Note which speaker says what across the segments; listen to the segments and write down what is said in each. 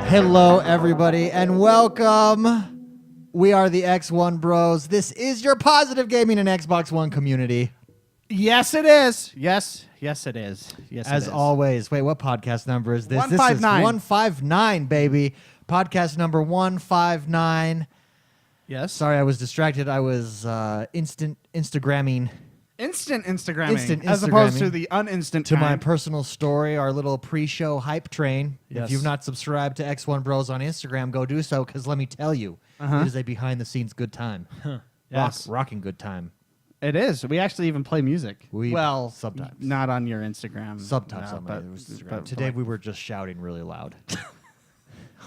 Speaker 1: Hello, everybody, and welcome. We are the XoneBros. This is your positive gaming and Xbox One community.
Speaker 2: Yes, it is. Yes, it is. Yes,
Speaker 1: As
Speaker 2: it is.
Speaker 1: always. Wait, what podcast number is this?
Speaker 2: 159.
Speaker 1: This is 159, baby. Podcast number 159.
Speaker 2: Yes.
Speaker 1: Sorry, I was distracted. I was Instagramming
Speaker 2: Instant Instagramming.
Speaker 1: Instant
Speaker 2: As opposed
Speaker 1: Instagramming
Speaker 2: to the uninstant
Speaker 1: to my
Speaker 2: kind.
Speaker 1: personal story, our little pre-show hype train.
Speaker 2: Yes.
Speaker 1: If you've not subscribed to X1Bros on Instagram, go do so, because let me tell you, it is a behind-the-scenes good time.
Speaker 2: Yes.
Speaker 1: Rocking good time.
Speaker 2: It is. We actually even play music.
Speaker 1: Well, sometimes.
Speaker 2: Not on your Instagram.
Speaker 1: Sometimes
Speaker 2: no,
Speaker 1: on my
Speaker 2: but
Speaker 1: Instagram. Today we were just shouting really loud.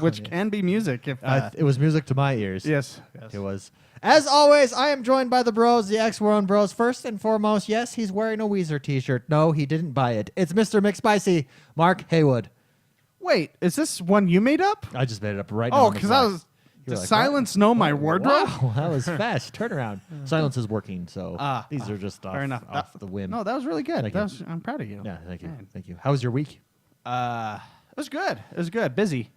Speaker 2: which can be music if.
Speaker 1: It was music to my ears.
Speaker 2: Yes.
Speaker 1: It was. As always, I am joined by the bros, the XoneBros. First and foremost, yes, he's wearing a Weezer t-shirt. No, he didn't buy it. It's Mr. McSpicy, Mark Haywood.
Speaker 2: Wait, is this one you made up?
Speaker 1: I just made it up right now.
Speaker 2: Oh,
Speaker 1: on the
Speaker 2: because
Speaker 1: fly.
Speaker 2: I was.
Speaker 1: You were
Speaker 2: Does
Speaker 1: like,
Speaker 2: silence know my wardrobe?
Speaker 1: Wow, that was fast. Turnaround. Silence is working, so these are just
Speaker 2: fair enough.
Speaker 1: off the whim.
Speaker 2: No, that was really good.
Speaker 1: Thank you.
Speaker 2: I'm proud of you.
Speaker 1: Yeah, thank you.
Speaker 2: Man.
Speaker 1: Thank you. How was your week?
Speaker 2: It was good. It was good. Busy.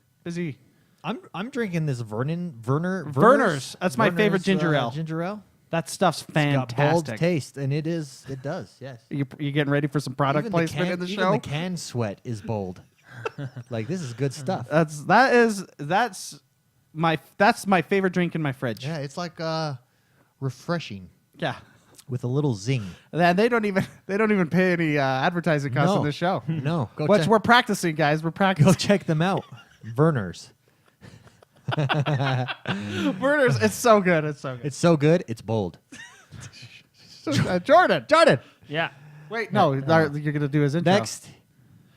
Speaker 1: I'm drinking this
Speaker 2: Werner's. That's my favorite ginger ale.
Speaker 1: Ginger ale.
Speaker 2: That stuff's
Speaker 1: It's got bold
Speaker 2: fantastic.
Speaker 1: taste, and it does, yes.
Speaker 2: You getting ready for some product
Speaker 1: Even
Speaker 2: placement in the
Speaker 1: even
Speaker 2: show?
Speaker 1: the can sweat is bold. Like, this is good stuff.
Speaker 2: That's my favorite drink in my fridge.
Speaker 1: Yeah, it's like refreshing
Speaker 2: Yeah.
Speaker 1: with a little zing.
Speaker 2: And they don't even pay any advertising costs on this show.
Speaker 1: No,
Speaker 2: We're practicing, guys. We're
Speaker 1: go
Speaker 2: practicing.
Speaker 1: check them out. Werner's.
Speaker 2: Murders. It's so good. It's so good.
Speaker 1: It's so good. It's bold.
Speaker 2: Jordan.
Speaker 3: Yeah.
Speaker 2: Wait, no. You're gonna do his intro.
Speaker 1: Next.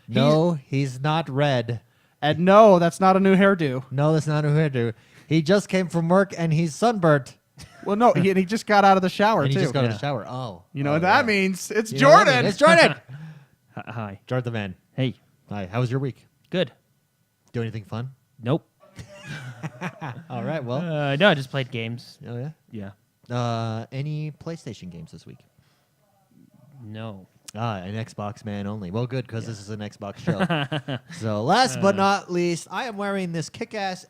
Speaker 1: No, he's not red.
Speaker 2: And no, that's not a new hairdo.
Speaker 1: No, that's not who I do. He just came from work and he's sunburnt.
Speaker 2: Well, no, he just got out of the shower
Speaker 1: And he
Speaker 2: too.
Speaker 1: just got out of the shower. Oh.
Speaker 2: You know
Speaker 1: Oh,
Speaker 2: what that
Speaker 1: yeah.
Speaker 2: means? It's
Speaker 1: You know what I
Speaker 2: Jordan.
Speaker 1: mean? It's Jordan.
Speaker 3: Hi.
Speaker 1: Jordan the man.
Speaker 3: Hey.
Speaker 1: Hi. How was your week?
Speaker 3: Good.
Speaker 1: Do anything fun?
Speaker 3: Nope.
Speaker 1: All right. Well.
Speaker 3: No, I just played games.
Speaker 1: Oh yeah.
Speaker 3: Yeah.
Speaker 1: Any PlayStation games this week?
Speaker 3: No.
Speaker 1: An Xbox man only. Well, good, because this is an Xbox show. So last but not least, I am wearing this kick-ass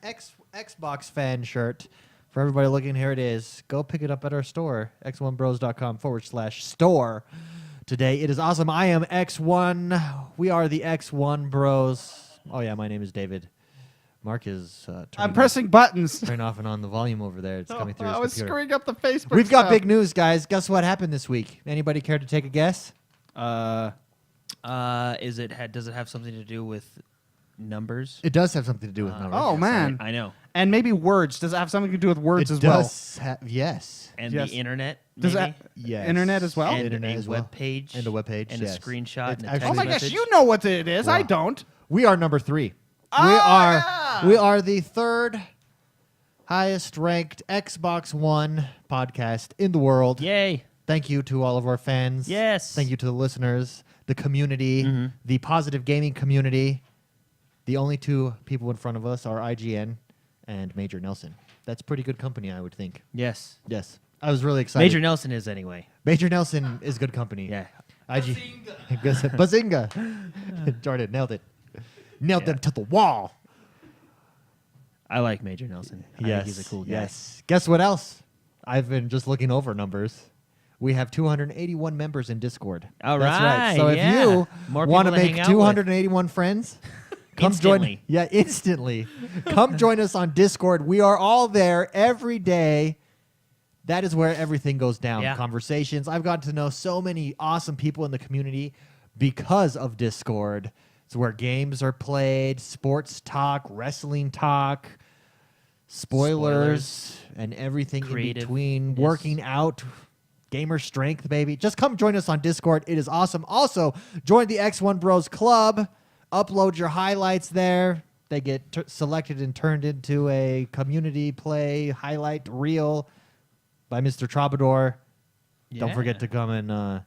Speaker 1: Xbox fan shirt. For everybody looking, here it is. Go pick it up at our store, xonebros.com/store. Today, it is awesome. I am X1. We are the XoneBros. Oh, yeah, my name is David. Mark is
Speaker 2: I'm pressing buttons.
Speaker 1: turn off and on the volume over there. It's coming through his
Speaker 2: I was
Speaker 1: computer.
Speaker 2: screwing up the Facebook.
Speaker 1: We've got
Speaker 2: stuff.
Speaker 1: big news, guys. Guess what happened this week? Anybody care to take a guess?
Speaker 3: Does it have something to do with numbers?
Speaker 1: It does have something to do with numbers.
Speaker 2: Oh man,
Speaker 3: I know.
Speaker 2: And maybe words. Does it have something to do with words
Speaker 1: It
Speaker 2: as well?
Speaker 1: does yes.
Speaker 3: And
Speaker 2: Yes.
Speaker 3: the internet,
Speaker 2: Does
Speaker 3: maybe?
Speaker 2: that
Speaker 1: Yes.
Speaker 2: internet as well?
Speaker 3: And
Speaker 1: Internet
Speaker 3: a
Speaker 1: as well.
Speaker 3: web page.
Speaker 1: And a web page,
Speaker 3: And
Speaker 1: yes.
Speaker 3: a screenshot.
Speaker 1: It's
Speaker 3: And a
Speaker 1: actually-
Speaker 3: text
Speaker 2: Oh my gosh,
Speaker 3: message.
Speaker 2: you know what it is. I
Speaker 1: Wow.
Speaker 2: don't.
Speaker 1: We are number 3.
Speaker 2: Oh, yeah.
Speaker 1: We are the third highest ranked Xbox One podcast in the world.
Speaker 3: Yay.
Speaker 1: Thank you to all of our fans.
Speaker 3: Yes.
Speaker 1: Thank you to the listeners, the community, the positive gaming community. The only 2 people in front of us are IGN and Major Nelson. That's pretty good company, I would think.
Speaker 3: Yes.
Speaker 1: Yes. I was really excited.
Speaker 3: Major Nelson is anyway.
Speaker 1: Major Nelson is good company.
Speaker 3: Yeah.
Speaker 1: Bazinga. Jordan, nailed it. Nailed them to the wall.
Speaker 3: I like Major Nelson. I think he's a cool guy.
Speaker 1: Yes. Guess what else? I've been just looking over numbers. We have 281 members in Discord.
Speaker 3: All
Speaker 1: That's
Speaker 3: right,
Speaker 1: So
Speaker 3: yeah.
Speaker 1: if you
Speaker 3: More
Speaker 1: want to
Speaker 3: people to
Speaker 1: make
Speaker 3: hang out with.
Speaker 1: 281 friends, come
Speaker 3: Instantly.
Speaker 1: join. Yeah, instantly. Come join us on Discord. We are all there every day. That is where everything goes down.
Speaker 3: Yeah.
Speaker 1: Conversations. I've gotten to know so many awesome people in the community because of Discord. It's where games are played, sports talk, wrestling talk, spoilers, and everything
Speaker 3: Creative.
Speaker 1: in between.
Speaker 3: Yes.
Speaker 1: Working out, gamer strength, baby. Just come join us on Discord. It is awesome. Also, join the X1Bros Club. Upload your highlights there. They get selected and turned into a community play highlight reel by Mr. Troubadour. Don't forget to come and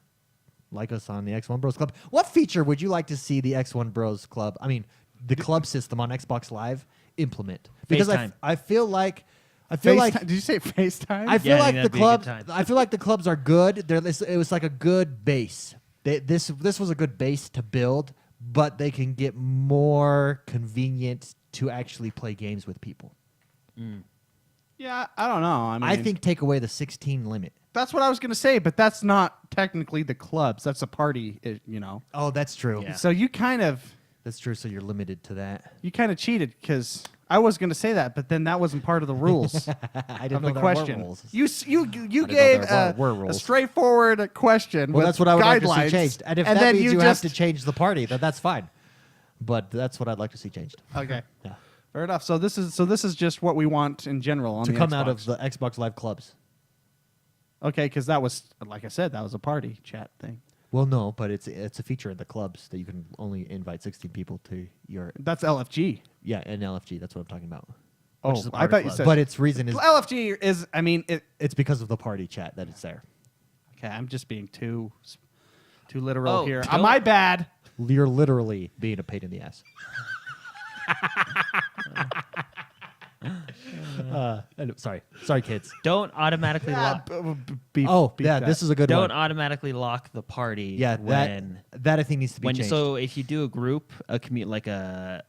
Speaker 1: like us on the X1Bros Club. What feature would you like to see the X1Bros Club, the club system on Xbox Live implement? Because
Speaker 3: FaceTime.
Speaker 1: I feel like
Speaker 2: Did you say FaceTime?
Speaker 1: I feel
Speaker 3: Yeah, I
Speaker 1: like
Speaker 3: think
Speaker 1: the
Speaker 3: that'd be a
Speaker 1: club.
Speaker 3: good time.
Speaker 1: I feel like the clubs are good. It was like a good base. This was a good base to build, but they can get more convenient to actually play games with people.
Speaker 2: Yeah, I don't know. I mean,
Speaker 1: I think take away the 16 limit.
Speaker 2: that's what I was going to say, but that's not technically the clubs. That's a party, you know.
Speaker 1: Oh, that's true.
Speaker 3: Yeah.
Speaker 2: So you kind of
Speaker 1: That's true. So you're limited to that.
Speaker 2: cheated because I was going to say that, but then that wasn't part of the rules
Speaker 1: I
Speaker 2: of
Speaker 1: didn't
Speaker 2: the
Speaker 1: know there
Speaker 2: question.
Speaker 1: were rules.
Speaker 2: You
Speaker 1: didn't
Speaker 2: gave
Speaker 1: know there were
Speaker 2: a
Speaker 1: rules.
Speaker 2: straightforward question.
Speaker 1: Well,
Speaker 2: with
Speaker 1: that's what I would like to
Speaker 2: guidelines,
Speaker 1: see changed. And if
Speaker 2: and
Speaker 1: that
Speaker 2: then
Speaker 1: means you
Speaker 2: just
Speaker 1: have to change the party, then that's fine. But that's what I'd like to see changed.
Speaker 2: okay.
Speaker 1: Yeah.
Speaker 2: Fair enough. So this is just what we want in general on
Speaker 1: To
Speaker 2: the
Speaker 1: come
Speaker 2: Xbox.
Speaker 1: out of the Xbox Live clubs.
Speaker 2: Okay, because that was, like I said, that was a party chat thing.
Speaker 1: Well, no, but it's a feature in the clubs that you can only invite 16 people to your
Speaker 2: That's LFG.
Speaker 1: yeah, and LFG. That's what I'm talking about.
Speaker 2: Oh,
Speaker 3: is a
Speaker 2: I
Speaker 3: part
Speaker 2: thought
Speaker 3: of
Speaker 2: you
Speaker 3: club.
Speaker 2: said.
Speaker 1: But its reason is
Speaker 2: LFG is. I mean, it.
Speaker 1: it's because of the party chat that it's there.
Speaker 2: Okay, I'm just being too literal
Speaker 3: Oh,
Speaker 2: here.
Speaker 3: don't-
Speaker 2: My bad.
Speaker 1: You're literally being a pain in the ass. Sorry, kids.
Speaker 3: Don't automatically lock.
Speaker 1: This is a good
Speaker 3: Don't
Speaker 1: one.
Speaker 3: automatically lock the party.
Speaker 1: Yeah,
Speaker 3: when
Speaker 1: that I think needs to be
Speaker 3: when
Speaker 1: changed.
Speaker 3: so if you do a group, a commute like a,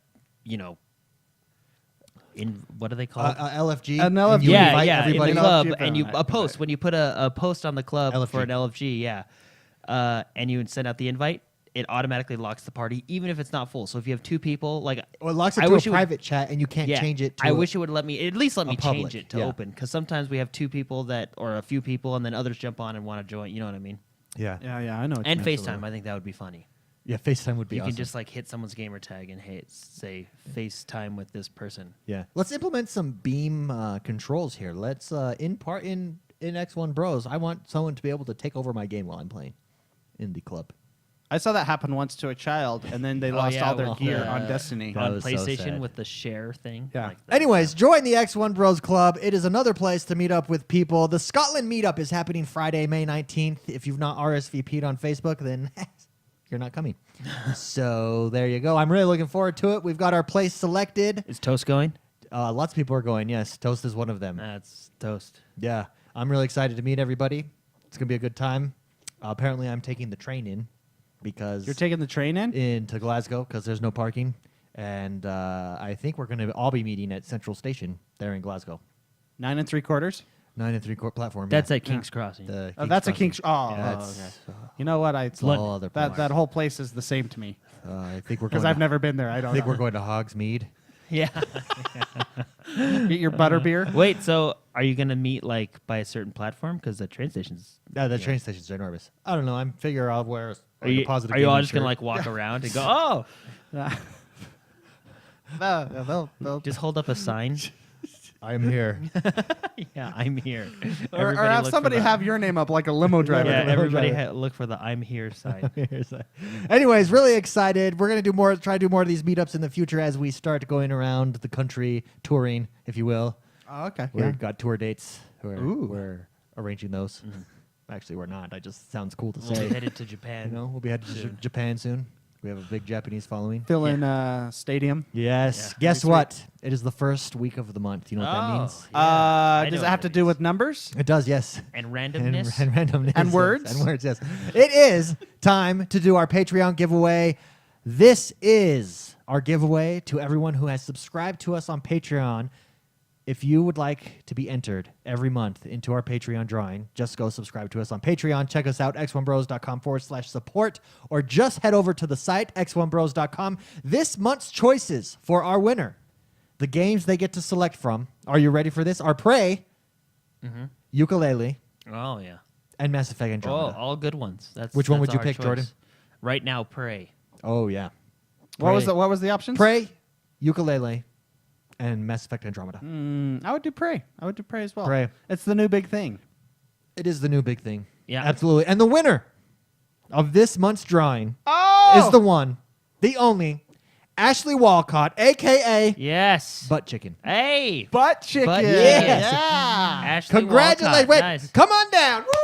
Speaker 3: in what are they called?
Speaker 1: LFG.
Speaker 2: An
Speaker 1: and
Speaker 2: LFG.
Speaker 1: you
Speaker 3: yeah,
Speaker 1: invite
Speaker 3: yeah,
Speaker 1: everybody.
Speaker 3: in the club,
Speaker 2: LFG
Speaker 3: and you
Speaker 2: event,
Speaker 3: a post
Speaker 2: right.
Speaker 3: when you put a post on the club
Speaker 1: LFG.
Speaker 3: for an LFG, yeah, and you send out the invite, it automatically locks the party, even if it's not full. So if you have two people, like
Speaker 1: Well, it locks it
Speaker 3: I
Speaker 1: to
Speaker 3: wish
Speaker 1: a
Speaker 3: it would-
Speaker 1: private chat, and you can't
Speaker 3: yeah,
Speaker 1: change it. To
Speaker 3: I wish it would let me at least let me
Speaker 1: public,
Speaker 3: change it to
Speaker 1: yeah.
Speaker 3: open, because sometimes we have two people that or a few people, and then others jump on and want to join. You know what I mean?
Speaker 1: Yeah,
Speaker 2: Yeah, I know. what you
Speaker 3: And
Speaker 2: mean.
Speaker 3: FaceTime, I think that would be funny.
Speaker 1: yeah. FaceTime would be.
Speaker 3: You
Speaker 1: awesome.
Speaker 3: can just like hit someone's gamer tag and say FaceTime with this person.
Speaker 1: Yeah. Let's implement some beam controls here. Let's in XoneBros, I want someone to be able to take over my game while I'm playing in the club.
Speaker 2: I saw that happen once to a child, and then they lost
Speaker 3: yeah,
Speaker 2: all their
Speaker 3: well,
Speaker 2: gear
Speaker 3: the-
Speaker 2: on Destiny.
Speaker 1: That
Speaker 3: On
Speaker 1: was so
Speaker 3: PlayStation
Speaker 1: sad.
Speaker 3: with the share thing.
Speaker 2: Yeah.
Speaker 3: Like that.
Speaker 1: Anyways, join the X1Bros Club. It is another place to meet up with people. The Scotland meetup is happening Friday, May 19th. If you've not RSVP'd on Facebook, then you're not coming. So there you go. I'm really looking forward to it. We've got our place selected.
Speaker 3: Is Toast going?
Speaker 1: Lots of people are going. Yes, Toast is one of them.
Speaker 3: That's Toast.
Speaker 1: Yeah, I'm really excited to meet everybody. It's gonna be a good time. Apparently, I'm taking the train in because
Speaker 2: You're taking the train in?
Speaker 1: into Glasgow because there's no parking, and I think we're gonna all be meeting at Central Station there in Glasgow.
Speaker 2: 9 3/4.
Speaker 1: 9 3/4 platform.
Speaker 3: That's
Speaker 1: yeah.
Speaker 3: at King's Crossing.
Speaker 1: The
Speaker 2: Oh, that's a
Speaker 1: Crossing.
Speaker 2: King's. Oh,
Speaker 1: Yeah,
Speaker 2: okay.
Speaker 1: it's,
Speaker 2: You know what?
Speaker 1: a whole other place.
Speaker 2: that whole place is the same to me
Speaker 1: I think we're
Speaker 2: because
Speaker 1: going.
Speaker 2: I've never been there. I
Speaker 1: I
Speaker 2: don't
Speaker 1: think
Speaker 2: know.
Speaker 1: we're going to Hogsmeade.
Speaker 3: yeah.
Speaker 2: Get your butter beer.
Speaker 3: Wait, so are you gonna meet like by a certain platform? Because the train station's.
Speaker 1: The train station's ginormous. I don't know. I'm figure I'll wear
Speaker 3: Are you,
Speaker 1: a positive.
Speaker 3: are you all
Speaker 1: gaming
Speaker 3: just gonna
Speaker 1: shirt.
Speaker 3: like walk around and go, oh,
Speaker 2: They'll
Speaker 3: just hold up a sign?
Speaker 1: I'm here.
Speaker 3: Yeah, I'm here.
Speaker 2: or
Speaker 3: Everybody
Speaker 2: have
Speaker 3: look
Speaker 2: somebody
Speaker 3: for the-
Speaker 2: have your name up like a limo driver.
Speaker 3: Yeah,
Speaker 1: Yeah,
Speaker 3: everybody
Speaker 1: driver.
Speaker 3: look for the "I'm here" sign.
Speaker 1: Anyways, really excited. We're gonna do more. Try to do more of these meetups in the future as we start going around the country touring, if you will.
Speaker 2: Oh, okay.
Speaker 1: We've got tour dates.
Speaker 2: Ooh.
Speaker 1: We're arranging those. Actually, we're not. It just sounds cool to
Speaker 3: We'll be
Speaker 1: say.
Speaker 3: headed to Japan.
Speaker 1: You know, we'll be headed to
Speaker 3: soon.
Speaker 1: Japan soon. We have a big Japanese following.
Speaker 2: Fill in stadium.
Speaker 1: Yes.
Speaker 3: Yeah.
Speaker 1: Guess
Speaker 2: Pretty
Speaker 1: what? It is the first week of the month. You know what that
Speaker 3: Oh,
Speaker 1: means?
Speaker 3: yeah. I
Speaker 2: Does
Speaker 3: know
Speaker 2: it have
Speaker 3: what
Speaker 2: to
Speaker 3: it
Speaker 2: do
Speaker 3: is.
Speaker 2: with numbers?
Speaker 1: It does. Yes.
Speaker 3: And
Speaker 1: And,
Speaker 3: randomness.
Speaker 1: and randomness.
Speaker 2: And
Speaker 1: yes.
Speaker 2: words?
Speaker 1: And words, yes. It is time to do our Patreon giveaway. This is our giveaway to everyone who has subscribed to us on Patreon. If you would like to be entered every month into our Patreon drawing, just go subscribe to us on Patreon. Check us out, x1bros.com/support, or just head over to the site, x1bros.com. This month's choices for our winner, the games they get to select from, are you ready for this? Are Prey, Ukulele,
Speaker 3: Oh yeah.
Speaker 1: and Mass Effect
Speaker 3: Oh,
Speaker 1: Andromeda.
Speaker 3: all good ones. That's
Speaker 1: Which one
Speaker 3: that's
Speaker 1: would you
Speaker 3: our
Speaker 1: pick,
Speaker 3: choice.
Speaker 1: Jordan?
Speaker 3: Right now, Prey.
Speaker 1: Oh, yeah.
Speaker 2: What was
Speaker 3: Prey.
Speaker 2: the options?
Speaker 1: Prey, Ukulele, and Mass Effect Andromeda.
Speaker 2: I would do Prey. I would do Prey as well.
Speaker 1: Prey.
Speaker 2: It's the new big thing.
Speaker 1: It is the new big thing.
Speaker 3: Yeah.
Speaker 1: Absolutely. And the winner of this month's drawing
Speaker 2: Oh!
Speaker 1: is the one, the only, Ashley Walcott, a.k.a.
Speaker 3: Yes.
Speaker 1: Butt Chicken.
Speaker 3: Hey.
Speaker 2: Butt chicken.
Speaker 3: Butt
Speaker 1: Yes.
Speaker 3: chicken.
Speaker 2: Yeah.
Speaker 3: Ashley
Speaker 1: Congratulations.
Speaker 3: Walcott.
Speaker 1: Wait,
Speaker 3: Nice.
Speaker 1: come on down. Woo!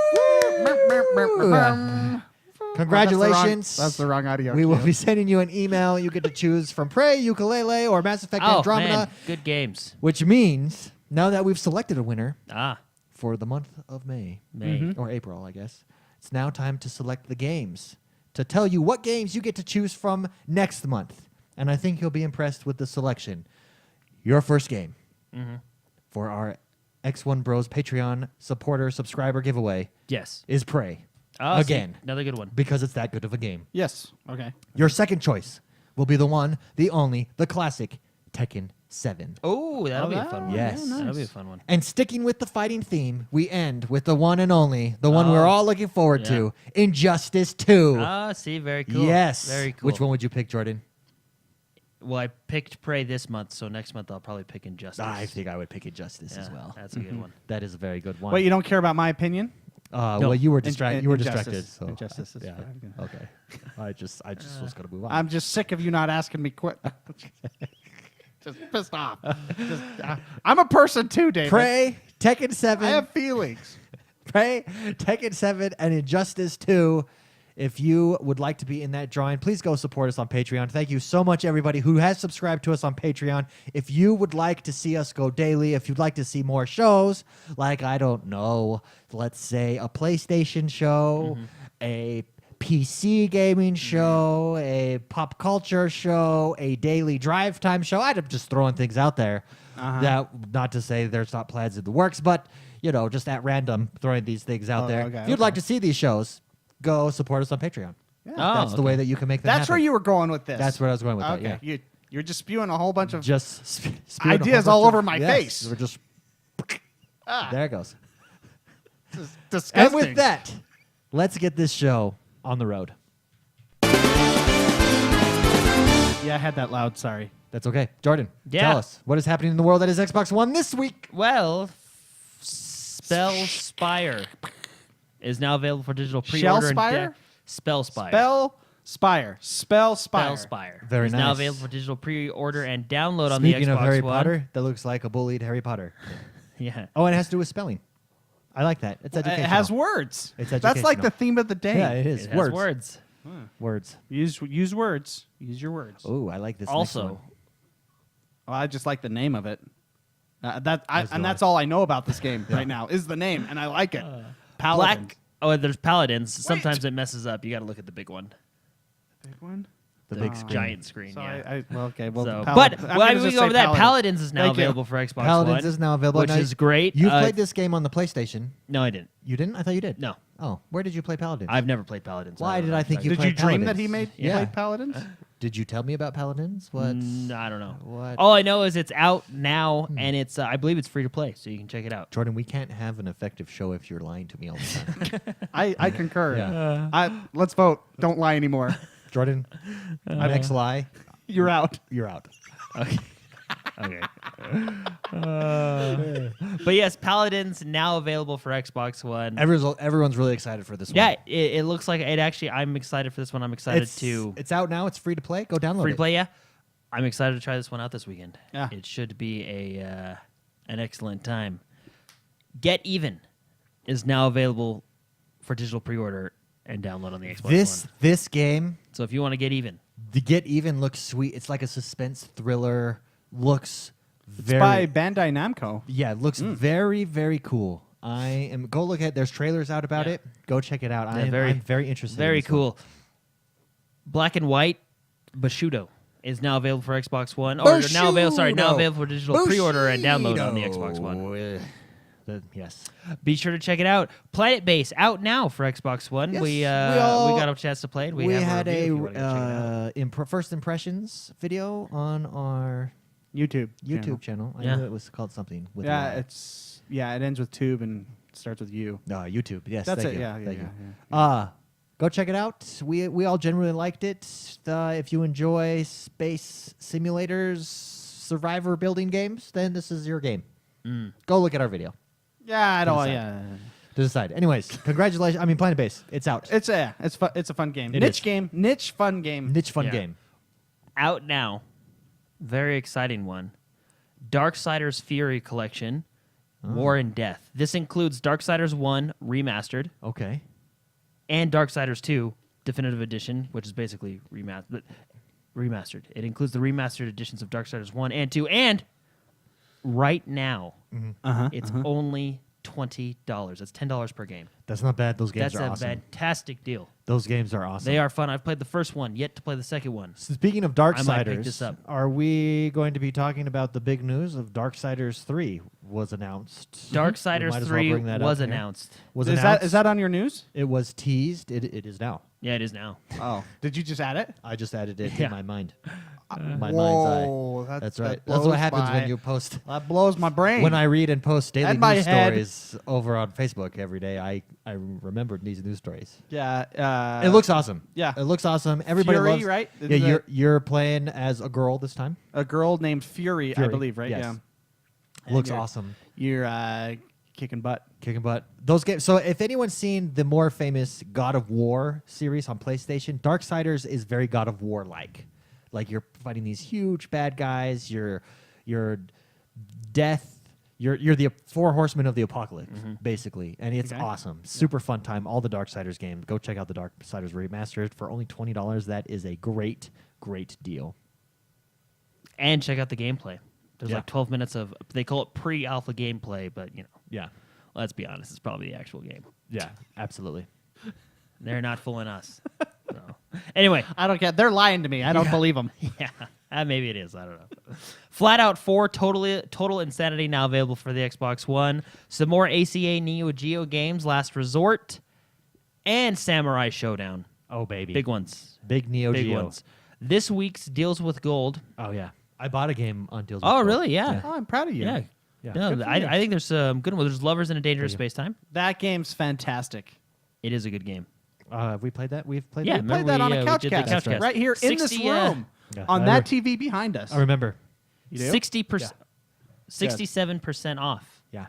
Speaker 1: Congratulations.
Speaker 2: That's the wrong audio.
Speaker 1: We will
Speaker 2: cue.
Speaker 1: be sending you an email. You get to choose from Prey, Ukulele, or Mass Effect
Speaker 3: Oh
Speaker 1: Andromeda,
Speaker 3: man, good games.
Speaker 1: which means now that we've selected a winner
Speaker 3: Ah,
Speaker 1: for the month of May,
Speaker 3: May.
Speaker 2: Mhm.
Speaker 1: or April, I guess, it's now time to select the games to tell you what games you get to choose from next month. And I think you'll be impressed with the selection. Your first game for our XoneBros Patreon subscriber giveaway
Speaker 3: Yes.
Speaker 1: is Prey.
Speaker 3: Oh, see,
Speaker 1: Again.
Speaker 3: another good one.
Speaker 1: Because it's that good of a game.
Speaker 2: Yes. Okay.
Speaker 1: Your second choice will be the one, the only, the classic Tekken 7.
Speaker 3: Oh, that'll be a fun one.
Speaker 1: Yes.
Speaker 2: Yeah, nice.
Speaker 3: That'll be a fun one.
Speaker 1: And sticking with the fighting theme, we end with the one and only, the one we're all looking forward to, Injustice 2.
Speaker 3: Ah, see, very cool.
Speaker 1: Yes.
Speaker 3: Very cool.
Speaker 1: Which one would you pick, Jordan?
Speaker 3: Well, I picked Prey this month, so next month I'll probably pick Injustice.
Speaker 1: I think I would pick Injustice as
Speaker 3: Yeah,
Speaker 1: well.
Speaker 3: That's a good one.
Speaker 1: That is a very good one.
Speaker 2: Wait, you don't care about my opinion?
Speaker 1: Well, you were
Speaker 2: In-
Speaker 1: distracted. You were
Speaker 2: Injustice.
Speaker 1: distracted. So
Speaker 2: Injustice is
Speaker 1: yeah.
Speaker 2: fine.
Speaker 1: Okay. I just was gonna move on.
Speaker 2: I'm just sick of you not asking me quit. Just pissed off. I'm a person too, David.
Speaker 1: Prey, Tekken 7.
Speaker 2: I have feelings.
Speaker 1: Prey, Tekken 7, and Injustice 2. If you would like to be in that drawing, please go support us on Patreon. Thank you so much, everybody who has subscribed to us on Patreon. If you would like to see us go daily, if you'd like to see more shows, like, I don't know, let's say a PlayStation show, a PC gaming show, a pop culture show, a daily drive time show. I'm just throwing things out there. That, not to say there's not plans in the works, but, you know, just at random throwing these things out there.
Speaker 2: okay,
Speaker 1: If you'd like to see these shows, go support us on Patreon.
Speaker 2: Yeah.
Speaker 3: Oh,
Speaker 1: That's the way that you can make them
Speaker 2: That's where
Speaker 1: happen.
Speaker 2: you were going with this.
Speaker 1: That's where I was going with
Speaker 2: okay.
Speaker 1: that, yeah.
Speaker 2: You're just spewing a whole bunch of
Speaker 1: Just spewing a
Speaker 2: ideas
Speaker 1: whole
Speaker 2: all
Speaker 1: bunch
Speaker 2: over
Speaker 1: of-
Speaker 2: my
Speaker 1: yes,
Speaker 2: face.
Speaker 1: We're just there it goes.
Speaker 2: disgusting.
Speaker 1: And with that, let's get this show on the road.
Speaker 2: Yeah, I had that loud. Sorry.
Speaker 1: That's okay. Jordan,
Speaker 3: Yeah.
Speaker 1: tell us what is happening in the world that is Xbox One this week.
Speaker 3: Well, Spellspire is now available for digital pre-order.
Speaker 2: Shellspire?
Speaker 3: Spellspire.
Speaker 2: Spellspire.
Speaker 1: Very
Speaker 3: is now
Speaker 1: nice.
Speaker 3: available for digital pre-order and download on
Speaker 1: Speaking
Speaker 3: the Xbox
Speaker 1: of Harry
Speaker 3: One.
Speaker 1: Potter, that looks like a bullied Harry Potter.
Speaker 3: Yeah.
Speaker 1: Oh, and it has to do with spelling. I like that. It's
Speaker 2: It
Speaker 1: educational.
Speaker 2: has words.
Speaker 1: It's
Speaker 2: That's like
Speaker 1: educational.
Speaker 2: the theme of the day.
Speaker 1: Yeah, it is.
Speaker 3: It has words.
Speaker 1: Words.
Speaker 2: Use words. Use your words.
Speaker 1: Oh, I like this. next
Speaker 3: Also,
Speaker 1: one.
Speaker 2: Well, I just like the name of it.
Speaker 1: As do
Speaker 2: That's
Speaker 1: I.
Speaker 2: all I know about this game right now is the name, and I like it. Paladins.
Speaker 3: Black. Oh, there's Paladins. Sometimes it messes up. You got to look at the big one.
Speaker 2: Big one.
Speaker 1: The big screen.
Speaker 3: Giant screen.
Speaker 2: So
Speaker 3: yeah.
Speaker 2: well, okay. Well,
Speaker 3: So,
Speaker 2: Palad-
Speaker 3: but
Speaker 2: I'm
Speaker 3: while
Speaker 2: gonna
Speaker 3: we
Speaker 2: just
Speaker 3: go
Speaker 2: say
Speaker 3: over that,
Speaker 2: Paladin.
Speaker 3: Paladins is now
Speaker 2: Thank you.
Speaker 3: available for Xbox
Speaker 1: Paladins
Speaker 3: One,
Speaker 1: is now available,
Speaker 3: which
Speaker 1: Now,
Speaker 3: is great.
Speaker 1: You played this game on the PlayStation.
Speaker 3: No, I didn't.
Speaker 1: You didn't? I thought you did.
Speaker 3: No,
Speaker 1: Oh, where did you play Paladins?
Speaker 3: I've never played Paladins.
Speaker 1: Why
Speaker 3: don't
Speaker 1: did
Speaker 3: know.
Speaker 1: I think you
Speaker 2: Did
Speaker 1: played
Speaker 2: you dream
Speaker 1: Paladins?
Speaker 2: that he made
Speaker 1: Yeah.
Speaker 2: played Paladins?
Speaker 1: Did you tell me about Paladins? What?
Speaker 3: I don't know.
Speaker 1: What?
Speaker 3: All I know is it's out now, and it's I believe it's free to play, so you can check it out.
Speaker 1: Jordan, we can't have an effective show if you're lying to me all the time.
Speaker 2: I concur.
Speaker 1: Yeah.
Speaker 2: Let's vote. Don't lie anymore.
Speaker 1: Jordan, next lie,
Speaker 2: You're out.
Speaker 1: you're out.
Speaker 3: Okay. Okay. But yes, Paladins now available for Xbox One.
Speaker 1: Everyone's really excited for this one.
Speaker 3: Yeah, it looks like it actually. I'm excited for this one. I'm excited to
Speaker 1: It's out now. It's free to play. Go download
Speaker 3: free to
Speaker 1: it.
Speaker 3: play. Yeah, I'm excited to try this one out this weekend.
Speaker 2: Yeah.
Speaker 3: It should be an excellent time. Get Even is now available for digital pre-order and download on the Xbox One.
Speaker 1: This game,
Speaker 3: So if you want to get even,
Speaker 1: the Get Even looks sweet. It's like a suspense thriller. Looks
Speaker 2: It's
Speaker 1: very
Speaker 2: by Bandai Namco.
Speaker 1: Yeah, it looks very, very cool. Go look at. There's trailers out about
Speaker 3: Yeah.
Speaker 1: it. Go check it out.
Speaker 3: Yeah,
Speaker 1: I'm very interested.
Speaker 3: very
Speaker 1: in this one.
Speaker 3: cool. Black and White Bushido is now available for Xbox One. Or now available for digital pre-order and download on the Xbox One.
Speaker 1: Yes.
Speaker 3: Be sure to check it out. Planet Base out now for Xbox One.
Speaker 1: Yes,
Speaker 3: we
Speaker 1: we all-
Speaker 3: got a chance to play it.
Speaker 1: We
Speaker 3: have
Speaker 1: had
Speaker 3: review if you wanna go check it out.
Speaker 1: first impressions video on our
Speaker 2: YouTube.
Speaker 1: YouTube channel. I
Speaker 3: Yeah.
Speaker 1: knew it was called something with
Speaker 2: Yeah,
Speaker 1: Y.
Speaker 2: it ends with tube and starts with U.
Speaker 1: YouTube. Yes,
Speaker 2: That's
Speaker 1: thank
Speaker 2: it.
Speaker 1: you.
Speaker 2: Yeah,
Speaker 1: Thank
Speaker 2: yeah,
Speaker 1: you.
Speaker 2: yeah.
Speaker 1: Go check it out. We all generally liked it. If you enjoy space simulators, survivor building games, then this is your game. Go look at our video
Speaker 2: Yeah, I don't.
Speaker 1: decide.
Speaker 2: Yeah.
Speaker 1: to decide. Anyways, congratulations. I mean, Planet Base. It's out.
Speaker 2: It's a fun game.
Speaker 1: It
Speaker 2: Niche
Speaker 1: is.
Speaker 2: game. Niche fun game.
Speaker 1: Niche fun
Speaker 3: Yeah.
Speaker 1: game.
Speaker 3: Out now. Very exciting one. Darksiders Fury Collection, War and Death. This includes Darksiders 1 Remastered
Speaker 1: Okay.
Speaker 3: and Darksiders 2 Definitive Edition, which is basically remastered. It includes the remastered editions of Darksiders 1 and 2, and right now, it's only $20. That's $10 per game.
Speaker 1: That's not bad. Those games
Speaker 3: That's
Speaker 1: are
Speaker 3: a
Speaker 1: awesome.
Speaker 3: fantastic deal.
Speaker 1: Those games are awesome.
Speaker 3: They are fun. I've played the first one, yet to play the second one.
Speaker 1: Speaking of
Speaker 3: I might pick this
Speaker 1: Darksiders,
Speaker 3: up.
Speaker 1: are we going to be talking about the big news of Darksiders 3 was announced? We
Speaker 3: Darksiders
Speaker 1: might as well
Speaker 3: 3
Speaker 1: bring that
Speaker 3: was
Speaker 1: up here.
Speaker 3: announced.
Speaker 1: Was
Speaker 2: Is
Speaker 1: announced.
Speaker 2: that on your news?
Speaker 1: It was teased. It is now.
Speaker 3: Yeah, it is now.
Speaker 2: Oh, did you just add it?
Speaker 1: I just added it
Speaker 3: Yeah.
Speaker 1: in my mind. My
Speaker 2: Whoa,
Speaker 1: mind's eye.
Speaker 2: that-
Speaker 1: That's
Speaker 2: that
Speaker 1: right. That's what
Speaker 2: blows
Speaker 1: happens
Speaker 2: my-
Speaker 1: when you post.
Speaker 2: That blows my brain.
Speaker 1: When I read and post daily
Speaker 2: And my
Speaker 1: news
Speaker 2: head.
Speaker 1: stories over on Facebook every day, I remembered these news stories.
Speaker 2: yeah,
Speaker 1: It looks awesome.
Speaker 2: yeah.
Speaker 1: It looks awesome. Everybody
Speaker 2: Fury,
Speaker 1: loves.
Speaker 2: right?
Speaker 1: Yeah,
Speaker 2: Isn't
Speaker 1: you're playing as a girl this time.
Speaker 2: a girl named Fury, I
Speaker 1: Fury,
Speaker 2: believe, right?
Speaker 1: yes.
Speaker 2: Yeah.
Speaker 1: Looks
Speaker 2: you're-
Speaker 1: awesome.
Speaker 2: You're kicking butt.
Speaker 1: Kicking butt. Those games. So if anyone's seen the more famous God of War series on PlayStation, Darksiders is very God of War like. Like you're fighting these huge bad guys. You're death. You're the four horsemen of the apocalypse, basically, and it's
Speaker 2: Okay.
Speaker 1: awesome. Super fun time. All the Darksiders games. Go check out the Darksiders remastered for only $20. That is a great deal.
Speaker 3: And check out the gameplay. There's
Speaker 1: Yeah.
Speaker 3: like 12 minutes of, they call it pre-alpha gameplay, but,
Speaker 1: Yeah.
Speaker 3: let's be honest, it's probably the actual game.
Speaker 1: Yeah. Absolutely.
Speaker 3: They're not fooling us. So. Anyway,
Speaker 2: I don't care. They're lying to me. I don't believe them.
Speaker 3: yeah, maybe it is. I don't know. Flat Out 4, Total Insanity, now available for the Xbox One. Some more ACA Neo Geo games, Last Resort, and Samurai Showdown.
Speaker 1: Oh baby.
Speaker 3: Big ones.
Speaker 1: Big Neo
Speaker 3: Big
Speaker 1: Geo.
Speaker 3: ones. This week's Deals with Gold.
Speaker 1: Oh yeah. I bought a game on Deals with
Speaker 3: Oh,
Speaker 1: Gold.
Speaker 3: really? Yeah.
Speaker 2: Oh, I'm proud of you.
Speaker 3: Yeah.
Speaker 1: Yeah.
Speaker 3: No,
Speaker 2: Good for you.
Speaker 3: I think there's some good ones. There's Lovers in a Dangerous
Speaker 1: Thank you.
Speaker 3: Space Time.
Speaker 2: That game's fantastic.
Speaker 3: It is a good game.
Speaker 1: Have we played that? We've played
Speaker 3: Yeah,
Speaker 1: that?
Speaker 2: We played
Speaker 3: remember
Speaker 2: that on
Speaker 3: we,
Speaker 2: a
Speaker 3: we
Speaker 2: couch
Speaker 3: did the
Speaker 2: cast,
Speaker 3: couch cast.
Speaker 2: right here in this
Speaker 3: 60,
Speaker 2: room
Speaker 1: Yeah.
Speaker 2: on
Speaker 1: I
Speaker 2: that
Speaker 1: re-
Speaker 2: TV behind us.
Speaker 1: I remember.
Speaker 2: You do?
Speaker 3: 60%, 67% off.
Speaker 1: Yeah.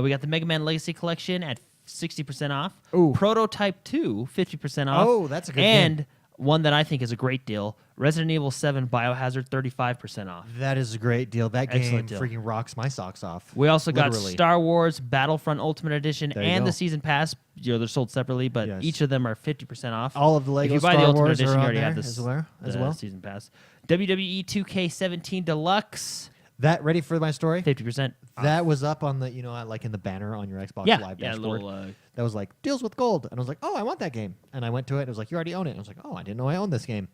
Speaker 3: We got the Mega Man Legacy Collection at 60% off.
Speaker 1: Ooh.
Speaker 3: Prototype 2, 50% off.
Speaker 1: Oh, that's a good
Speaker 3: And
Speaker 1: game.
Speaker 3: one that I think is a great deal, Resident Evil 7 Biohazard, 35% off.
Speaker 1: That is a great deal. That game
Speaker 3: Excellent deal.
Speaker 1: freaking rocks my socks off.
Speaker 3: We also got
Speaker 1: Literally.
Speaker 3: Star Wars Battlefront Ultimate Edition
Speaker 1: There you
Speaker 3: and
Speaker 1: go.
Speaker 3: the Season Pass. They're sold separately, but
Speaker 1: Yes.
Speaker 3: each of them are 50% off.
Speaker 1: All of the Lego
Speaker 3: if you buy
Speaker 1: Star
Speaker 3: the Ultimate
Speaker 1: Wars
Speaker 3: Edition,
Speaker 1: are
Speaker 3: you
Speaker 1: on
Speaker 3: already
Speaker 1: there
Speaker 3: have this
Speaker 1: as well.
Speaker 3: Season Pass. WWE 2K17 Deluxe,
Speaker 1: That ready for my story?
Speaker 3: 50%.
Speaker 1: That was up on the like in the banner on your Xbox
Speaker 3: Yeah,
Speaker 1: Live
Speaker 3: yeah,
Speaker 1: dashboard.
Speaker 3: little.
Speaker 1: That was like deals with gold, and I was like, oh, I want that game, and I went to it. And it was like, you already own it. And I was like, oh, I didn't know I owned this game.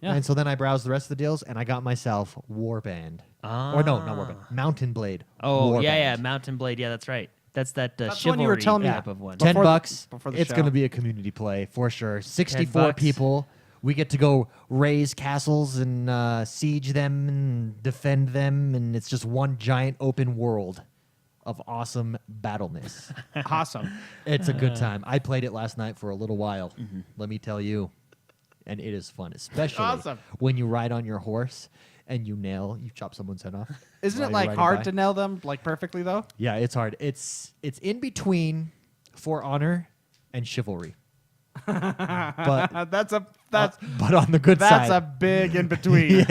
Speaker 2: Yeah.
Speaker 1: And so then I browsed the rest of the deals, and I got myself Warband. Or no, not Warband. Mountain Blade.
Speaker 3: Oh,
Speaker 1: Warband.
Speaker 3: yeah, Mountain Blade. Yeah, that's right. That's that
Speaker 2: That's the one you were
Speaker 3: chivalry
Speaker 2: telling me.
Speaker 3: type of one.
Speaker 2: Before the-
Speaker 1: $10.
Speaker 2: before the
Speaker 1: It's
Speaker 2: show.
Speaker 1: going to be a community play for sure. 64
Speaker 3: $10.
Speaker 1: people. We get to go raise castles and siege them and defend them, and it's just one giant open world of awesome battleness.
Speaker 2: Awesome.
Speaker 1: It's a good time. I played it last night for a little while.
Speaker 3: Mm-hmm.
Speaker 1: Let me tell you, and it is fun, especially
Speaker 2: Awesome.
Speaker 1: when you ride on your horse and you chop someone's head off.
Speaker 2: Isn't
Speaker 1: while
Speaker 2: it
Speaker 1: you're
Speaker 2: like
Speaker 1: riding
Speaker 2: hard
Speaker 1: by.
Speaker 2: to nail them like perfectly though?
Speaker 1: Yeah, it's hard. It's in between For Honor and Chivalry. But
Speaker 2: that's
Speaker 1: but on the good
Speaker 2: that's
Speaker 1: side.
Speaker 2: a big in between.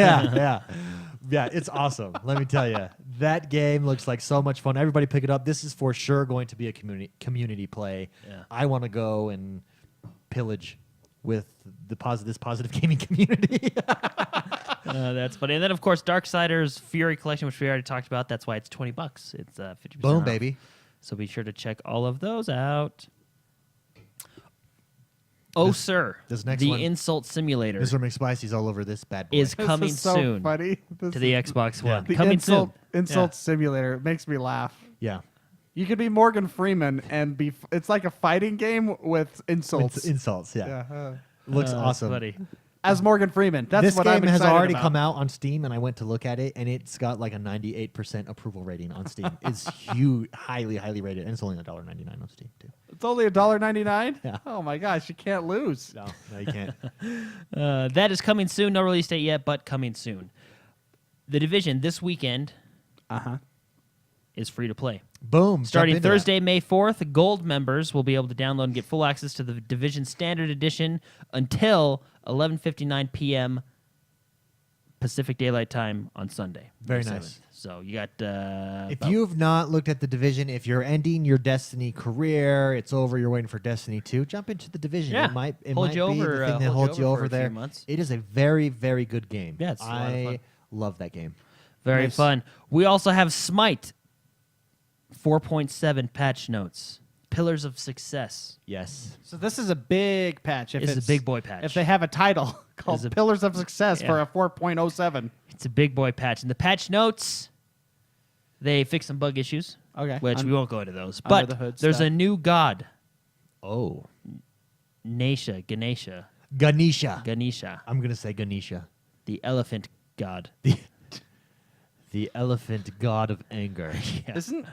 Speaker 1: Yeah, it's awesome. Let me tell you, that game looks like so much fun. Everybody pick it up. This is for sure going to be a community play.
Speaker 3: Yeah.
Speaker 1: I want to go and pillage with this positive gaming community.
Speaker 3: That's funny. And then, of course, Darksiders Fury Collection, which we already talked about. That's why it's $20. It's 50%
Speaker 1: Boom,
Speaker 3: off.
Speaker 1: baby.
Speaker 3: So be sure to check all of those out. Oh, sir.
Speaker 1: this next
Speaker 3: the
Speaker 1: one-
Speaker 3: Insult Simulator
Speaker 1: Mr. McSpicy's all over this bad boy.
Speaker 3: is
Speaker 2: This
Speaker 3: coming
Speaker 2: is so
Speaker 3: soon
Speaker 2: funny. This
Speaker 3: to the
Speaker 2: is-
Speaker 3: Xbox
Speaker 1: Yeah.
Speaker 3: One.
Speaker 2: the
Speaker 3: Coming
Speaker 2: insult,
Speaker 3: soon.
Speaker 2: Insult
Speaker 1: Yeah.
Speaker 2: simulator. It makes me laugh.
Speaker 1: yeah.
Speaker 2: You could be Morgan Freeman and be. It's like a fighting game with insults.
Speaker 1: It's insults, yeah.
Speaker 2: yeah.
Speaker 1: Looks
Speaker 3: That's
Speaker 1: awesome.
Speaker 3: funny.
Speaker 2: As Morgan Freeman. That's
Speaker 1: This
Speaker 2: what
Speaker 1: game
Speaker 2: I'm
Speaker 1: has
Speaker 2: excited
Speaker 1: already
Speaker 2: about.
Speaker 1: come out on Steam, and I went to look at it, and it's got like a 98% approval rating on Steam. It's huge, highly, highly rated, and it's only $1.99 on Steam too.
Speaker 2: It's only $1.99.
Speaker 1: Yeah.
Speaker 2: Oh my gosh, you can't lose.
Speaker 1: No, you can't.
Speaker 3: That is coming soon. No release date yet, but coming soon. The Division this weekend is free to play.
Speaker 1: Boom.
Speaker 3: Starting
Speaker 1: jump into that.
Speaker 3: Thursday, May 4th, Gold members will be able to download and get full access to the Division Standard Edition until 11:59 p.m. Pacific Daylight Time on Sunday.
Speaker 1: Very
Speaker 3: May
Speaker 1: nice.
Speaker 3: 7th. So you got.
Speaker 1: If you've not looked at the Division, if you're ending your Destiny career, it's over, you're waiting for Destiny 2, jump into the Division.
Speaker 3: Yeah.
Speaker 1: It might
Speaker 3: Hold
Speaker 1: be
Speaker 3: you over,
Speaker 1: the thing that holds you
Speaker 3: for
Speaker 1: over
Speaker 3: a few
Speaker 1: there.
Speaker 3: months.
Speaker 1: It is a very, very good game.
Speaker 3: Yeah, it's a lot of fun.
Speaker 1: I love that game.
Speaker 3: Very
Speaker 2: Nice.
Speaker 3: fun. We also have Smite 4.7 patch notes. Pillars of Success.
Speaker 1: Yes.
Speaker 2: So this is a big patch. If
Speaker 3: It's a big boy patch.
Speaker 2: If they have a title called
Speaker 3: a-
Speaker 2: Pillars of Success for
Speaker 3: Yeah.
Speaker 2: a 4.07.
Speaker 3: It's a big boy patch. And the patch notes, they fix some bug issues.
Speaker 2: Okay.
Speaker 3: Which we won't go into those.
Speaker 2: under
Speaker 3: But
Speaker 2: the hood
Speaker 3: there's
Speaker 2: stuff.
Speaker 3: a new god.
Speaker 1: Oh.
Speaker 3: Ganesha.
Speaker 1: Ganesha. I'm going to say Ganesha.
Speaker 3: The elephant god.
Speaker 1: The elephant god of anger.
Speaker 3: Yeah.
Speaker 2: Isn't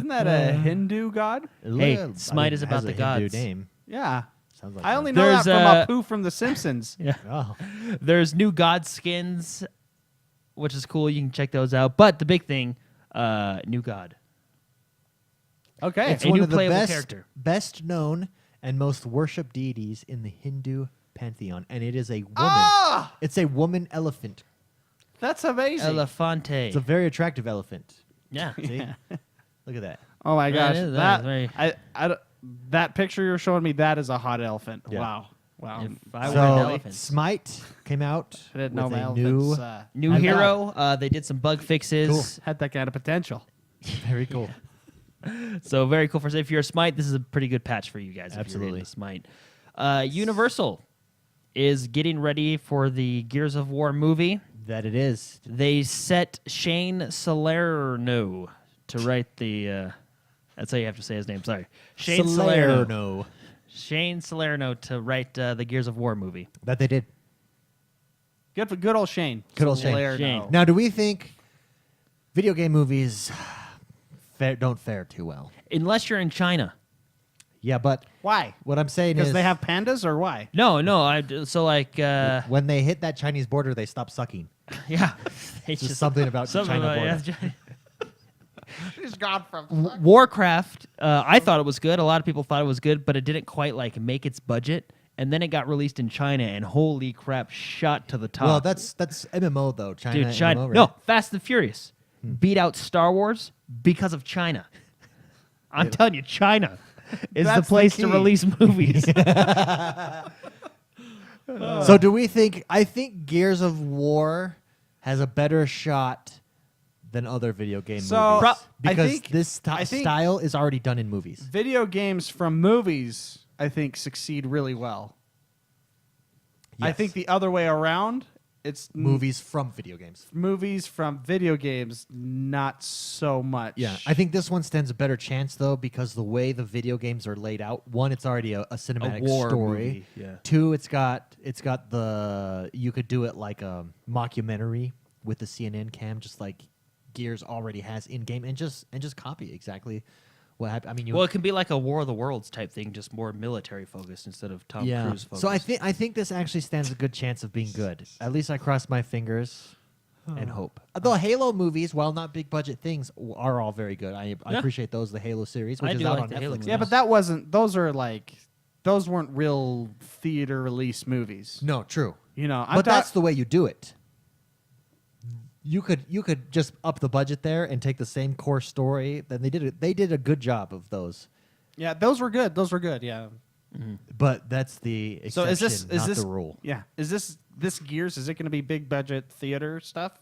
Speaker 2: that a Hindu god?
Speaker 3: Hey,
Speaker 1: I
Speaker 3: Smite is
Speaker 1: it
Speaker 3: about
Speaker 1: has
Speaker 3: the
Speaker 1: a Hindu
Speaker 3: gods.
Speaker 1: name.
Speaker 2: Yeah.
Speaker 1: Sounds like
Speaker 2: I
Speaker 1: that.
Speaker 2: only know
Speaker 3: There's,
Speaker 2: that from Apu from The Simpsons.
Speaker 3: Yeah.
Speaker 1: Oh.
Speaker 3: There's new god skins, which is cool. You can check those out. But the big thing, new god.
Speaker 2: Okay.
Speaker 1: It's
Speaker 3: A
Speaker 1: one
Speaker 3: new
Speaker 1: of the
Speaker 3: playable character.
Speaker 1: best known and most worshipped deities in the Hindu pantheon, and it is a woman.
Speaker 2: Ah!
Speaker 1: It's a woman elephant.
Speaker 2: That's amazing.
Speaker 3: Elefante.
Speaker 1: It's a very attractive elephant.
Speaker 3: Yeah.
Speaker 1: See? Look at that.
Speaker 2: Oh my
Speaker 3: That
Speaker 2: gosh.
Speaker 3: is- that is very-
Speaker 2: That picture you're showing me, that is a hot elephant.
Speaker 1: Yeah.
Speaker 2: Wow. Wow.
Speaker 3: If I were an
Speaker 1: So
Speaker 3: elephant.
Speaker 1: Smite came out
Speaker 2: I didn't know
Speaker 1: with
Speaker 2: my
Speaker 1: a new.
Speaker 2: elephants
Speaker 3: New
Speaker 1: I've
Speaker 3: hero. They did some bug fixes.
Speaker 2: had that kind of potential.
Speaker 1: Very cool.
Speaker 3: So very cool. If you're a Smite, this is a pretty good patch for you guys. If
Speaker 1: Absolutely.
Speaker 3: you're into Smite. Universal is getting ready for the Gears of War movie.
Speaker 1: That it is.
Speaker 3: They set Shane Salerno to write the. That's how you have to say his name. Sorry, Shane Salerno.
Speaker 1: Salerno.
Speaker 3: Shane Salerno to write the Gears of War movie.
Speaker 1: That they did.
Speaker 2: Good old Shane.
Speaker 1: Good old Shane.
Speaker 2: Salerno.
Speaker 3: Shane.
Speaker 1: Now, do we think video game movies don't fare too well?
Speaker 3: Unless you're in China.
Speaker 1: Yeah, but
Speaker 2: Why?
Speaker 1: what I'm saying
Speaker 2: Because
Speaker 1: is
Speaker 2: they have pandas, or why?
Speaker 3: No. So like,
Speaker 1: when they hit that Chinese border, they stop sucking.
Speaker 3: yeah, they
Speaker 1: It's just something about the
Speaker 3: something
Speaker 1: China
Speaker 3: about-
Speaker 1: border.
Speaker 3: yeah.
Speaker 2: She's gone from.
Speaker 3: Warcraft, I thought it was good. A lot of people thought it was good, but it didn't quite like make its budget. And then it got released in China, and holy crap, shot to the top.
Speaker 1: Well, that's MMO though. China.
Speaker 3: Dude, China.
Speaker 1: MMO, right?
Speaker 3: No, Fast and Furious beat out Star Wars because of China. I'm telling you, China is the
Speaker 2: That's the
Speaker 3: place to
Speaker 2: key.
Speaker 3: release movies.
Speaker 1: So do we think? I think Gears of War has a better shot than other video game
Speaker 2: So,
Speaker 1: movies
Speaker 2: I
Speaker 1: because
Speaker 2: think-
Speaker 1: this
Speaker 2: I think-
Speaker 1: style is already done in movies.
Speaker 2: Video games from movies, I think, succeed really well. I
Speaker 1: Yes.
Speaker 2: think the other way around, it's
Speaker 1: Movies from video games.
Speaker 2: movies from video games, not so much.
Speaker 1: Yeah, I think this one stands a better chance though because the way the video games are laid out. One, it's already a cinematic
Speaker 3: war
Speaker 1: story.
Speaker 3: movie, yeah.
Speaker 1: Two, it's got the you could do it like a mockumentary with the CNN cam, just like Gears already has in game, and just copy exactly what happened. I mean, you
Speaker 3: Well, it can be like a War of the Worlds type thing, just more military focused instead of Tom Cruise focused.
Speaker 1: So I think this actually stands a good chance of being good. At least I cross my fingers and hope. The Halo movies, while not big budget things, are all very good. I
Speaker 3: Yeah.
Speaker 1: appreciate those. The Halo series, which
Speaker 3: I
Speaker 1: is
Speaker 3: do
Speaker 1: out
Speaker 3: like
Speaker 1: on
Speaker 3: the Halo
Speaker 1: Netflix.
Speaker 3: movies.
Speaker 2: Yeah, but that wasn't. Those weren't real theater release movies.
Speaker 1: No, true.
Speaker 2: You know,
Speaker 1: But that's the way you do it. You could just up the budget there and take the same core story. Then they did a good job of those.
Speaker 2: yeah, those were good. Those were good. Yeah.
Speaker 1: But that's the exception,
Speaker 2: So is this
Speaker 1: not
Speaker 2: the
Speaker 1: rule.
Speaker 2: Yeah. Is this Gears? Is it going to be big budget theater stuff?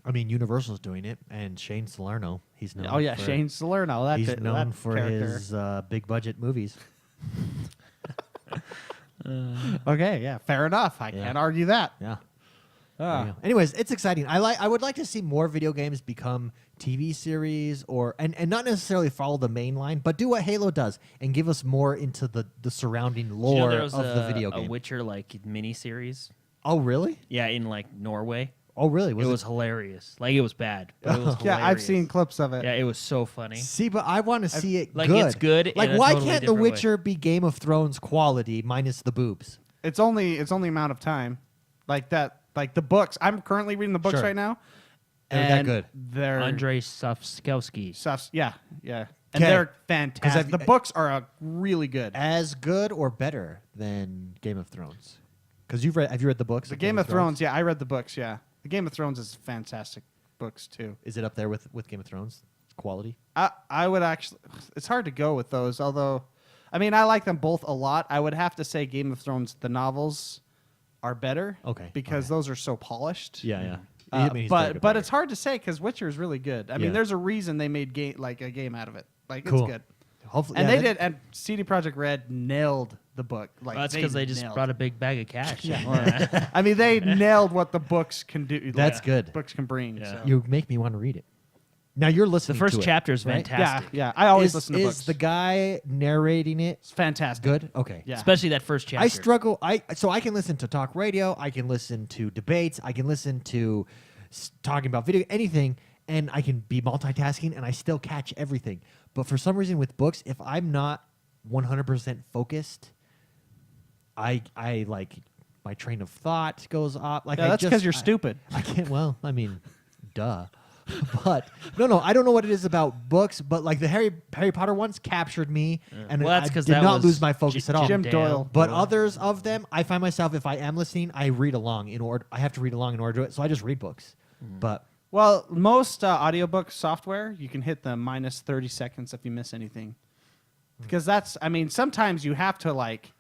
Speaker 1: I mean, Universal's doing it, and Shane Salerno, he's known.
Speaker 2: Oh yeah,
Speaker 1: for,
Speaker 2: Shane Salerno. That
Speaker 1: He's
Speaker 2: that
Speaker 1: known for
Speaker 2: character.
Speaker 1: his big budget movies.
Speaker 2: Okay, yeah, fair enough. I
Speaker 1: Yeah.
Speaker 2: can't argue that.
Speaker 1: Yeah.
Speaker 2: Ah.
Speaker 1: There you go. Anyways, it's exciting. I would like to see more video games become TV series and not necessarily follow the main line, but do what Halo does and give us more into the surrounding
Speaker 3: Did you know
Speaker 1: lore
Speaker 3: there
Speaker 1: of
Speaker 3: was
Speaker 1: the video
Speaker 3: a
Speaker 1: game.
Speaker 3: Witcher like mini series.
Speaker 1: Oh really?
Speaker 3: Yeah, in like Norway.
Speaker 1: Oh really?
Speaker 3: It was hilarious. Like it was bad, but it was
Speaker 2: Yeah, I've
Speaker 3: hilarious.
Speaker 2: seen clips of it.
Speaker 3: Yeah, it was so funny.
Speaker 1: See, but I want to see it
Speaker 3: like,
Speaker 1: good.
Speaker 3: it's good
Speaker 1: Like
Speaker 3: in a
Speaker 1: why
Speaker 3: totally
Speaker 1: can't The
Speaker 3: different way.
Speaker 1: Witcher be Game of Thrones quality minus the boobs?
Speaker 2: It's only amount of time, like that. Like the books. I'm currently reading the books
Speaker 1: Sure.
Speaker 2: right now.
Speaker 1: They're that
Speaker 2: and
Speaker 1: good.
Speaker 2: They're
Speaker 3: Andrei Safskowski.
Speaker 2: Yeah, yeah, and
Speaker 1: 'Kay.
Speaker 2: they're fantastic.
Speaker 1: have
Speaker 2: The
Speaker 1: you-
Speaker 2: books are really good.
Speaker 1: As good or better than Game of Thrones? Because have you read the books?
Speaker 2: The Game of Thrones. Yeah, I read the books. Yeah, the Game of Thrones is fantastic books too.
Speaker 1: Is it up there with Game of Thrones quality?
Speaker 2: I would actually. It's hard to go with those. Although, I mean, I like them both a lot. I would have to say Game of Thrones. The novels are better.
Speaker 1: Okay,
Speaker 2: Because
Speaker 1: okay.
Speaker 2: those are so polished.
Speaker 1: Yeah, yeah. I mean, he's very good
Speaker 2: but
Speaker 1: player.
Speaker 2: it's hard to say because Witcher is really good. I
Speaker 1: Yeah.
Speaker 2: mean, there's a reason they made a game out of it. Like
Speaker 1: Cool.
Speaker 2: it's good.
Speaker 1: Hopefully,
Speaker 2: And
Speaker 1: yeah,
Speaker 2: they did. And CD Projekt Red nailed the book. Like
Speaker 3: Well, that's because they just
Speaker 2: nailed
Speaker 3: brought a big bag of cash.
Speaker 2: I mean, they nailed what the books can do.
Speaker 1: That's
Speaker 2: like,
Speaker 1: good.
Speaker 2: Books can bring.
Speaker 3: Yeah.
Speaker 2: So.
Speaker 1: You make me want to read it. Now you're
Speaker 3: The
Speaker 1: listening.
Speaker 3: first
Speaker 1: to it,
Speaker 3: chapter is
Speaker 1: right?
Speaker 3: fantastic.
Speaker 2: Yeah. I always
Speaker 1: Is,
Speaker 2: listen to
Speaker 1: is
Speaker 2: books.
Speaker 1: the guy narrating it
Speaker 2: It's fantastic.
Speaker 1: good? Okay.
Speaker 2: Yeah.
Speaker 3: Especially that first chapter.
Speaker 1: I struggle. So I can listen to talk radio. I can listen to debates. I can listen to talking about video, anything, and I can be multitasking, and I still catch everything. But for some reason, with books, if I'm not 100% focused, I like my train of thought goes off. Like
Speaker 2: Yeah, that's because you're stupid.
Speaker 1: I can't. Well, I mean, duh. But no, I don't know what it is about books, but like the Harry Potter ones captured me, and
Speaker 3: Well, that's
Speaker 1: I
Speaker 3: 'cause
Speaker 1: did
Speaker 3: that
Speaker 1: not
Speaker 3: was
Speaker 1: lose my focus at all.
Speaker 2: Jim Doyle.
Speaker 1: But others of them, I find myself, if I am listening, I read along in order. I have to read along in order to it, so I just read books. But
Speaker 2: Well, most audiobook software, you can hit the minus 30 seconds if you miss anything. Because that's, I mean, sometimes you have to like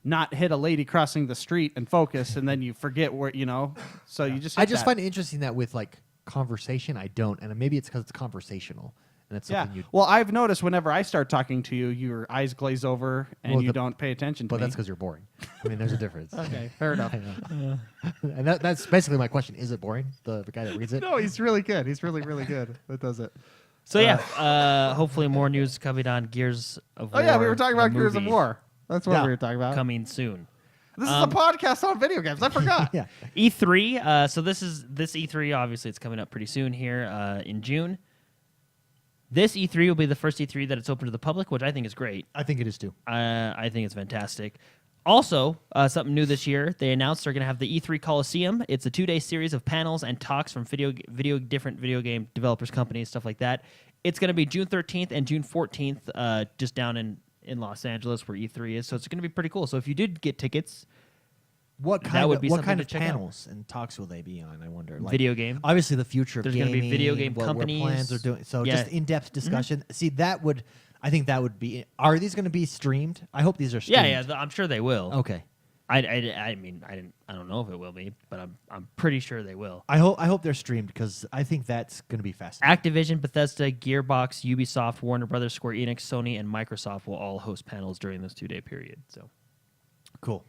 Speaker 2: not hit a lady crossing the street and focus, and then you forget where, so you just hit
Speaker 1: I just
Speaker 2: that.
Speaker 1: find it interesting that with like conversation, I don't, and maybe it's because it's conversational, and it's
Speaker 2: Yeah.
Speaker 1: something you.
Speaker 2: Well, I've noticed whenever I start talking to you, your eyes glaze over and
Speaker 1: Well,
Speaker 2: you don't pay attention to
Speaker 1: But
Speaker 2: me.
Speaker 1: that's because you're boring. I mean, there's a difference.
Speaker 2: Okay, fair enough.
Speaker 1: I know. And that's basically my question: is it boring? The guy that reads it.
Speaker 2: No, he's really good. He's really, really good. That does it.
Speaker 3: So yeah, hopefully more news coming on Gears of War.
Speaker 2: Oh, yeah, we were talking
Speaker 3: the
Speaker 2: about Gears of
Speaker 3: movie,
Speaker 2: War. That's what
Speaker 1: Yeah.
Speaker 2: we were talking about.
Speaker 3: coming soon.
Speaker 2: This is a podcast on video games. I forgot.
Speaker 1: Yeah.
Speaker 3: E3. So this E3. Obviously, it's coming up pretty soon here in June. This E3 will be the first E3 that it's open to the public, which I think is great.
Speaker 1: I think it is too.
Speaker 3: I think it's fantastic. Also, something new this year, they announced they're going to have the E3 Coliseum. It's a 2-day series of panels and talks from different video game developers, companies, stuff like that. It's going to be June 13th and June 14th, just down in Los Angeles where E3 is. So it's going to be pretty cool. So if you did get tickets,
Speaker 1: What
Speaker 3: That
Speaker 1: kind
Speaker 3: would
Speaker 1: of
Speaker 3: be
Speaker 1: what
Speaker 3: something
Speaker 1: kind
Speaker 3: to
Speaker 1: of
Speaker 3: check out.
Speaker 1: panels and talks will they be on? I wonder. Like,
Speaker 3: video game.
Speaker 1: Obviously, the future of
Speaker 3: There's
Speaker 1: gaming.
Speaker 3: gonna be video game
Speaker 1: what
Speaker 3: companies.
Speaker 1: plans are doing. So
Speaker 3: Yeah.
Speaker 1: just in-depth discussion. See, I think that would be. Are these going to be streamed? I hope these are
Speaker 3: Yeah,
Speaker 1: streamed.
Speaker 3: I'm sure they will.
Speaker 1: Okay.
Speaker 3: I mean, I don't know if it will be, but I'm pretty sure they will.
Speaker 1: I hope they're streamed because I think that's going to be fascinating.
Speaker 3: Activision, Bethesda, Gearbox, Ubisoft, Warner Brothers, Square Enix, Sony, and Microsoft will all host panels during this 2-day period. So,
Speaker 1: Cool.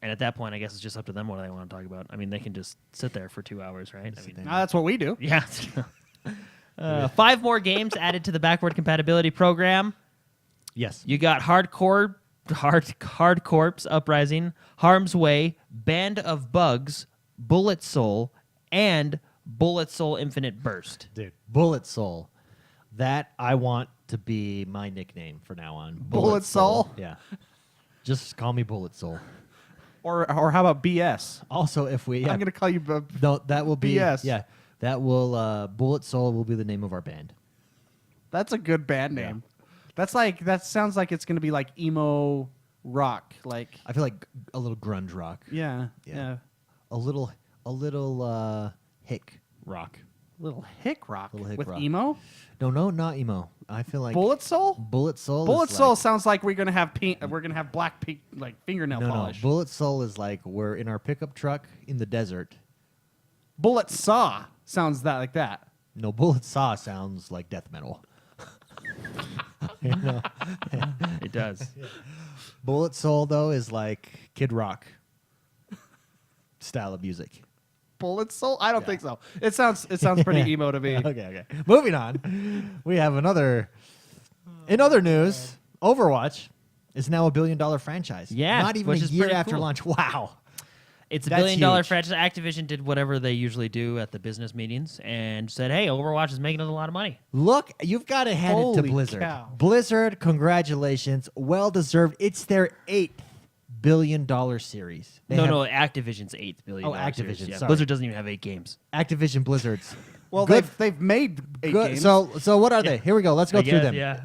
Speaker 3: and at that point, I guess it's just up to them what they want to talk about. I mean, they can just sit there for 2 hours, right? I
Speaker 1: Sit
Speaker 3: mean,
Speaker 1: there.
Speaker 2: Now that's what we do.
Speaker 3: yeah. 5 more games added to the backward compatibility program.
Speaker 1: Yes.
Speaker 3: You got Hard Corps Uprising, Harm's Way, Band of Bugs, Bullet Soul, and Bullet Soul Infinite Burst.
Speaker 1: Dude, Bullet Soul. That I want to be my nickname for now on.
Speaker 2: Bullet Soul?
Speaker 1: Yeah. Just call me Bullet Soul.
Speaker 2: Or how about BS?
Speaker 1: Also, if we,
Speaker 2: I'm gonna call you.
Speaker 1: no, that will be,
Speaker 2: BS.
Speaker 1: yeah, that will, Bullet Soul will be the name of our band.
Speaker 2: That's a good band name. That sounds like it's gonna be like emo rock. Like
Speaker 1: I feel like a little grunge rock,
Speaker 2: yeah.
Speaker 1: a little hick rock.
Speaker 2: Little hick rock
Speaker 1: Little hick
Speaker 2: with
Speaker 1: rock.
Speaker 2: emo.
Speaker 1: No, not emo. I feel like
Speaker 2: Bullet Soul.
Speaker 1: Bullet Soul.
Speaker 2: Bullet
Speaker 1: is
Speaker 2: Soul
Speaker 1: like,
Speaker 2: sounds like we're gonna have pink. We're gonna have black pink like fingernail
Speaker 1: no,
Speaker 2: polish.
Speaker 1: Bullet Soul is like we're in our pickup truck in the desert.
Speaker 2: Bullet Saw sounds like that.
Speaker 1: No, Bullet Saw sounds like death metal. You know?
Speaker 3: It does.
Speaker 1: Bullet Soul though is like Kid Rock style of music.
Speaker 2: Bullet Soul? I don't
Speaker 1: Yeah.
Speaker 2: think so. It sounds pretty emo to me.
Speaker 1: Okay. Moving on. We have another. In other news, Overwatch is now $1 billion franchise.
Speaker 3: Yeah,
Speaker 1: Not even
Speaker 3: which
Speaker 1: a
Speaker 3: is
Speaker 1: year
Speaker 3: pretty
Speaker 1: after
Speaker 3: cool.
Speaker 1: launch. Wow.
Speaker 3: It's a
Speaker 1: That's
Speaker 3: $1 billion
Speaker 1: huge.
Speaker 3: franchise. Activision did whatever they usually do at the business meetings and said, hey, Overwatch is making us a lot of money.
Speaker 1: Look, you've got to hand it to
Speaker 2: Holy
Speaker 1: Blizzard.
Speaker 2: cow.
Speaker 1: Blizzard, congratulations. Well deserved. It's their $8 billion series. They have
Speaker 3: Activision's $8 billion.
Speaker 1: Oh, Activision,
Speaker 3: series. Yeah,
Speaker 1: sorry.
Speaker 3: Blizzard doesn't even have 8 games.
Speaker 1: Activision Blizzard's.
Speaker 2: Well,
Speaker 1: Good.
Speaker 2: they've made 8
Speaker 1: Good.
Speaker 2: games.
Speaker 1: So what are they? Here we go. Let's go through them.
Speaker 3: Yeah.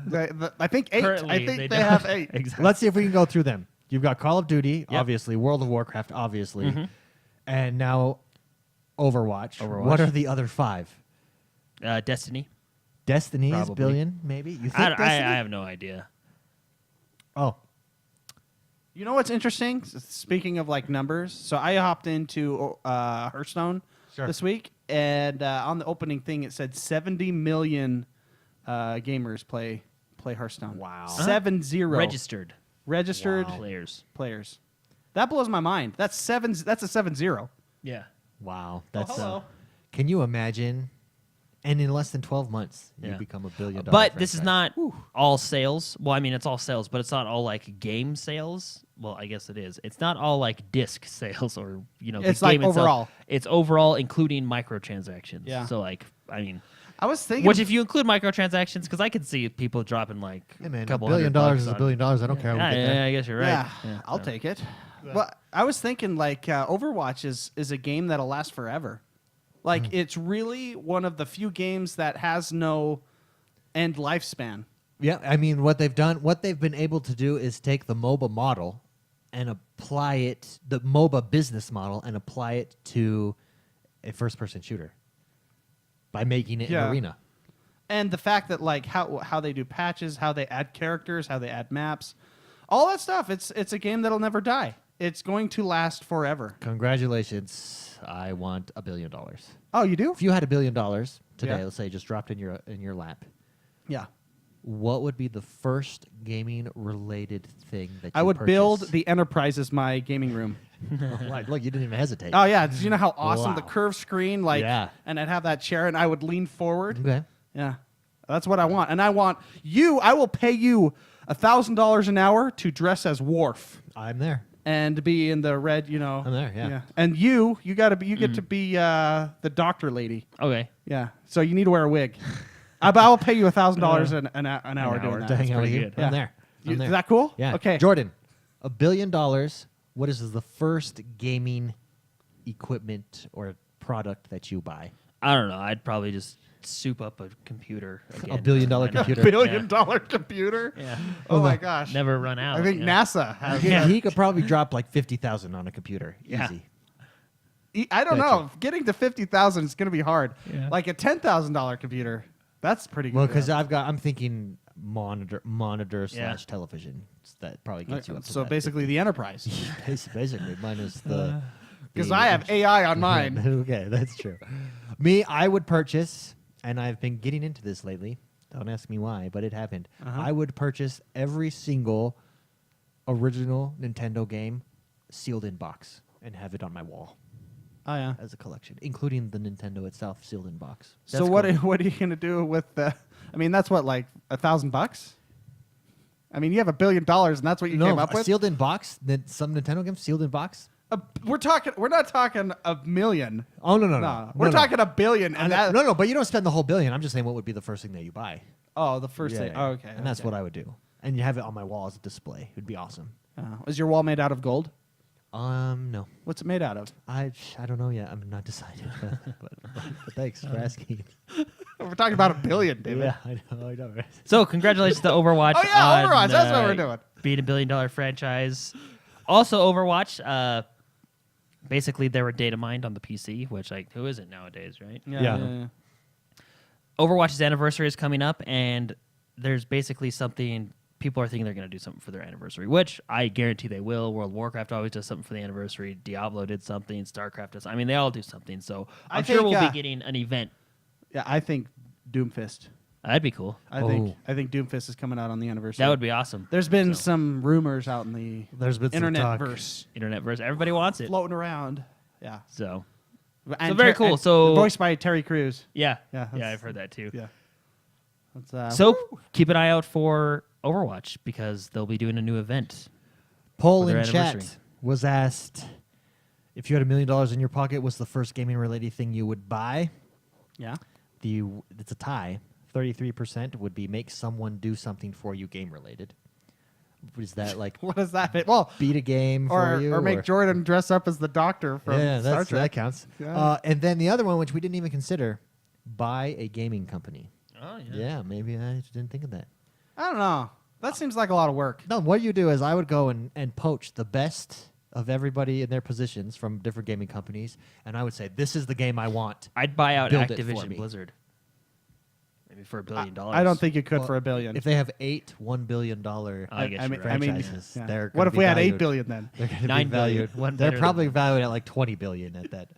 Speaker 2: I think 8.
Speaker 3: Currently,
Speaker 2: I think they
Speaker 3: don't.
Speaker 2: have 8.
Speaker 3: Exactly.
Speaker 1: Let's see if we can go through them. You've got Call of Duty,
Speaker 3: Yep.
Speaker 1: obviously, World of Warcraft, obviously,
Speaker 3: Mm-hmm.
Speaker 1: and now Overwatch. What are the other 5?
Speaker 3: Destiny.
Speaker 1: Destiny is
Speaker 3: Probably.
Speaker 1: billion, maybe? You think
Speaker 3: I
Speaker 1: Destiny?
Speaker 3: have no idea.
Speaker 1: Oh,
Speaker 2: You know what's interesting? Speaking of like numbers, so I hopped into Hearthstone this week, and on the opening thing it said 70 million gamers play Hearthstone.
Speaker 1: Wow.
Speaker 2: 70
Speaker 3: Registered
Speaker 2: registered
Speaker 3: players.
Speaker 2: That blows my mind. That's a 70.
Speaker 3: Yeah.
Speaker 1: Wow. That's
Speaker 2: hello.
Speaker 1: Can you imagine? And in less than 12 months, you
Speaker 3: Yeah.
Speaker 1: become $1 billion.
Speaker 3: But this is
Speaker 1: franchise.
Speaker 3: not all sales. Well, I mean, it's all sales, but it's not all like game sales. Well, I guess it is. It's not all like disc sales or the
Speaker 2: It's
Speaker 3: game
Speaker 2: like
Speaker 3: itself.
Speaker 2: overall.
Speaker 3: It's overall, including microtransactions.
Speaker 2: Yeah.
Speaker 3: So like, I mean,
Speaker 2: I was thinking.
Speaker 3: which if you include microtransactions, because I could see people dropping like
Speaker 1: Hey man,
Speaker 3: a couple
Speaker 1: $1 billion
Speaker 3: $100
Speaker 1: is $1
Speaker 3: on-
Speaker 1: billion. I don't care.
Speaker 3: Yeah,
Speaker 1: We'll get there.
Speaker 3: yeah, I guess you're right.
Speaker 2: Yeah, I'll take it. But I was thinking like Overwatch is a game that'll last forever. Like it's really one of the few games that has no end lifespan.
Speaker 1: Yeah, I mean, what they've been able to do is take the MOBA model and apply it, the MOBA business model, and apply it to a first-person shooter by making it
Speaker 2: Yeah.
Speaker 1: an arena.
Speaker 2: And the fact that like how they do patches, how they add characters, how they add maps, all that stuff. It's a game that'll never die. It's going to last forever.
Speaker 1: Congratulations! I want $1 billion.
Speaker 2: Oh, you do?
Speaker 1: If you had $1 billion today,
Speaker 2: Yeah.
Speaker 1: let's say, just dropped in your lap,
Speaker 2: Yeah.
Speaker 1: what would be the first gaming-related thing that you
Speaker 2: I would
Speaker 1: purchase?
Speaker 2: build the Enterprise as my gaming room.
Speaker 1: Right, look, you didn't even hesitate.
Speaker 2: Oh yeah, did you know how awesome the
Speaker 1: Wow.
Speaker 2: curved screen like?
Speaker 1: Yeah.
Speaker 2: And I'd have that chair, and I would lean forward.
Speaker 1: Okay.
Speaker 2: Yeah, that's what I want, and I want you. I will pay you $1,000 an hour to dress as Worf
Speaker 1: I'm there.
Speaker 2: and be in the red.
Speaker 1: I'm there, yeah.
Speaker 2: And you get to be the doctor lady.
Speaker 3: Okay.
Speaker 2: Yeah. So you need to wear a wig. But I will pay you $1,000 an hour doing
Speaker 3: hour
Speaker 2: that.
Speaker 1: To hang out with
Speaker 3: pretty
Speaker 1: you.
Speaker 3: good.
Speaker 2: Yeah.
Speaker 1: I'm there. I'm
Speaker 2: Is
Speaker 1: there.
Speaker 2: that cool?
Speaker 1: Yeah.
Speaker 2: Okay.
Speaker 1: Jordan, $1 billion. What is the first gaming equipment or product that you buy?
Speaker 3: I don't know. I'd probably just soup up a computer again.
Speaker 1: $1 billion
Speaker 3: Why not?
Speaker 1: computer.
Speaker 2: $1 billion computer.
Speaker 3: Yeah.
Speaker 2: Oh my gosh.
Speaker 3: Never run out.
Speaker 2: I think
Speaker 3: yeah.
Speaker 2: NASA has.
Speaker 1: He could probably drop like 50,000 on a computer.
Speaker 3: Yeah.
Speaker 1: Easy.
Speaker 2: I don't
Speaker 1: Gotcha.
Speaker 2: know. Getting to 50,000 is going to be hard.
Speaker 3: Yeah.
Speaker 2: Like a $10,000 computer. That's pretty good.
Speaker 1: Well, because I'm thinking monitor
Speaker 3: Yeah.
Speaker 1: / television. That probably gets you up to
Speaker 2: so
Speaker 1: that.
Speaker 2: basically the Enterprise.
Speaker 1: Basically, minus the.
Speaker 2: Because
Speaker 1: the-
Speaker 2: I have AI on mine.
Speaker 1: Okay, that's true. Me, I would purchase, and I've been getting into this lately. Don't ask me why, but it happened.
Speaker 2: Uh-huh.
Speaker 1: I would purchase every single original Nintendo game sealed in box and have it on my wall
Speaker 2: Oh yeah.
Speaker 1: as a collection, including the Nintendo itself sealed in box.
Speaker 2: So
Speaker 1: That's
Speaker 2: what
Speaker 1: cool.
Speaker 2: what are you going to do with the? I mean, that's what like $1,000. I mean, you have $1 billion, and that's what you came up with.
Speaker 1: sealed in box. Some Nintendo games sealed in box.
Speaker 2: We're not talking a million.
Speaker 1: Oh no!
Speaker 2: No, we're talking $1 billion, and that.
Speaker 1: No, but you don't spend the whole $1 billion. I'm just saying, what would be the first thing that you buy?
Speaker 2: Oh, the first
Speaker 1: Yeah,
Speaker 2: thing.
Speaker 1: yeah.
Speaker 2: Oh, okay.
Speaker 1: And that's what I would do. And you have it on my wall as a display. It'd be awesome.
Speaker 2: Is your wall made out of gold?
Speaker 1: No.
Speaker 2: What's it made out of?
Speaker 1: I don't know yet. I'm not decided. but thanks for asking.
Speaker 2: We're talking about $1 billion, David.
Speaker 1: Yeah, I know. Right?
Speaker 3: So congratulations to Overwatch.
Speaker 2: Oh, yeah,
Speaker 3: on,
Speaker 2: Overwatch, that's what we're doing.
Speaker 3: Being $1 billion franchise. Also, Overwatch. Basically, they were data mined on the PC, which like who isn't nowadays, right?
Speaker 1: Yeah.
Speaker 3: Overwatch's anniversary is coming up, and there's basically something people are thinking they're going to do something for their anniversary, which I guarantee they will. World of Warcraft always does something for the anniversary. Diablo did something. StarCraft does. I mean, they all do something. So I'm sure
Speaker 2: think,
Speaker 3: we'll be getting an event.
Speaker 2: Yeah, I think Doomfist.
Speaker 3: That'd be cool.
Speaker 2: I think Doomfist is coming out on the anniversary.
Speaker 3: That would be awesome.
Speaker 2: There's been some rumors out in the
Speaker 1: There's been some
Speaker 2: internet
Speaker 1: talk.
Speaker 2: verse
Speaker 3: Internet verse. Everybody wants it.
Speaker 2: floating around. Yeah.
Speaker 3: So
Speaker 2: And
Speaker 3: very cool.
Speaker 2: and
Speaker 3: So-
Speaker 2: voiced by Terry Crews.
Speaker 3: yeah,
Speaker 2: Yeah,
Speaker 3: yeah,
Speaker 2: that's-
Speaker 3: I've heard that too.
Speaker 2: Yeah. That's,
Speaker 3: So keep an eye out for Overwatch because they'll be doing a new event.
Speaker 1: Poll
Speaker 3: for their
Speaker 1: in chat
Speaker 3: anniversary.
Speaker 1: was asked if you had $1 million in your pocket, what's the first gaming related thing you would buy?
Speaker 2: yeah.
Speaker 1: It's a tie. 33% would be make someone do something for you game related. Is that like
Speaker 2: What does that mean? Well,
Speaker 1: beat a game for you?
Speaker 2: or make Jordan dress up as the doctor from
Speaker 1: yeah,
Speaker 2: Star
Speaker 1: that
Speaker 2: Trek.
Speaker 1: counts.
Speaker 2: Yeah.
Speaker 1: And then the other one, which we didn't even consider, buy a gaming company.
Speaker 3: Oh
Speaker 1: Yeah, maybe I didn't think of that.
Speaker 2: I don't know. That seems like a lot of work.
Speaker 1: No, what you do is I would go and poach the best of everybody in their positions from different gaming companies, and I would say, this is the game I want.
Speaker 3: I'd buy out
Speaker 1: Build it for
Speaker 3: Activision
Speaker 1: me.
Speaker 3: Blizzard. Maybe for $1 billion.
Speaker 2: I don't think you could
Speaker 1: Well,
Speaker 2: for $1 billion.
Speaker 1: If they have 8 $1 billion
Speaker 3: I guess you're right.
Speaker 1: franchises,
Speaker 2: yeah.
Speaker 1: they're
Speaker 2: What
Speaker 1: gonna
Speaker 2: if
Speaker 1: be
Speaker 2: we had
Speaker 1: valued.
Speaker 2: $8 billion then?
Speaker 1: They're going to be
Speaker 3: 9 billion.
Speaker 1: valued.
Speaker 3: One
Speaker 1: They're
Speaker 3: better
Speaker 1: probably
Speaker 3: than-
Speaker 1: valued at like 20 billion at that.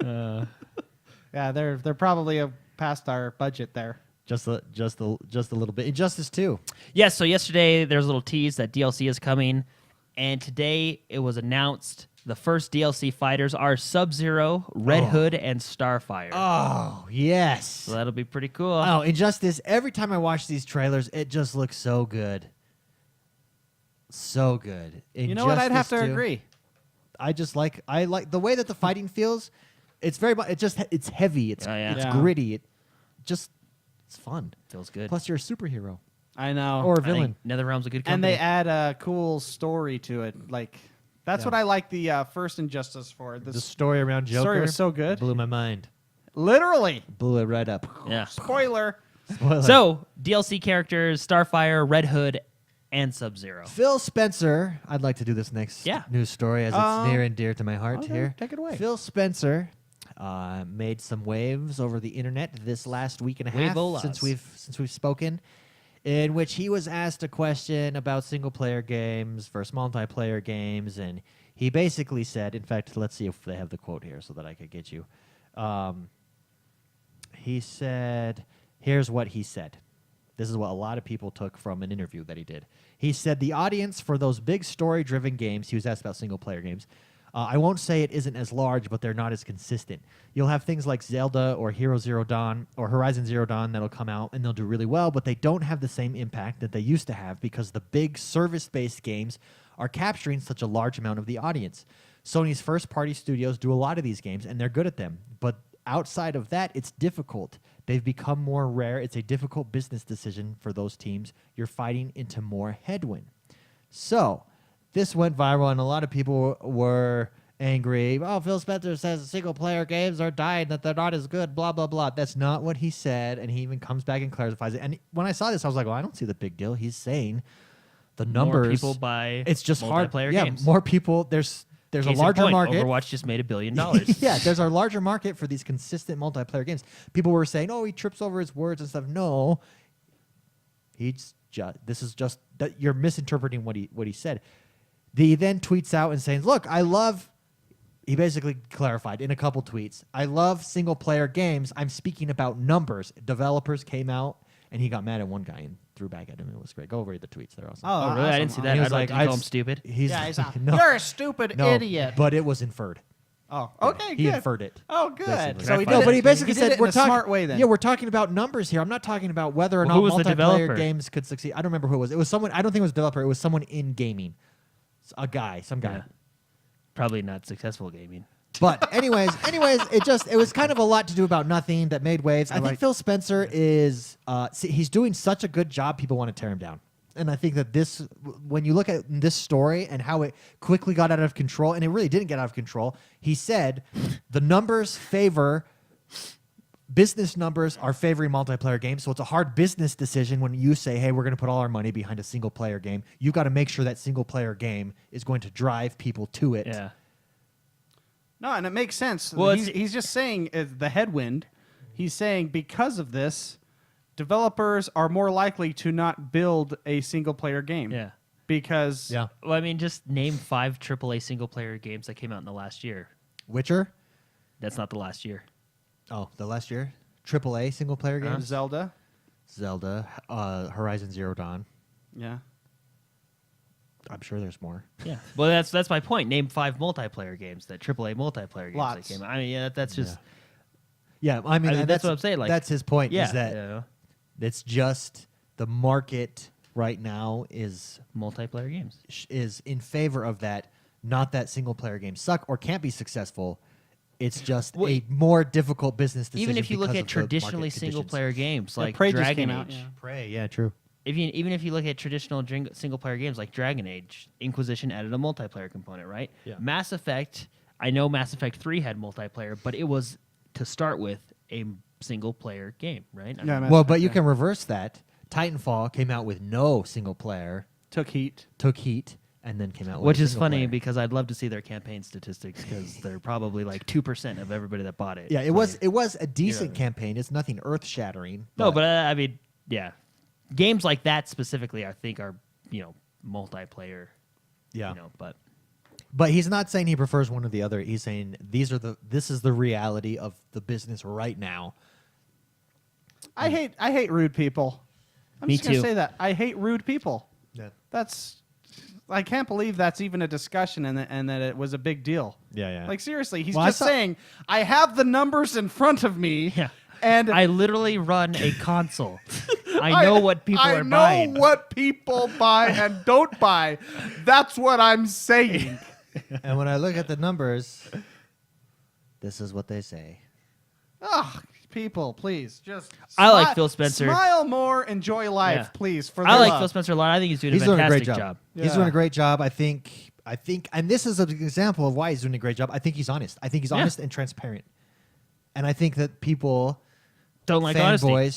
Speaker 2: Yeah, they're probably past our budget there.
Speaker 1: Just a little bit. Injustice 2.
Speaker 3: Yes, so yesterday there was a little tease that DLC is coming, and today it was announced the first DLC fighters are Sub-Zero, Red Hood, and Starfire.
Speaker 1: Oh, yes.
Speaker 3: So that'll be pretty cool.
Speaker 1: Oh, Injustice, every time I watch these trailers, it just looks so good. So good.
Speaker 2: You know what? I'd have to
Speaker 1: Injustice 2,
Speaker 2: agree.
Speaker 1: I like the way that the fighting feels. It's very much it's heavy. It's
Speaker 3: Oh, yeah.
Speaker 1: it's
Speaker 2: Yeah.
Speaker 1: gritty. It's fun.
Speaker 3: Feels good.
Speaker 1: Plus you're a superhero
Speaker 2: I know.
Speaker 1: or a
Speaker 3: I think
Speaker 1: villain.
Speaker 3: NetherRealm's a good
Speaker 2: and
Speaker 3: company.
Speaker 2: they add a cool story to it. Like that's
Speaker 1: Yeah.
Speaker 2: what I like the first Injustice for.
Speaker 1: The story around Joker
Speaker 2: story was so good.
Speaker 1: blew my mind.
Speaker 2: Literally.
Speaker 1: Blew it right up.
Speaker 3: Yeah.
Speaker 2: Spoiler.
Speaker 1: Spoiler.
Speaker 3: So, DLC characters, Starfire, Red Hood, and Sub-Zero.
Speaker 1: Phil Spencer, I'd like to do this next
Speaker 3: Yeah.
Speaker 1: news story as it's near and dear to my heart
Speaker 2: Okay,
Speaker 1: here.
Speaker 2: take it away.
Speaker 1: Phil Spencer made some waves over the internet this last week and a half
Speaker 3: Waveolas.
Speaker 1: since we've spoken, in which he was asked a question about single player games versus multiplayer games, and he basically said, in fact, let's see if they have the quote here so that I could get you. He said, here's what he said. This is what a lot of people took from an interview that he did. He said the audience for those big story-driven games, he was asked about single-player games, I won't say it isn't as large, but they're not as consistent. You'll have things like Zelda or Horizon Zero Dawn that'll come out, and they'll do really well, but they don't have the same impact that they used to have because the big service-based games are capturing such a large amount of the audience. Sony's first-party studios do a lot of these games, and they're good at them, but outside of that, it's difficult. They've become more rare. It's a difficult business decision for those teams. You're fighting into more headwind. So this went viral, and a lot of people were angry. Oh, Phil Spencer says single-player games are dying, that they're not as good, blah, blah, blah. That's not what he said, and he even comes back and clarifies it. And when I saw this, I was like, well, I don't see the big deal. He's saying the numbers.
Speaker 3: More people buy
Speaker 1: it's just hard.
Speaker 3: multiplayer
Speaker 1: Yeah,
Speaker 3: games.
Speaker 1: more people. There's a
Speaker 3: Case in
Speaker 1: larger
Speaker 3: point,
Speaker 1: market.
Speaker 3: Overwatch just made $1 billion.
Speaker 1: Yeah, there's a larger market for these consistent multiplayer games. People were saying, "Oh, he trips over his words and stuff." No, this is just that you're misinterpreting what he said. He then tweets out and saying, "Look, I love." He basically clarified in a couple tweets, "I love single player games. I'm speaking about numbers." Developers came out and he got mad at one guy and threw back at him. It was great. Go over the tweets; they're awesome.
Speaker 3: Oh, really? I didn't see that.
Speaker 1: He was
Speaker 3: I'd like
Speaker 1: like,
Speaker 3: to
Speaker 1: I
Speaker 3: call him
Speaker 1: just-
Speaker 3: stupid.
Speaker 1: He's no,
Speaker 2: You're a stupid
Speaker 1: no,
Speaker 2: idiot.
Speaker 1: but it was inferred.
Speaker 2: Oh, okay,
Speaker 1: He
Speaker 2: good.
Speaker 1: inferred it.
Speaker 2: Oh, good.
Speaker 1: Basically.
Speaker 2: So he
Speaker 3: No,
Speaker 2: did
Speaker 1: but he
Speaker 2: it-
Speaker 1: basically
Speaker 2: did
Speaker 1: said
Speaker 2: it in
Speaker 1: we're
Speaker 2: a
Speaker 1: talking
Speaker 2: smart way. Then
Speaker 1: Yeah, we're talking about numbers here. I'm not talking about whether or
Speaker 3: Well,
Speaker 1: not
Speaker 3: who was the
Speaker 1: multiplayer
Speaker 3: developer?
Speaker 1: games could succeed. I don't remember who it was. It was someone. I don't think it was a developer. It was someone in gaming. Some guy.
Speaker 3: Yeah. Probably not successful gaming.
Speaker 1: But anyways, it was kind of a lot to do about nothing that made waves. I think Phil Spencer is he's doing such a good job. People want to tear him down. And I think that when you look at this story and how it quickly got out of control, and it really didn't get out of control, he said the business numbers are favoring multiplayer games. So it's a hard business decision when you say, hey, we're going to put all our money behind a single player game. You've got to make sure that single player game is going to drive people to it.
Speaker 3: Yeah.
Speaker 2: no, and it makes sense.
Speaker 3: Well,
Speaker 2: He's just saying the headwind. He's saying because of this, developers are more likely to not build a single player game.
Speaker 3: Yeah.
Speaker 2: Because
Speaker 1: Yeah.
Speaker 3: Well, I mean, just name 5 AAA single-player games that came out in the last year.
Speaker 1: Witcher?
Speaker 3: That's not the last year.
Speaker 1: Oh, the last year? AAA single player games?
Speaker 2: Zelda.
Speaker 1: Zelda, Horizon Zero Dawn.
Speaker 2: Yeah.
Speaker 1: I'm sure there's more.
Speaker 3: Yeah. Well, that's my point. Name 5 multiplayer games, that AAA multiplayer games
Speaker 2: Lots.
Speaker 3: that came out. I mean, yeah, that's just
Speaker 1: Yeah, I mean,
Speaker 3: that's what I'm saying. Like,
Speaker 1: that's his point.
Speaker 3: yeah,
Speaker 1: Is that
Speaker 3: you know,
Speaker 1: it's just the market right now is
Speaker 3: multiplayer games.
Speaker 1: in favor of that. Not that single player games suck or can't be successful. It's just
Speaker 3: Well,
Speaker 1: a more difficult business decision.
Speaker 3: Even if you look
Speaker 1: because
Speaker 3: at
Speaker 1: of the market
Speaker 3: traditionally
Speaker 1: conditions.
Speaker 3: single-player games
Speaker 2: Yeah,
Speaker 3: like
Speaker 2: Prey just
Speaker 3: Dragon
Speaker 2: came out,
Speaker 3: Age.
Speaker 2: yeah.
Speaker 1: Prey, yeah, true.
Speaker 3: Even if you look at traditional single-player games like Dragon Age, Inquisition added a multiplayer component, right?
Speaker 1: Yeah.
Speaker 3: Mass Effect, I know Mass Effect 3 had multiplayer, but it was, to start with, a single-player game, right? I
Speaker 2: Yeah,
Speaker 3: mean,
Speaker 2: Mass
Speaker 1: Well,
Speaker 2: Effect,
Speaker 1: but you
Speaker 2: yeah.
Speaker 1: can reverse that. Titanfall came out with no single player,
Speaker 2: Took heat.
Speaker 1: took heat, and then came out with
Speaker 3: which
Speaker 1: a
Speaker 3: is
Speaker 1: single
Speaker 3: funny
Speaker 1: player.
Speaker 3: because I'd love to see their campaign statistics because they're probably like 2% of everybody that bought it.
Speaker 1: Yeah, it was a decent
Speaker 3: Yeah.
Speaker 1: campaign. It's nothing earth shattering.
Speaker 3: No, but I mean, yeah, games like that specifically, I think are multiplayer.
Speaker 1: yeah.
Speaker 3: But
Speaker 1: But he's not saying he prefers one or the other. He's saying this is the reality of the business right now.
Speaker 2: I hate rude people. I'm
Speaker 3: Me
Speaker 2: just gonna
Speaker 3: too.
Speaker 2: say that. I hate rude people.
Speaker 1: Yeah.
Speaker 2: I can't believe that's even a discussion and that it was a big deal.
Speaker 1: Yeah.
Speaker 2: Like seriously, he's
Speaker 1: Well, I
Speaker 2: just
Speaker 1: saw-
Speaker 2: saying, I have the numbers in front of me.
Speaker 3: Yeah.
Speaker 2: And
Speaker 3: I literally run a console. I know what people are
Speaker 2: I know
Speaker 3: buying.
Speaker 2: what people buy and don't buy. That's what I'm saying.
Speaker 1: And when I look at the numbers, this is what they say.
Speaker 2: Ugh, people, please just.
Speaker 3: I like Phil Spencer.
Speaker 2: Smile more, enjoy life,
Speaker 3: Yeah.
Speaker 2: please. For
Speaker 3: I
Speaker 2: the
Speaker 3: like
Speaker 2: love.
Speaker 3: Phil Spencer a lot. I think he's doing
Speaker 1: He's
Speaker 3: a
Speaker 1: doing a
Speaker 3: fantastic
Speaker 1: great job. He's
Speaker 2: Yeah.
Speaker 1: doing a great job. I think, and this is an example of why he's doing a great job. I think he's honest. I think he's
Speaker 3: Yeah.
Speaker 1: honest and transparent. And I think that people,
Speaker 3: Don't like honesty.
Speaker 1: fanboys,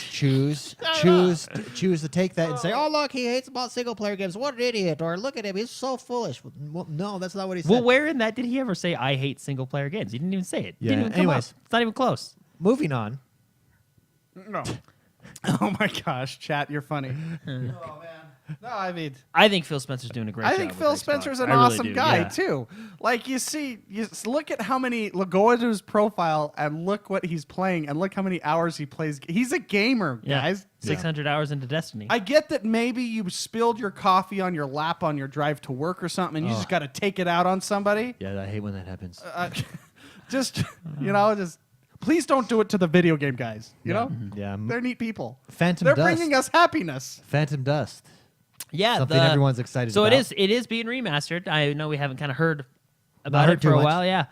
Speaker 1: choose to take that and say, "Oh, look, he hates about single player games. What an idiot!" Or "Look at him, he's so foolish." Well, no, that's not what he said.
Speaker 3: Well, where in that did he ever say I hate single player games? He didn't even say it.
Speaker 1: Yeah.
Speaker 3: Didn't even come
Speaker 1: Anyways.
Speaker 3: up. It's not even close.
Speaker 1: Moving on.
Speaker 2: No. Oh my gosh, chat, you're funny. Oh man. No, I mean,
Speaker 3: I think Phil Spencer's doing a great job.
Speaker 2: I think
Speaker 3: with
Speaker 2: Phil
Speaker 3: Xbox.
Speaker 2: Spencer's an
Speaker 3: I really
Speaker 2: awesome
Speaker 3: do,
Speaker 2: guy
Speaker 3: yeah.
Speaker 2: too. Like you look at how many. Go into his profile and look what he's playing, and look how many hours he plays. He's a gamer,
Speaker 3: Yeah.
Speaker 2: guys.
Speaker 3: 600 hours into Destiny.
Speaker 2: I get that maybe you spilled your coffee on your lap on your drive to work or something, and you just got to take it out on somebody.
Speaker 1: Yeah, I hate when that happens.
Speaker 2: Just please don't do it to the video game guys. You know,
Speaker 1: Yeah.
Speaker 2: they're neat people.
Speaker 1: Phantom
Speaker 2: They're
Speaker 1: Dust.
Speaker 2: bringing us happiness.
Speaker 1: Phantom Dust.
Speaker 3: Yeah,
Speaker 1: Something everyone's excited
Speaker 3: so
Speaker 1: about.
Speaker 3: it is being remastered. I know we haven't kind of heard about
Speaker 1: Not heard
Speaker 3: it for
Speaker 1: too
Speaker 3: a
Speaker 1: much.
Speaker 3: while, yeah.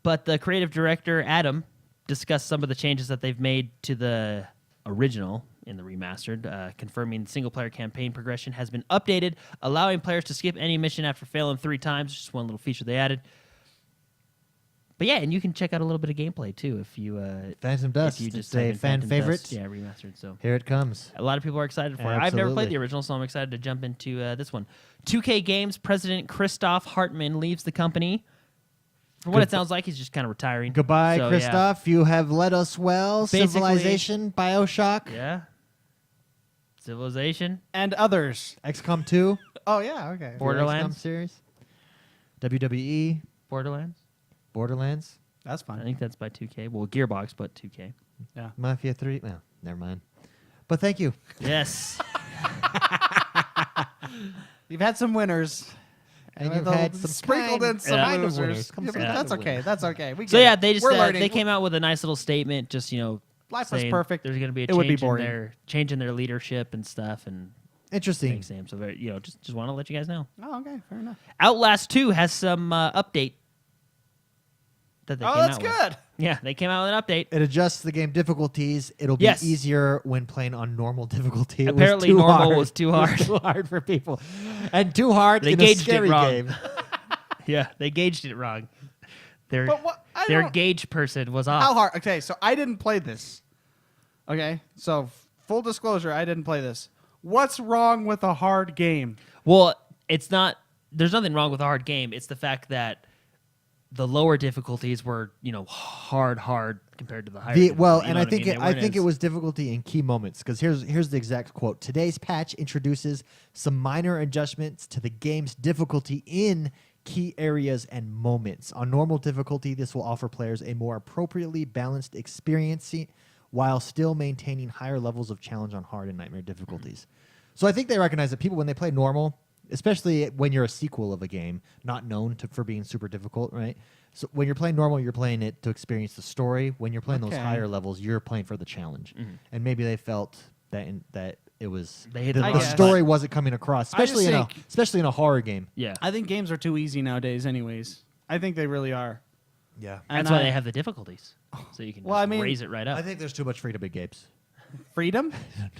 Speaker 3: But the creative director Adam discussed some of the changes that they've made to the original in the remastered, confirming single player campaign progression has been updated, allowing players to skip any mission after failing 3 times. Just one little feature they added. But yeah, and you can check out a little bit of gameplay too if you
Speaker 1: Phantom Dust.
Speaker 3: if you just
Speaker 1: It's a
Speaker 3: type in
Speaker 1: fan
Speaker 3: Phantom
Speaker 1: favorite.
Speaker 3: Dust. Yeah, remastered. So
Speaker 1: Here it comes.
Speaker 3: a lot of people are excited for it. I've never played
Speaker 1: Absolutely.
Speaker 3: the original, so I'm excited to jump into this one. 2K Games president Christoph Hartmann leaves the company. From what it sounds like, he's just kind of retiring.
Speaker 1: Goodbye,
Speaker 3: So, yeah.
Speaker 1: Christoph. You have led us well.
Speaker 3: Basically-
Speaker 1: Civilization, BioShock,
Speaker 3: Yeah. Civilization.
Speaker 2: And others.
Speaker 1: XCOM 2,
Speaker 2: Oh yeah, okay.
Speaker 1: the
Speaker 3: Borderlands.
Speaker 1: XCOM series, WWE,
Speaker 3: Borderlands.
Speaker 1: Borderlands,
Speaker 2: That's
Speaker 3: I
Speaker 2: fine.
Speaker 3: think that's by 2K. Well, Gearbox, but 2K.
Speaker 2: Yeah.
Speaker 1: Mafia 3. Well, never mind. But thank you.
Speaker 3: Yes.
Speaker 2: You've had some winners.
Speaker 1: And
Speaker 2: You've
Speaker 1: you've had some
Speaker 2: sprinkled
Speaker 1: kind-
Speaker 2: in some
Speaker 3: kind
Speaker 1: of
Speaker 2: losers.
Speaker 1: winners. Come
Speaker 2: Yeah,
Speaker 1: some
Speaker 2: but
Speaker 1: kind
Speaker 2: that's
Speaker 1: of
Speaker 2: okay.
Speaker 1: winners.
Speaker 2: That's okay. We
Speaker 3: So
Speaker 2: get
Speaker 3: yeah,
Speaker 2: it.
Speaker 3: they just
Speaker 2: We're learning.
Speaker 3: they came out with a nice little statement, just
Speaker 2: Life was
Speaker 3: saying
Speaker 2: perfect.
Speaker 3: There's going to be a
Speaker 2: It would be
Speaker 3: change in
Speaker 2: boring.
Speaker 3: their leadership and stuff, and
Speaker 1: Interesting.
Speaker 3: thanks, Sam. So very, just want to let you guys know.
Speaker 2: Oh, okay, fair enough.
Speaker 3: Outlast 2 has some update that they
Speaker 2: Oh,
Speaker 3: came
Speaker 2: that's
Speaker 3: out with.
Speaker 2: good.
Speaker 3: Yeah, they came out with an update.
Speaker 1: It adjusts the game difficulties. It'll be
Speaker 3: Yes.
Speaker 1: easier when playing on normal difficulty. It
Speaker 3: Apparently
Speaker 1: was too
Speaker 3: normal
Speaker 1: hard.
Speaker 3: was too
Speaker 1: It was
Speaker 3: hard.
Speaker 1: too hard for people, and too hard
Speaker 3: They
Speaker 1: in a
Speaker 3: gauged it
Speaker 1: scary
Speaker 3: wrong.
Speaker 1: game.
Speaker 3: Yeah, they gauged it wrong. Their
Speaker 2: But what? I
Speaker 3: their
Speaker 2: don't-
Speaker 3: gauge person was off.
Speaker 2: How hard? Okay, so I didn't play this. Okay, so full disclosure, I didn't play this. What's wrong with a hard game?
Speaker 3: Well, it's not. There's nothing wrong with a hard game. It's the fact that the lower difficulties were, hard compared to the higher.
Speaker 1: Well,
Speaker 3: difficulty, you
Speaker 1: and
Speaker 3: know
Speaker 1: I
Speaker 3: what
Speaker 1: think
Speaker 3: mean?
Speaker 1: it,
Speaker 3: They
Speaker 1: I
Speaker 3: weren't
Speaker 1: think it
Speaker 3: as-
Speaker 1: was difficulty in key moments because here's the exact quote. Today's patch introduces some minor adjustments to the game's difficulty in key areas and moments. On normal difficulty, this will offer players a more appropriately balanced experience while still maintaining higher levels of challenge on hard and nightmare difficulties. So I think they recognize that people, when they play normal, especially when you're a sequel of a game, not known for being super difficult, right? So when you're playing normal, you're playing it to experience the story. When you're playing those
Speaker 2: Okay.
Speaker 1: higher levels, you're playing for the challenge. And maybe they felt that it was
Speaker 3: They hit
Speaker 1: the,
Speaker 3: the
Speaker 1: the
Speaker 2: button.
Speaker 1: story wasn't coming across,
Speaker 2: I just
Speaker 1: especially in a horror game.
Speaker 3: Yeah,
Speaker 2: I think games are too easy nowadays, anyways. I think they really are.
Speaker 1: Yeah,
Speaker 3: that's
Speaker 2: and
Speaker 3: why
Speaker 2: I-
Speaker 3: they have the difficulties, so you can
Speaker 2: Well,
Speaker 3: just
Speaker 2: I mean,
Speaker 3: raise it right up.
Speaker 1: I think there's too much freedom in games.
Speaker 2: Freedom?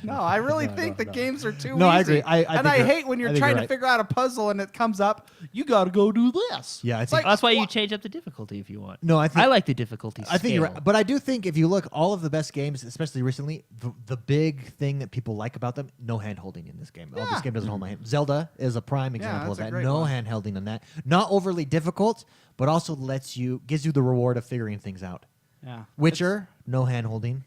Speaker 2: No, I really think the games are too
Speaker 1: No, I
Speaker 2: easy.
Speaker 1: agree. I
Speaker 2: and
Speaker 1: think
Speaker 2: I
Speaker 1: you're-
Speaker 2: hate when
Speaker 1: I
Speaker 2: you're
Speaker 1: think
Speaker 2: trying
Speaker 1: you're
Speaker 2: to
Speaker 1: right.
Speaker 2: figure out a puzzle and it comes up, you got to go do this.
Speaker 1: Yeah, I
Speaker 2: It's
Speaker 1: think-
Speaker 3: That's why you
Speaker 2: what-
Speaker 3: change up the difficulty if you want.
Speaker 1: No, I think
Speaker 3: I like the difficulty.
Speaker 1: I think you're
Speaker 3: scale.
Speaker 1: right. But I do think if you look, all of the best games, especially recently, the big thing that people like about them, no hand holding in this game. Oh,
Speaker 2: Yeah.
Speaker 1: this game doesn't hold my hand. Zelda is a prime example of
Speaker 2: that's a
Speaker 1: that.
Speaker 2: great
Speaker 1: No
Speaker 2: one.
Speaker 1: hand holding on that. Not overly difficult, but also gives you the reward of figuring things out.
Speaker 2: Yeah.
Speaker 1: Witcher, no hand holding.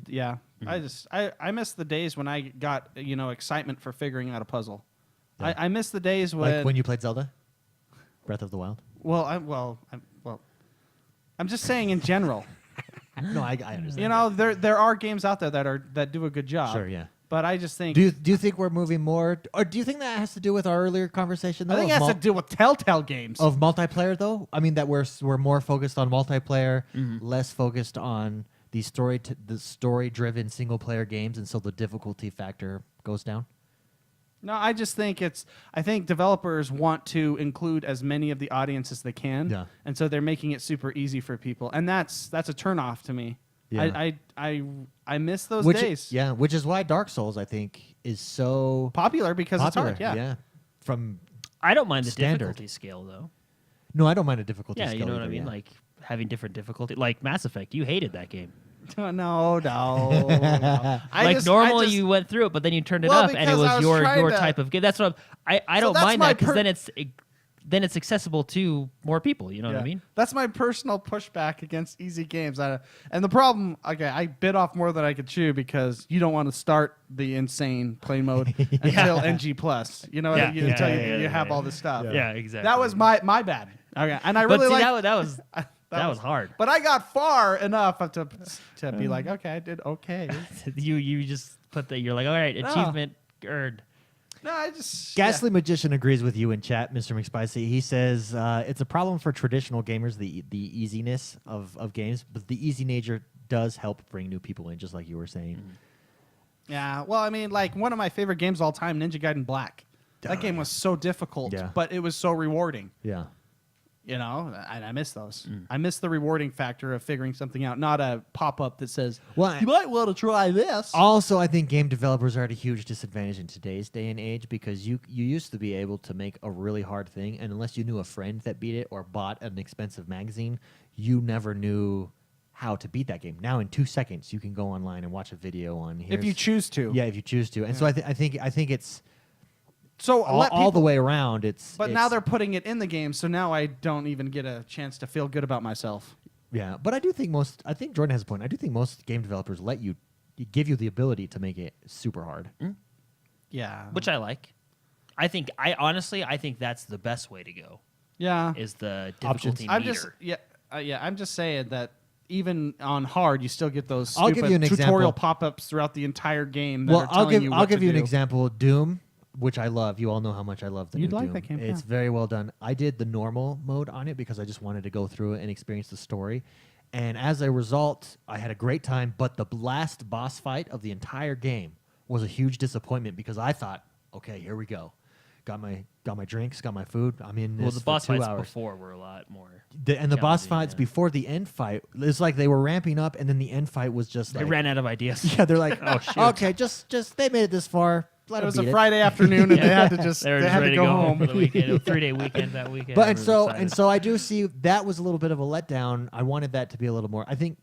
Speaker 2: Yeah. I miss the days when I got, excitement for figuring out a puzzle.
Speaker 1: Yeah.
Speaker 2: I miss the days when,
Speaker 1: Like when you played Zelda. Breath of the Wild.
Speaker 2: I'm just saying in general.
Speaker 1: No, I understand.
Speaker 2: You know, there are games out there that do a good job.
Speaker 1: Sure, yeah.
Speaker 2: But I just think
Speaker 1: Do you think we're moving more, or do you think that has to do with our earlier conversation? Though,
Speaker 2: I think it
Speaker 1: of
Speaker 2: has to do with Telltale games.
Speaker 1: of multiplayer, though. I mean, that we're more focused on multiplayer,
Speaker 2: Mm-hmm.
Speaker 1: less focused on the story-driven single-player games, and so the difficulty factor goes down.
Speaker 2: No, I just think I think developers want to include as many of the audience as they can.
Speaker 1: Yeah.
Speaker 2: And so they're making it super easy for people. And that's a turnoff to me.
Speaker 1: Yeah.
Speaker 2: I miss those
Speaker 1: Which
Speaker 2: days.
Speaker 1: yeah, which is why Dark Souls, I think, is so
Speaker 2: Popular because
Speaker 1: popular.
Speaker 2: it's hard. Yeah.
Speaker 1: From
Speaker 3: I don't mind the
Speaker 1: Standard.
Speaker 3: difficulty scale though.
Speaker 1: no, I don't mind a difficulty.
Speaker 3: Yeah,
Speaker 1: scale
Speaker 3: you know what I
Speaker 1: either,
Speaker 3: mean.
Speaker 1: yeah.
Speaker 3: Like having different difficulty. Like Mass Effect, you hated that game.
Speaker 2: No.
Speaker 3: Normal, you went through it, but then you turned it
Speaker 2: Well,
Speaker 3: up, and it
Speaker 2: because I
Speaker 3: was
Speaker 2: was trying
Speaker 3: your
Speaker 2: to-
Speaker 3: type of game. That's what I
Speaker 2: So
Speaker 3: don't
Speaker 2: that's
Speaker 3: mind
Speaker 2: my
Speaker 3: that because then it's accessible to more people. You know what I mean?
Speaker 2: That's my personal pushback against easy games. And the problem, okay, I bit off more than I could chew because you don't want to start the insane play mode until NG plus. You know,
Speaker 3: Yeah,
Speaker 2: until
Speaker 3: yeah,
Speaker 2: you
Speaker 3: yeah,
Speaker 2: have
Speaker 3: yeah.
Speaker 2: all this stuff.
Speaker 3: Yeah, exactly.
Speaker 2: That was my bad. Okay, and I
Speaker 3: But
Speaker 2: really
Speaker 3: see,
Speaker 2: like
Speaker 3: that was hard.
Speaker 2: But I got far enough to be like, okay, I did okay.
Speaker 3: you just put you're like, all right, achievement earned.
Speaker 2: No, I just
Speaker 1: Ghastly Magician agrees with you in chat, Mr. McSpicy. He says it's a problem for traditional gamers, the easiness of games, but the easy nature does help bring new people in, just like you were saying.
Speaker 2: Yeah, well, I mean, like one of my favorite games of all time, Ninja Gaiden Black. That game was so difficult,
Speaker 1: Yeah.
Speaker 2: but it was so rewarding.
Speaker 1: Yeah.
Speaker 2: You know, and I miss those. I miss the rewarding factor of figuring something out, not a pop-up that says,
Speaker 1: Well,
Speaker 2: you might want to try this.
Speaker 1: Also, I think game developers are at a huge disadvantage in today's day and age because you used to be able to make a really hard thing, and unless you knew a friend that beat it or bought an expensive magazine, you never knew how to beat that game. Now, in 2 seconds, you can go online and watch a video on.
Speaker 2: If you choose to.
Speaker 1: Yeah, if you choose to. And so I think it's
Speaker 2: So
Speaker 1: all the way around.
Speaker 2: But now they're putting it in the game, so now I don't even get a chance to feel good about myself.
Speaker 1: yeah. But I think Jordan has a point. I do think most game developers give you the ability to make it super hard.
Speaker 2: Yeah.
Speaker 3: Which I like. I think that's the best way to go.
Speaker 2: Yeah.
Speaker 3: Is the
Speaker 1: Options.
Speaker 3: difficulty
Speaker 2: I'm
Speaker 3: meter.
Speaker 2: just I'm just saying that even on hard, you still get those
Speaker 1: I'll give
Speaker 2: stupid
Speaker 1: you an
Speaker 2: tutorial
Speaker 1: example.
Speaker 2: pop-ups throughout the entire game. That
Speaker 1: Well,
Speaker 2: are telling
Speaker 1: I'll give you an
Speaker 2: do.
Speaker 1: example. Doom, which I love. You all know how much I love the
Speaker 2: You'd
Speaker 1: new
Speaker 2: like
Speaker 1: Doom.
Speaker 2: that game,
Speaker 1: It's
Speaker 2: yeah.
Speaker 1: very well done. I did the normal mode on it because I just wanted to go through it and experience the story. And as a result, I had a great time. But the last boss fight of the entire game was a huge disappointment because I thought, okay, here we go. Got my drinks, got my food. I'm in this
Speaker 3: Well, the
Speaker 1: for
Speaker 3: boss
Speaker 1: 2
Speaker 3: fights
Speaker 1: hours.
Speaker 3: before were a lot more.
Speaker 1: And the boss
Speaker 3: challenging,
Speaker 1: fights
Speaker 3: yeah.
Speaker 1: before the end fight, it's like they were ramping up, and then the end fight was just
Speaker 3: They
Speaker 1: like,
Speaker 3: ran out of ideas.
Speaker 1: yeah, they're like,
Speaker 3: Oh, shoot.
Speaker 1: okay, just they made it this far. Let
Speaker 2: It
Speaker 1: them
Speaker 2: was a
Speaker 1: beat it.
Speaker 2: Friday afternoon, and they had to just
Speaker 3: They were
Speaker 2: they
Speaker 3: just
Speaker 2: had
Speaker 3: ready
Speaker 2: to go
Speaker 3: home for
Speaker 2: home.
Speaker 3: the weekend. A 3-day weekend that weekend.
Speaker 1: But and
Speaker 3: Everyone was
Speaker 1: so
Speaker 3: excited.
Speaker 1: I do see that was a little bit of a letdown. I wanted that to be a little more. I think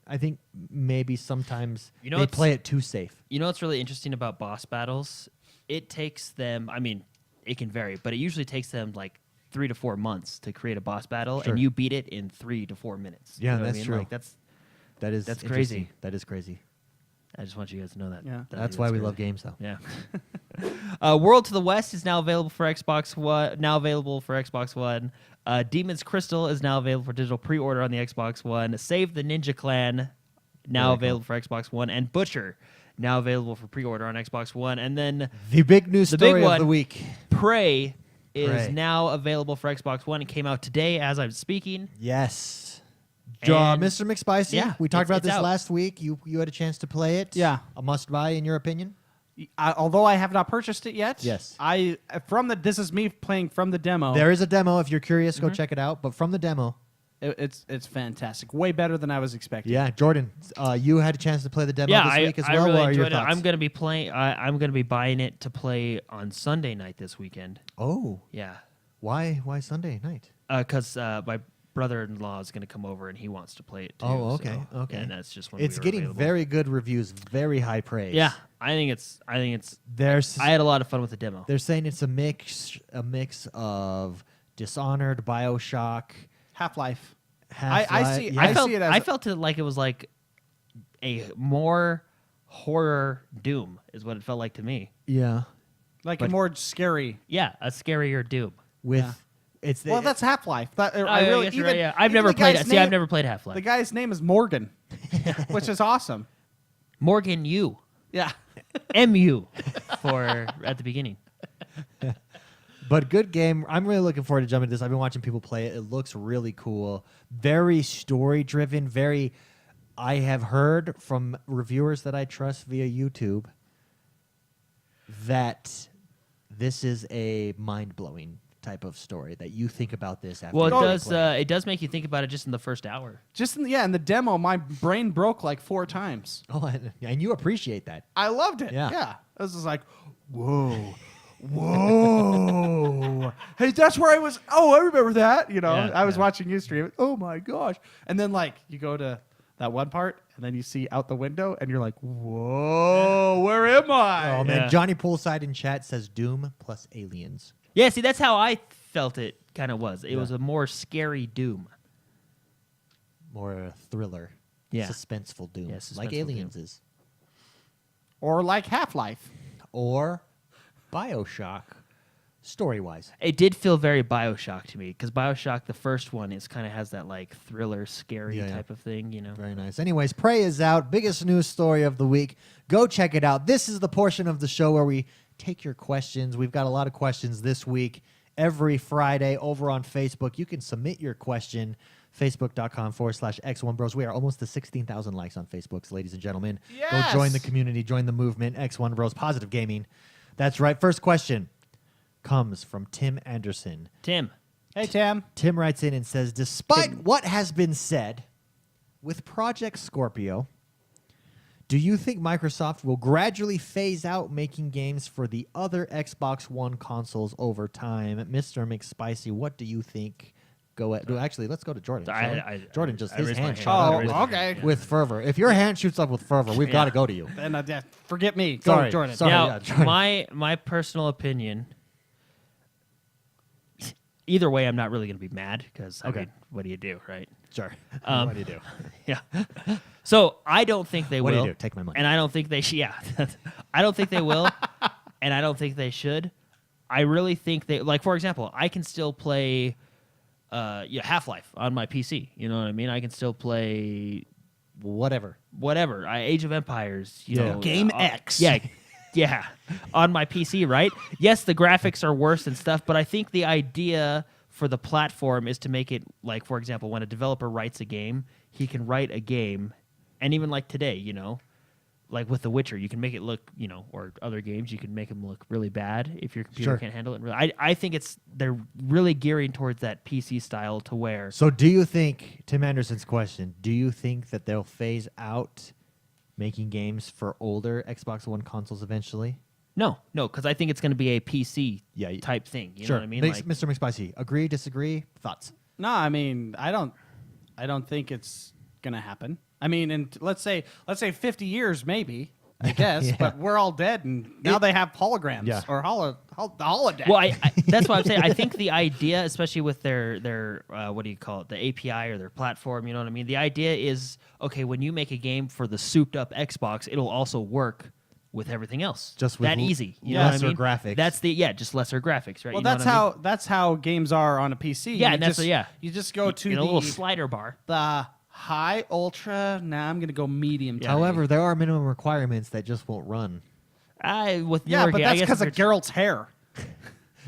Speaker 1: maybe sometimes
Speaker 3: You know
Speaker 1: they
Speaker 3: what's-
Speaker 1: play it too safe.
Speaker 3: You know what's really interesting about boss battles? It takes them. I mean, it can vary, but it usually takes them like 3 to 4 months to create a boss battle,
Speaker 1: Sure.
Speaker 3: and you beat it in 3 to 4 minutes.
Speaker 1: Yeah,
Speaker 3: You know what I
Speaker 1: that's
Speaker 3: mean?
Speaker 1: true.
Speaker 3: Like that's
Speaker 1: That's
Speaker 3: crazy.
Speaker 1: interesting. That is crazy.
Speaker 3: I just want you guys to know that.
Speaker 2: Yeah.
Speaker 3: That-
Speaker 1: That's why we
Speaker 3: crazy.
Speaker 1: love games, though.
Speaker 3: Yeah. World to the West is now available for Xbox One. Demon's Crystal is now available for digital pre-order on the Xbox One. Save the Ninja Clan now
Speaker 1: Very
Speaker 3: available for Xbox One, and Butcher now available for pre-order on Xbox One. And then
Speaker 1: The big news
Speaker 3: The big
Speaker 1: story of
Speaker 3: one.
Speaker 1: the week.
Speaker 3: Prey is
Speaker 1: Prey.
Speaker 3: now available for Xbox One. It came out today as I'm speaking.
Speaker 1: Yes.
Speaker 3: And-
Speaker 1: Mr. McSpicy,
Speaker 3: Yeah,
Speaker 1: we talked about
Speaker 3: it's
Speaker 1: this
Speaker 3: out.
Speaker 1: last week. You had a chance to play it.
Speaker 2: Yeah.
Speaker 1: A must-buy, in your opinion?
Speaker 2: Although I have not purchased it yet.
Speaker 1: Yes.
Speaker 2: This is me playing from the demo.
Speaker 1: There is a demo. If you're curious,
Speaker 3: Mm-hmm.
Speaker 1: go check it out. But from the demo,
Speaker 2: It's fantastic. Way better than I was expecting.
Speaker 1: yeah, Jordan, you had a chance to play the demo
Speaker 3: Yeah,
Speaker 1: this week as
Speaker 3: I
Speaker 1: well.
Speaker 3: really
Speaker 1: What are your
Speaker 3: enjoyed it.
Speaker 1: thoughts?
Speaker 3: I'm gonna be playing. I'm gonna be buying it to play on Sunday night this weekend.
Speaker 1: Oh,
Speaker 3: Yeah,
Speaker 1: why Sunday night?
Speaker 3: because my brother-in-law is gonna come over and he wants to play it too.
Speaker 1: Oh, okay,
Speaker 3: so-
Speaker 1: okay.
Speaker 3: And that's just when
Speaker 1: It's
Speaker 3: we were
Speaker 1: getting
Speaker 3: available.
Speaker 1: very good reviews, very high praise.
Speaker 3: Yeah, I think it's.
Speaker 1: There's
Speaker 3: I had a lot of fun with the demo.
Speaker 1: they're saying it's a mix of Dishonored, BioShock,
Speaker 2: Half-Life.
Speaker 1: Half-Life.
Speaker 2: I see-
Speaker 1: Yeah.
Speaker 2: I see it as
Speaker 3: I felt it like it was like a more horror Doom is what it felt like to me.
Speaker 1: Yeah.
Speaker 2: Like
Speaker 1: But-
Speaker 2: a more scary.
Speaker 3: Yeah, a scarier Doom.
Speaker 1: With
Speaker 2: Yeah. Well, that's Half-Life. I
Speaker 3: I
Speaker 2: really
Speaker 3: guess
Speaker 2: even,
Speaker 3: you're right, yeah. I've
Speaker 2: even
Speaker 3: never
Speaker 2: the
Speaker 3: played.
Speaker 2: guy's
Speaker 3: See, I've
Speaker 2: name-
Speaker 3: never played
Speaker 2: The
Speaker 3: Half-Life.
Speaker 2: guy's name is Morgan, which is awesome.
Speaker 3: Morgan U.
Speaker 2: Yeah.
Speaker 3: MU for at the beginning.
Speaker 1: But good game. I'm really looking forward to jumping into this. I've been watching people play it. It looks really cool. Very story driven. Very. I have heard from reviewers that I trust via YouTube that this is a mind blowing type of story that you think about this after.
Speaker 3: Well,
Speaker 1: you play
Speaker 3: it does make you think about it just in the first hour.
Speaker 2: Just in the demo, my brain broke like 4 times.
Speaker 1: Oh, and you appreciate that.
Speaker 2: I loved it.
Speaker 1: Yeah.
Speaker 2: Yeah. I was just like, whoa. Whoa. Hey, that's where I was. Oh, I remember that. You know,
Speaker 3: Yeah,
Speaker 2: I was
Speaker 3: yeah.
Speaker 2: watching you stream. Oh my gosh. And then like you go to that one part and then you see out the window and you're like, whoa, where am I?
Speaker 1: Oh man,
Speaker 3: Yeah.
Speaker 1: Johnny Poolside in chat says Doom plus aliens.
Speaker 3: Yeah, see, that's how I felt it kind of was. It
Speaker 1: Yeah.
Speaker 3: was a more scary Doom.
Speaker 1: More a thriller.
Speaker 3: Yeah.
Speaker 1: Suspenseful Doom.
Speaker 3: Yeah,
Speaker 1: like
Speaker 3: suspenseful
Speaker 1: aliens
Speaker 3: Doom.
Speaker 1: is.
Speaker 2: Or like Half-Life.
Speaker 1: Or BioShock. Story wise.
Speaker 3: It did feel very BioShock to me because BioShock, the first one, is kind of has that like thriller, scary
Speaker 1: Yeah, yeah.
Speaker 3: type of thing, you know.
Speaker 1: Very nice. Anyways, Prey is out. Biggest news story of the week. Go check it out. This is the portion of the show where we take your questions. We've got a lot of questions this week. Every Friday over on Facebook, you can submit your question. Facebook.com/X1Bros. We are almost to 16,000 likes on Facebook, ladies and gentlemen.
Speaker 2: Yes!
Speaker 1: Go join the community, join the movement. X1Bros, positive gaming. That's right. First question comes from Tim Anderson.
Speaker 3: Tim,
Speaker 2: Hey, Tim.
Speaker 1: Tim writes in and says, despite what has been said with Project Scorpio, do you think Microsoft will gradually phase out making games for the other Xbox One consoles over time? Mr. McSpicy, what do you think? Actually, let's go to Jordan. shall we? Jordan just
Speaker 3: I
Speaker 1: his
Speaker 3: raised my
Speaker 1: hand
Speaker 3: hand.
Speaker 1: shot
Speaker 2: Oh,
Speaker 1: up with,
Speaker 2: okay.
Speaker 1: with fervor. If your hand shoots up with fervor, we've got to go to you.
Speaker 2: Then forget me. Go,
Speaker 1: Sorry.
Speaker 2: Jordan.
Speaker 1: Sorry.
Speaker 3: now
Speaker 1: yeah, Jordan.
Speaker 3: my personal opinion. Either way, I'm not really going to be mad because
Speaker 1: Okay.
Speaker 3: I mean, what do you do, right?
Speaker 1: Sure.
Speaker 3: Um,
Speaker 1: what do you do?
Speaker 3: Yeah. So I don't think they
Speaker 1: What do
Speaker 3: will.
Speaker 1: you do? Take my money.
Speaker 3: And I don't think they should. Yeah. I don't think they will. And I don't think they should. I really think they, like, for example, I can still play Half-Life on my PC. You know what I mean? I can still play
Speaker 1: Whatever.
Speaker 3: whatever. Age of Empires. You
Speaker 1: Yeah.
Speaker 3: know,
Speaker 2: Game X.
Speaker 3: Yeah. Yeah. On my PC, right? Yes, the graphics are worse and stuff, but I think the idea for the platform is to make it, like, for example, when a developer writes a game, he can write a game, and even like today, you know, like with The Witcher, you can make it look, you know, or other games, you can make them look really bad if your computer
Speaker 1: Sure.
Speaker 3: can't handle it. I think they're really gearing towards that PC style to where
Speaker 1: So do you think, Tim Anderson's question, do you think that they'll phase out making games for older Xbox One consoles eventually?
Speaker 3: no, because I think it's going to be a PC
Speaker 1: Yeah,
Speaker 3: type thing. You
Speaker 1: sure.
Speaker 3: know what I mean?
Speaker 1: Mr. McSpicy, agree, disagree, thoughts?
Speaker 2: No, I mean, I don't think it's gonna happen. I mean, in let's say 50 years, maybe. I guess,
Speaker 1: Yeah.
Speaker 2: but we're all dead, and now they have holograms
Speaker 1: Yeah.
Speaker 2: or the holodeck.
Speaker 3: Well, I that's what I'm saying. I think the idea, especially with their what do you call it, the API or their platform, you know what I mean? The idea is, okay, when you make a game for the souped up Xbox, it'll also work with everything else.
Speaker 1: Just with
Speaker 3: that easy. You
Speaker 1: lesser
Speaker 3: know what I mean?
Speaker 1: graphics.
Speaker 3: That's just lesser graphics, right?
Speaker 2: well,
Speaker 3: You know
Speaker 2: that's
Speaker 3: what I mean?
Speaker 2: that's how games are on a PC.
Speaker 3: Yeah,
Speaker 2: you
Speaker 3: and that's
Speaker 2: just,
Speaker 3: yeah.
Speaker 2: You just go to
Speaker 3: a little
Speaker 2: the
Speaker 3: slider bar.
Speaker 2: high, ultra. Nah, I'm gonna go medium. today.
Speaker 1: However, there are minimum requirements that just won't run.
Speaker 3: With
Speaker 2: yeah,
Speaker 3: newer
Speaker 2: but
Speaker 3: ga- I
Speaker 2: that's
Speaker 3: guess
Speaker 2: because
Speaker 3: if
Speaker 2: of
Speaker 3: you're-
Speaker 2: Geralt's hair.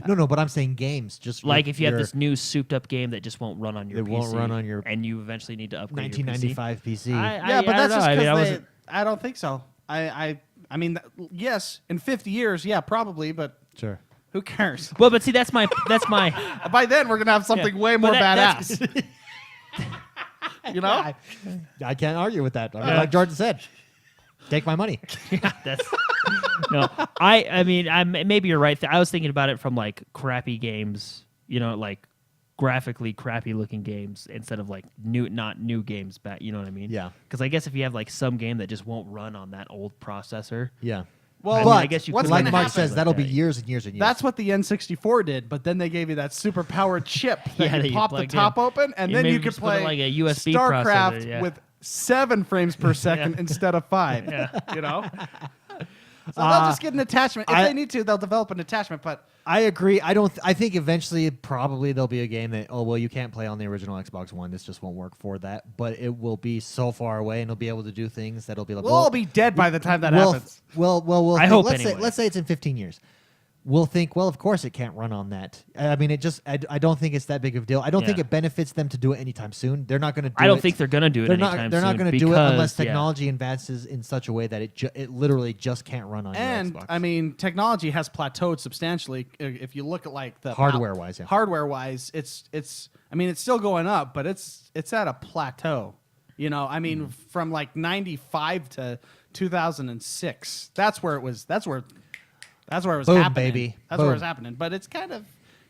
Speaker 1: No, but I'm saying games. Just
Speaker 3: like if you have
Speaker 1: your
Speaker 3: this new souped up game that just won't run on your
Speaker 1: It
Speaker 3: PC,
Speaker 1: won't run on your
Speaker 3: and you eventually need to upgrade
Speaker 1: 1995 PC.
Speaker 2: Yeah, but
Speaker 3: I
Speaker 2: that's
Speaker 3: don't
Speaker 2: just
Speaker 3: know. I mean, I
Speaker 2: because
Speaker 3: wasn't-
Speaker 2: I don't think so. I mean, yes, in 50 years, yeah, probably, but
Speaker 1: Sure.
Speaker 2: who cares?
Speaker 3: Well, but see, that's my
Speaker 2: By then, we're gonna have something
Speaker 3: Yeah.
Speaker 2: way
Speaker 3: But
Speaker 2: more
Speaker 3: that's-
Speaker 2: badass. You know?
Speaker 1: I can't argue with that. I mean, like Jordan said, take my money.
Speaker 3: Yeah, that's no. I mean, maybe you're right. I was thinking about it from like crappy games, you know, like graphically crappy looking games instead of like not new games back. You know what I mean?
Speaker 1: Yeah.
Speaker 3: Because I guess if you have like some game that just won't run on that old processor,
Speaker 1: Yeah.
Speaker 2: Well,
Speaker 1: But
Speaker 3: I guess you
Speaker 2: what's
Speaker 3: could
Speaker 1: like
Speaker 2: gonna
Speaker 1: Mark
Speaker 2: happen-
Speaker 1: says, that'll be
Speaker 3: that.
Speaker 1: years and years and years.
Speaker 2: That's what the N64 did, but then they gave you that super powered chip that
Speaker 3: Yeah, that
Speaker 2: you
Speaker 3: you
Speaker 2: pop the
Speaker 3: plugged
Speaker 2: top
Speaker 3: in.
Speaker 2: open, and
Speaker 3: You
Speaker 2: then
Speaker 3: maybe
Speaker 2: you could
Speaker 3: just put it
Speaker 2: play
Speaker 3: like a USB
Speaker 2: StarCraft
Speaker 3: processor, yeah.
Speaker 2: with 7 frames per second instead of 5.
Speaker 3: Yeah.
Speaker 2: You know? So they'll just get an attachment. If
Speaker 1: I-
Speaker 2: they need to, they'll develop an attachment. But
Speaker 1: I agree. I think eventually, probably there'll be a game that you can't play on the original Xbox One. This just won't work for that. But it will be so far away, and it'll be able to do things that'll be like.
Speaker 2: we'll all be dead by the time that happens.
Speaker 1: We'll
Speaker 3: I
Speaker 1: think-
Speaker 3: hope
Speaker 1: let's
Speaker 3: anyway.
Speaker 1: say it's in 15 years. We'll think, well, of course it can't run on that. I mean, I don't think it's that big of a deal. I don't think
Speaker 3: Yeah.
Speaker 1: it benefits them to do it anytime soon. They're not going to do it.
Speaker 3: I don't think they're gonna do it
Speaker 1: They're
Speaker 3: anytime
Speaker 1: not
Speaker 3: soon
Speaker 1: going to do it unless
Speaker 3: because, yeah.
Speaker 1: technology advances in such a way that it literally just can't run on
Speaker 2: And
Speaker 1: your Xbox.
Speaker 2: I mean, technology has plateaued substantially. If you look at like the
Speaker 1: Hardware-wise, yeah.
Speaker 2: Hardware-wise, it's. I mean, it's still going up, but it's at a plateau. You know, I mean, from like 95 to 2006, that's where it was. That's where it was
Speaker 1: Boom,
Speaker 2: happening.
Speaker 1: baby.
Speaker 2: That's where
Speaker 1: Boom.
Speaker 2: it's happening. But it's kind of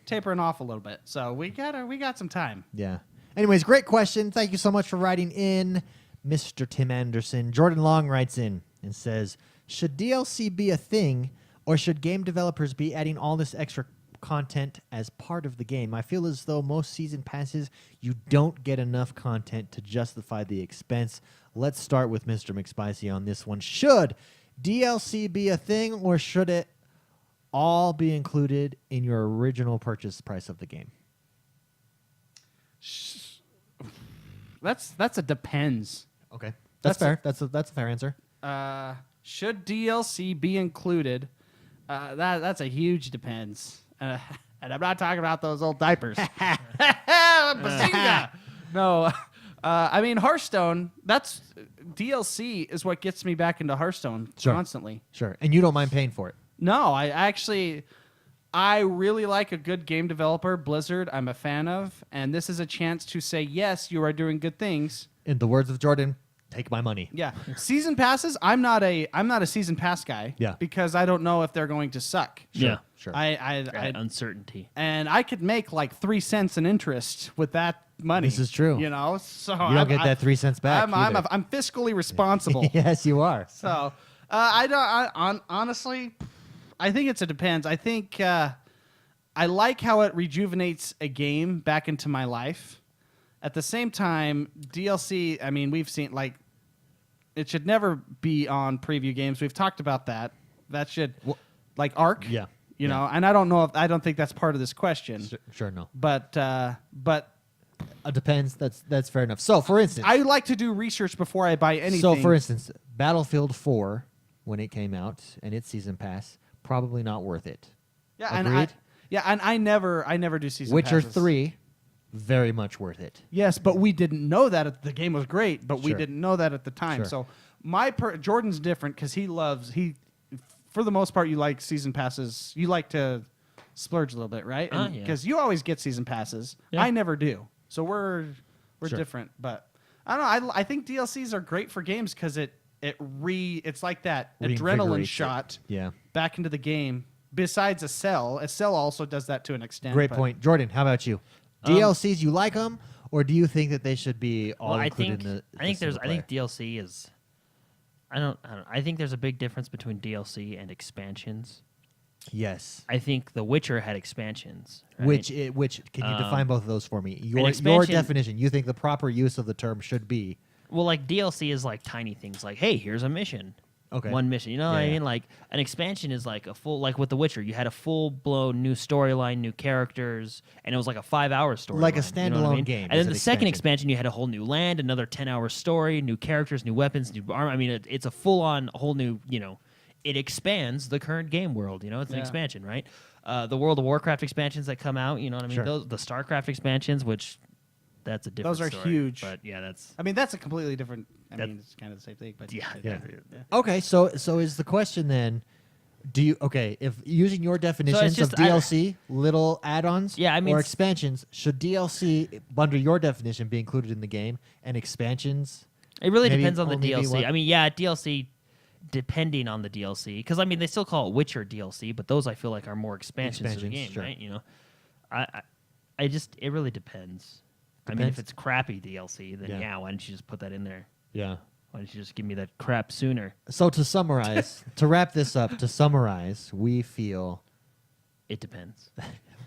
Speaker 2: tapering off a little bit. So we got some time.
Speaker 1: Yeah. Anyways, great question. Thank you so much for writing in, Mr. Tim Anderson. Jordan Long writes in and says, should DLC be a thing, or should game developers be adding all this extra content as part of the game? I feel as though most season passes, you don't get enough content to justify the expense. Let's start with Mr. McSpicy on this one. Should DLC be a thing, or should it all be included in your original purchase price of the game?
Speaker 2: That's a depends.
Speaker 1: Okay. That's fair. That's a fair answer.
Speaker 2: Should DLC be included? That's a huge depends. And I'm not talking about those old diapers. Bazinga! No. I mean, Hearthstone, that's DLC is what gets me back into Hearthstone
Speaker 1: Sure.
Speaker 2: constantly.
Speaker 1: Sure. And you don't mind paying for it.
Speaker 2: No, I really like a good game developer, Blizzard. I'm a fan of, and this is a chance to say, yes, you are doing good things.
Speaker 1: In the words of Jordan, take my money.
Speaker 2: Yeah. Season passes, I'm not a season pass guy.
Speaker 1: Yeah.
Speaker 2: Because I don't know if they're going to suck.
Speaker 3: Yeah.
Speaker 1: Sure.
Speaker 2: I
Speaker 3: Uncertainty.
Speaker 2: and I could make like 3 cents in interest with that money.
Speaker 1: This is true.
Speaker 2: You know, so
Speaker 1: You don't get that 3 cents back. either.
Speaker 2: I'm fiscally responsible.
Speaker 1: Yes, you are.
Speaker 2: So honestly, I think it's a depends. I think I like how it rejuvenates a game back into my life. At the same time, DLC, I mean, we've seen like it should never be on preview games. We've talked about that. That should like Arc.
Speaker 1: Yeah.
Speaker 2: You know, and I don't think that's part of this question.
Speaker 1: Sure, no.
Speaker 2: But
Speaker 1: It depends. That's fair enough. So, for instance,
Speaker 2: I like to do research before I buy anything.
Speaker 1: So, for instance, Battlefield 4, when it came out and its season pass, probably not worth it.
Speaker 2: yeah,
Speaker 1: Agreed?
Speaker 2: and I never do season
Speaker 1: Witcher
Speaker 2: passes.
Speaker 1: 3, very much worth it.
Speaker 2: Yes, but we didn't know that the game was great, but we
Speaker 1: Sure.
Speaker 2: didn't know that at the time.
Speaker 1: Sure.
Speaker 2: So Jordan's different because for the most part, you like season passes. You like to splurge a little bit, right?
Speaker 3: Yeah.
Speaker 2: Because you always get season passes.
Speaker 3: Yeah.
Speaker 2: I never do. So we're
Speaker 1: Sure.
Speaker 2: different. But I don't know. I think DLCs are great for games because it's like that adrenaline
Speaker 1: Reinvigorates it.
Speaker 2: shot
Speaker 1: Yeah.
Speaker 2: back into the game. Besides a cell also does that to an extent.
Speaker 1: Great
Speaker 2: but-
Speaker 1: point. Jordan, how about you? DLCs, you like them, or do you think that they should be all
Speaker 3: Well, I
Speaker 1: included
Speaker 3: think
Speaker 1: in the
Speaker 3: I think
Speaker 1: single player?
Speaker 3: DLC is. I don't. I think there's a big difference between DLC and expansions.
Speaker 1: Yes.
Speaker 3: I think The Witcher had expansions. Right?
Speaker 1: Which can you define both of those for me? Your
Speaker 3: expansion-
Speaker 1: definition. You think the proper use of the term should be
Speaker 3: Well, like DLC is like tiny things, like hey, here's a mission.
Speaker 1: Okay.
Speaker 3: One mission. You know what
Speaker 1: Yeah,
Speaker 3: I
Speaker 1: yeah.
Speaker 3: mean? Like an expansion is like a full, like with The Witcher, you had a full blown new storyline, new characters, and it was like a 5-hour story.
Speaker 1: Like a
Speaker 3: you know what I
Speaker 1: standalone
Speaker 3: mean?
Speaker 1: game
Speaker 3: And
Speaker 1: is
Speaker 3: then
Speaker 1: an
Speaker 3: the second
Speaker 1: expansion.
Speaker 3: expansion, you had a whole new land, another 10-hour story, new characters, new weapons, new armor. I mean, it's a full on whole new. You know, it expands the current game world. You know, it's an
Speaker 2: Yeah.
Speaker 3: expansion, right? The World of Warcraft expansions that come out. You know what I mean?
Speaker 1: Sure.
Speaker 3: Those the StarCraft expansions, which that's a different.
Speaker 2: Those are
Speaker 3: story.
Speaker 2: huge.
Speaker 3: But yeah, that's
Speaker 2: I mean, that's a completely different. I
Speaker 3: That-
Speaker 2: mean, it's kind of the same thing, but
Speaker 3: yeah.
Speaker 1: Okay, so is the question then? If using your definitions
Speaker 3: just-
Speaker 1: of DLC, little add-ons,
Speaker 3: Yeah, I mean,
Speaker 1: or
Speaker 3: s-
Speaker 1: expansions, should DLC under your definition be included in the game, and expansions?
Speaker 3: It really
Speaker 1: Maybe
Speaker 3: depends on the
Speaker 1: only be
Speaker 3: DLC.
Speaker 1: one-
Speaker 3: I mean, yeah, DLC depending on the DLC, because I mean they still call it Witcher DLC, but those I feel like are more expansions to the
Speaker 1: Expansions,
Speaker 3: game,
Speaker 1: sure.
Speaker 3: right? You know, I just it really depends. I mean, if
Speaker 1: Depends.
Speaker 3: it's crappy DLC, then
Speaker 1: Yeah.
Speaker 3: yeah, why don't you just put that in there?
Speaker 1: Yeah.
Speaker 3: Why don't you just give me that crap sooner?
Speaker 1: So to summarize, to wrap this up, we feel
Speaker 3: It depends.